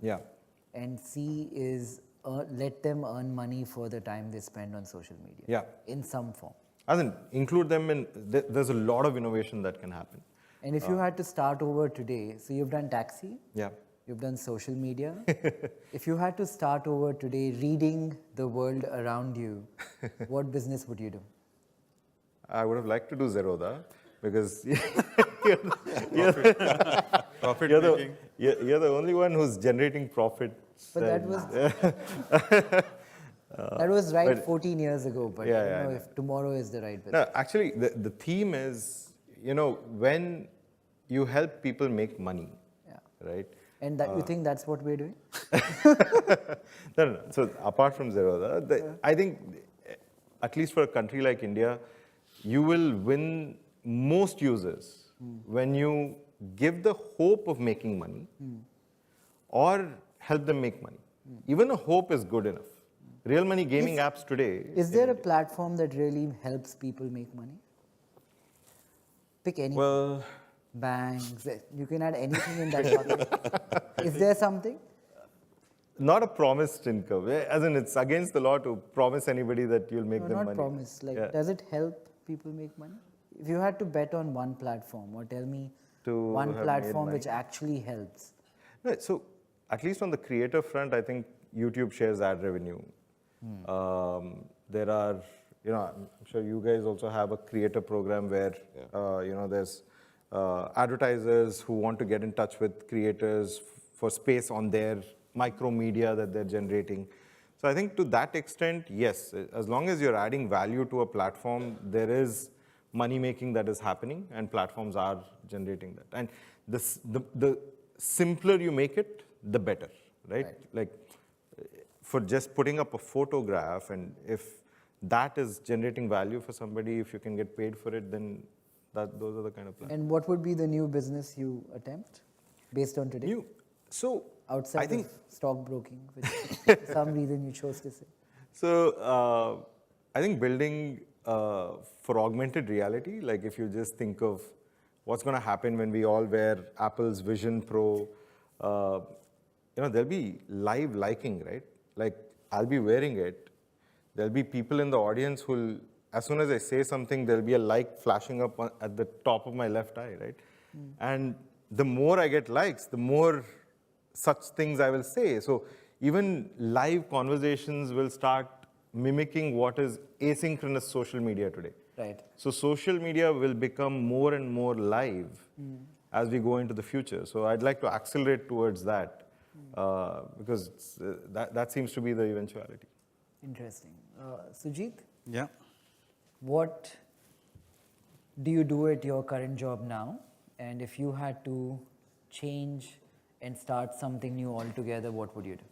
and C is let them earn money for the time they spend on social media in some form. As in, include them in, there's a lot of innovation that can happen. And if you had to start over today, so you've done taxi, you've done social media. If you had to start over today reading the world around you, what business would you do? I would have liked to do Zerodha, because you're the only one who's generating profit. But that was that was right 14 years ago, but I don't know if tomorrow is the right business. No, actually, the theme is, when you help people make money, right? And that you think that's what we're doing? No. So apart from Zerodha, I think, at least for a country like India, you will win most users when you give the hope of making money or help them make money. Even a hope is good enough. Real money gaming apps today. Is there a platform that really helps people make money? Pick any. Well, banks. You can add anything in that bucket. Is there something? Not a promised income. As in, it's against the law to promise anybody that you'll make them money. Not promise. Like, does it help people make money? If you had to bet on one platform, or tell me one platform which actually helps. No, so at least on the creator front, I think YouTube shares ad revenue. There are, I'm sure you guys also have a creator program where, there's advertisers who want to get in touch with creators for space on their micro media that they're generating. So I think to that extent, yes, as long as you're adding value to a platform, there is money making that is happening, and platforms are generating that. And the simpler you make it, the better, right? Like for just putting up a photograph, and if that is generating value for somebody, if you can get paid for it, then those are the kind of plans. And what would be the new business you attempt based on today? So outside of stockbroking, which for some reason you chose to say. So I think building for augmented reality. Like if you just think of what's going to happen when we all wear Apple's Vision Pro, there'll be live liking, right? Like I'll be wearing it. There'll be people in the audience who'll, as soon as I say something, there'll be a like flashing up at the top of my left eye, right? And the more I get likes, the more such things I will say. So even live conversations will start mimicking what is asynchronous social media today. Right. So social media will become more and more live as we go into the future. So I'd like to accelerate towards that because that seems to be the eventuality. Interesting. Sujit? Yeah. What do you do at your current job now? And if you had to change and start something new altogether, what would you do?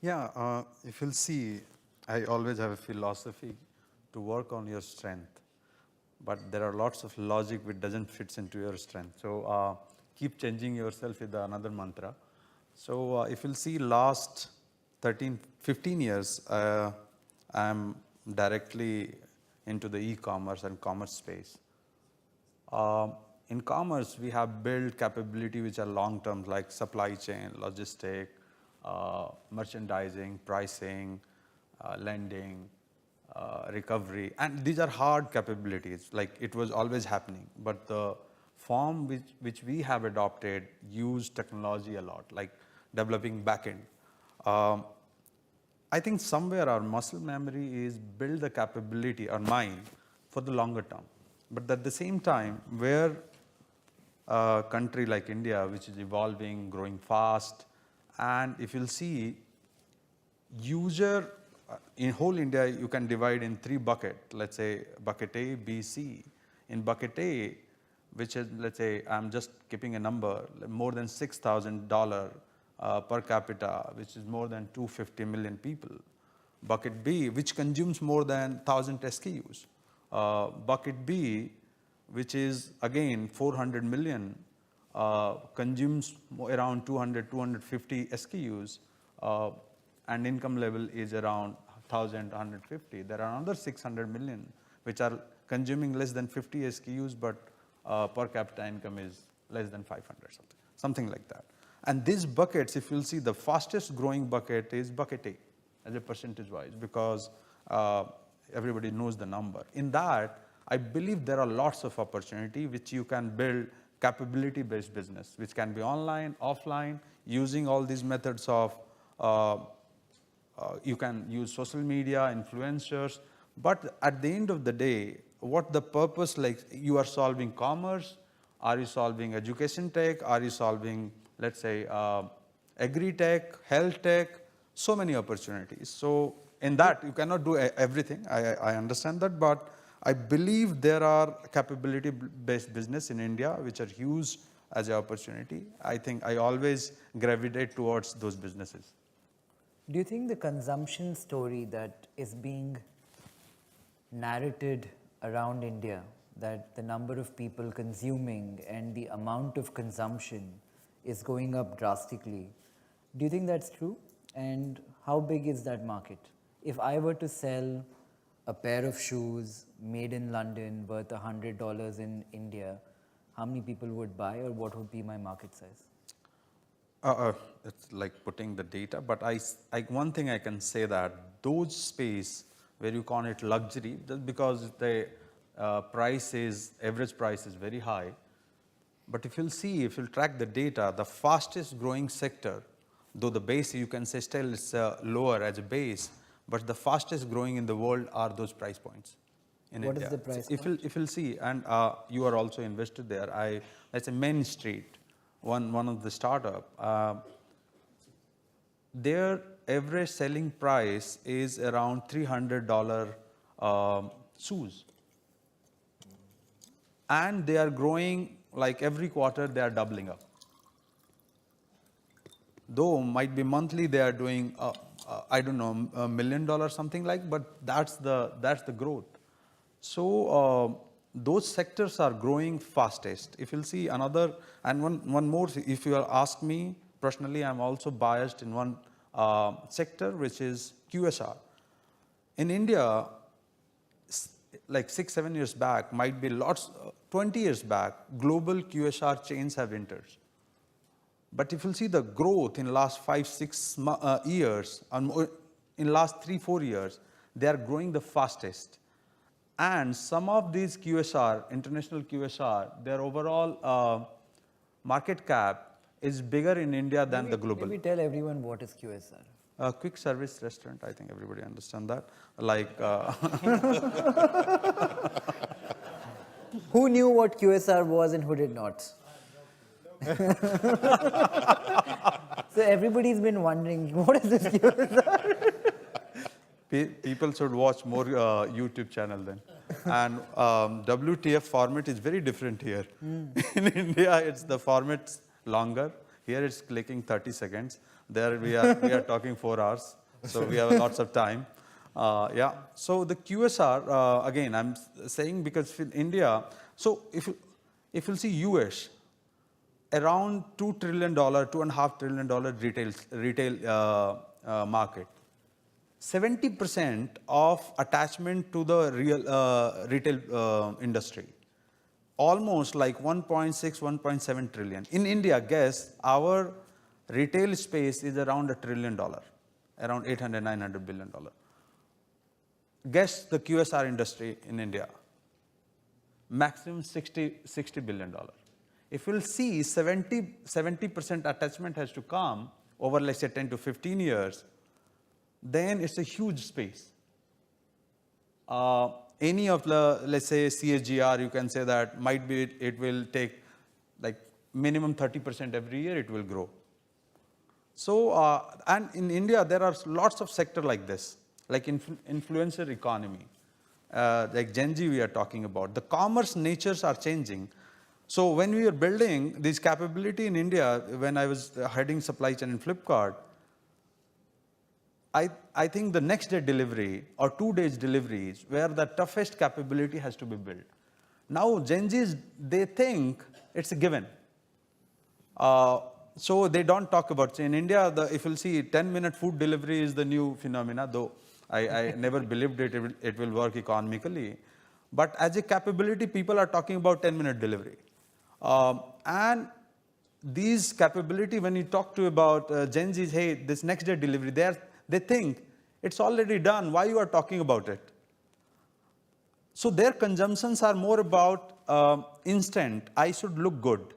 Yeah, if you'll see, I always have a philosophy to work on your strength, but there are lots of logic which doesn't fit into your strength. So keep changing yourself with another mantra. So if you'll see last 15 years, I'm directly into the e-commerce and commerce space. In commerce, we have built capability which are long-term, like supply chain, logistic, merchandising, pricing, lending, recovery. And these are hard capabilities, like it was always happening. But the form which we have adopted use technology a lot, like developing backend. I think somewhere our muscle memory is build the capability, or mind, for the longer term. But at the same time, where a country like India, which is evolving, growing fast, and if you'll see, user, in whole India, you can divide in 3 buckets. Let's say bucket A, B, C. In bucket A, which is, let's say, I'm just keeping a number, more than $6,000 per capita, which is more than 250 million people. Bucket B, which consumes more than 1,000 SKUs. Bucket B, which is again 400 million, consumes around 200, 250 SKUs, and income level is around 1,000, 150. There are another 600 million which are consuming less than 50 SKUs, but per capita income is less than 500, something like that. And these buckets, if you'll see, the fastest growing bucket is bucket A as a percentage wise, because everybody knows the number. In that, I believe there are lots of opportunity which you can build capability-based business, which can be online, offline, using all these methods of, you can use social media, influencers, but at the end of the day, what the purpose, like you are solving commerce, are you solving education tech, are you solving, let's say, agri-tech, health tech, so many opportunities. So in that, you cannot do everything, I understand that, but I believe there are capability-based business in India which are huge as an opportunity. I think I always gravitate towards those businesses. Do you think the consumption story that is being narrated around India, that the number of people consuming and the amount of consumption is going up drastically, do you think that's true? And how big is that market? If I were to sell a pair of shoes made in London worth $100 in India, how many people would buy, or what would be my market size? It's like putting the data, but one thing I can say that those space where you call it luxury, just because the average price is very high. But if you'll track the data, the fastest growing sector, though the base you can say still is lower as a base, but the fastest growing in the world are those price points in What India. is the price point? If you'll see, and you are also invested there, let's say Main Street, one of the startup, their average selling price is around $300 shoes. And they are growing, like every quarter they are doubling up. Though might be monthly they are doing, I don't know, $1 million something like, but that's the growth. So those sectors are growing fastest. If you'll see another, and one more, if you ask me personally, I'm also biased in one sector, which is QSR. In India, like 6-7 years back, might be 20 years back, global QSR chains have entered. But if you see the growth in last 5-6 years, in last 3-4 years, they are growing the fastest. And some of these QSR, international QSR, their overall market cap is bigger in India than the global. Maybe tell everyone what is QSR. Quick service restaurant, I think everybody understand that. Like, Who knew what QSR was and who did not? So everybody's been wondering, what is this QSR? People should watch more YouTube channel then. And WTF format is very different here. In India, it's the format's longer. Here it's clicking 30 seconds. There we are talking 4 hours. So we have lots of time. Yeah. So the QSR, again, I'm saying because in India, so if you see US, around $2 trillion, $2.5 trillion retail market. 70% of attachment to the real retail industry, almost like 1.6, 1.7 trillion. In India, guess our retail space is around $1 trillion, around 800, 900 billion dollar. Guess the QSR industry in India, maximum $60 billion. If we'll see 70% attachment has to come over, let's say, 10 to 15 years, then it's a huge space. Any of the, let's say, CAGR, you can say that might be it will take like minimum 30% every year, it will grow. So, and in India, there are lots of sectors like this, like influencer economy, like Gen Z we are talking about. The commerce natures are changing. So when we are building this capability in India, when I was heading supply chain in Flipkart, I think the next day delivery or 2 days deliveries where the toughest capability has to be built. Now Gen Zs, they think it's a given. So they don't talk about it. In India, if you'll see 10-minute food delivery is the new phenomena, though I never believed it will work economically. But as a capability, people are talking about 10-minute delivery. And these capability, when you talk to about Gen Zs, hey, this next day delivery, they think it's already done. Why you are talking about it? So their consumptions are more about instant. I should look good.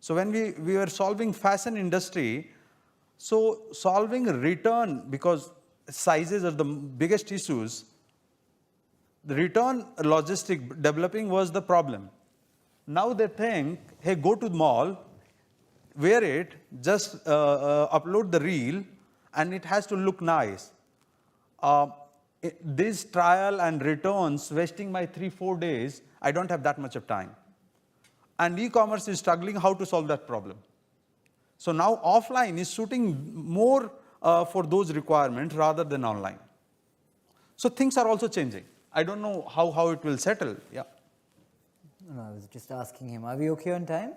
So when we were solving fashion industry, so solving return, because sizes are the biggest issues, the return logistic developing was the problem. Now they think, hey, go to the mall, wear it, just upload the reel, and it has to look nice. This trial and returns, wasting my 3-4 days, I don't have that much of time. And e-commerce is struggling how to solve that problem. So now offline is suiting more for those requirements rather than online. So things are also changing. I don't know how it will settle. Yeah. No, I was just asking him, are we okay on time?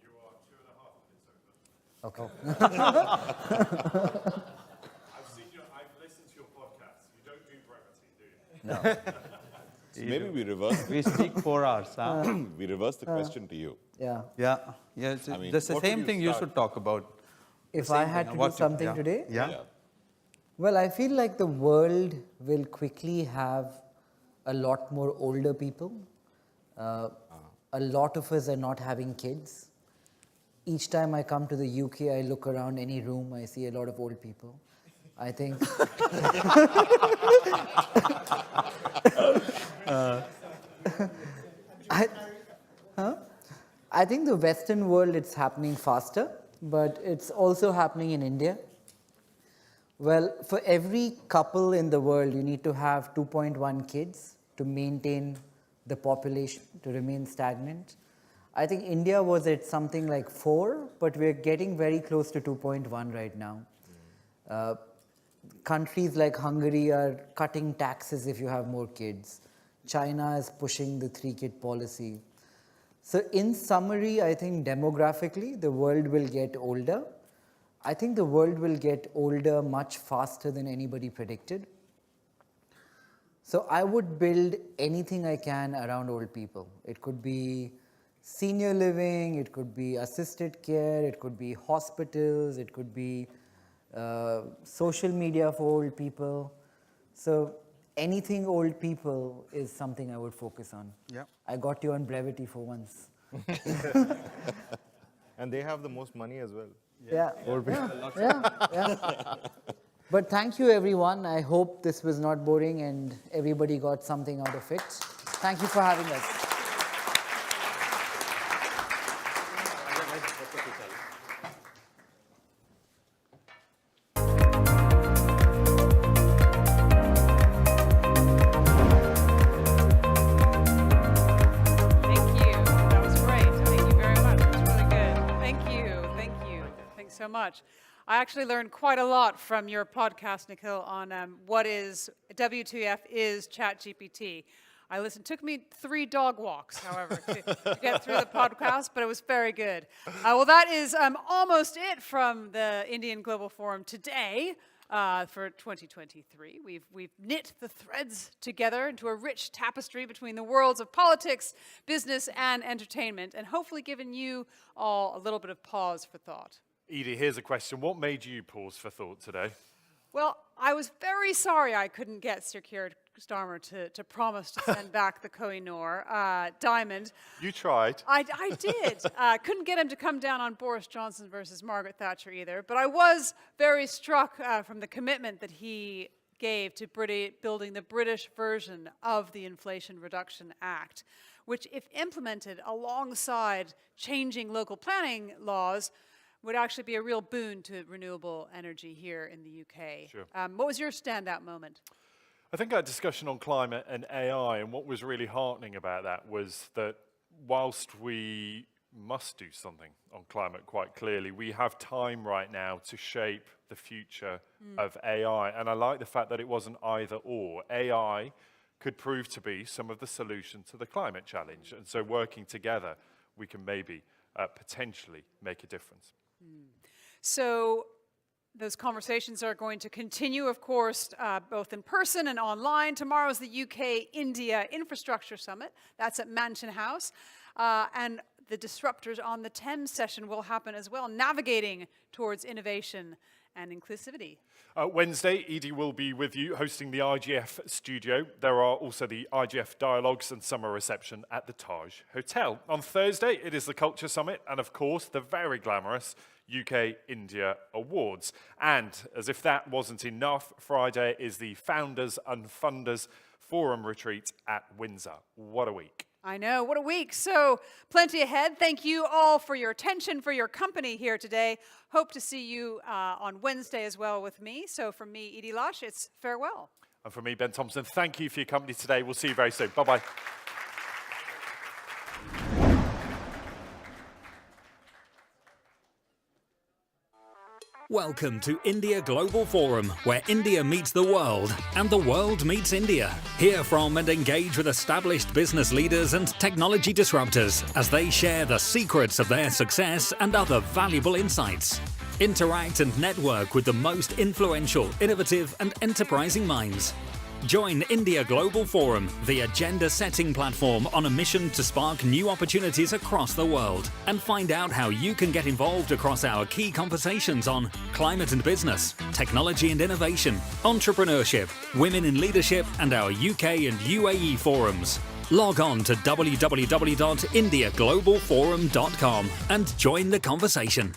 You are 2.5 minutes over. Okay. I've listened to your podcast. You don't do brevity, do you? No. So maybe we reverse. We speak 4 hours. Huh? We reverse the question to you. Yeah. Yeah. Yeah. I mean, that's the same thing you should talk about. If I had to do something today? Yeah. Well, I feel like the world will quickly have a lot more older people. A lot of us are not having kids. Each time I come to the UK, I look around any room, I see a lot of old people. I think... I think the Western world, it's happening faster, but it's also happening in India. Well, for every couple in the world, you need to have 2.1 kids to maintain the population, to remain stagnant. I think India was at something like 4, but we're getting very close to 2.1 right now. Countries like Hungary are cutting taxes if you have more kids. China is pushing the 3-kid policy. So in summary, I think demographically, the world will get older. I think the world will get older much faster than anybody predicted. So I would build anything I can around old people. It could be senior living, it could be assisted care, it could be hospitals, it could be social media for old people. So anything old people is something I would focus on. Yeah. I got you on brevity for once. And they have the most money as well. Yeah. Old people. Yeah. But thank you, everyone. I hope this was not boring and everybody got something out of it. Thank you for having us. Thank you. That was great. Thank you very much. That was really good. Thank you. Thank you. Thanks so much. I actually learned quite a lot from your podcast, Nikhil, on what is WTF is ChatGPT. I listened. Took me 3 dog walks, however, to get through the podcast, but it was very good. Well, that is almost it from the Indian Global Forum today for 2023. We've knit the threads together into a rich tapestry between the worlds of politics, business, and entertainment, and hopefully given you all a little bit of pause for thought. Edie, here's a question. What made you pause for thought today? Well, I was very sorry I couldn't get Sir Keir Starmer to promise to send back the Kohinoor diamond. You tried. I did. Couldn't get him to come down on Boris Johnson versus Margaret Thatcher either. But I was very struck from the commitment that he gave to building the British version of the Inflation Reduction Act, which, if implemented alongside changing local planning laws, would actually be a real boon to renewable energy here in the UK. Sure. What was your standout moment? I think our discussion on climate and AI, and what was really heartening about that was that whilst we must do something on climate quite clearly, we have time right now to shape the future of AI. And I like the fact that it wasn't either or. AI could prove to be some of the solution to the climate challenge. And so working together, we can maybe potentially make a difference. So those conversations are going to continue, of course, both in person and online. Tomorrow's the UK-India Infrastructure Summit. That's at Mansion House. And the Disruptors on the 10 session will happen as well, navigating towards innovation and inclusivity. Wednesday, Edie will be with you hosting the IGF studio. There are also the IGF dialogues and summer reception at the Taj Hotel. On Thursday, it is the Culture Summit and, of course, the very glamorous UK-India Awards. And as if that wasn't enough, Friday is the Founders and Funders Forum Retreat at Windsor. What a week. I know, what a week. So plenty ahead. Thank you all for your attention, for your company here today. Hope to see you on Wednesday as well with me. So from me, Edie Lash, it's farewell. And from me, Ben Thompson, thank you for your company today. We'll see you very soon. Bye-bye. Welcome to India Global Forum, where India meets the world and the world meets India. Hear from and engage with established business leaders and technology disruptors as they share the secrets of their success and other valuable insights. Interact and network with the most influential, innovative and enterprising minds. Join India Global Forum, the agenda-setting platform on a mission to spark new opportunities across the world, and find out how you can get involved across our key conversations on climate and business, technology and innovation, entrepreneurship, women in leadership, and our UK and UAE forums. Log on to www.indiaglobalforum.com and join the conversation.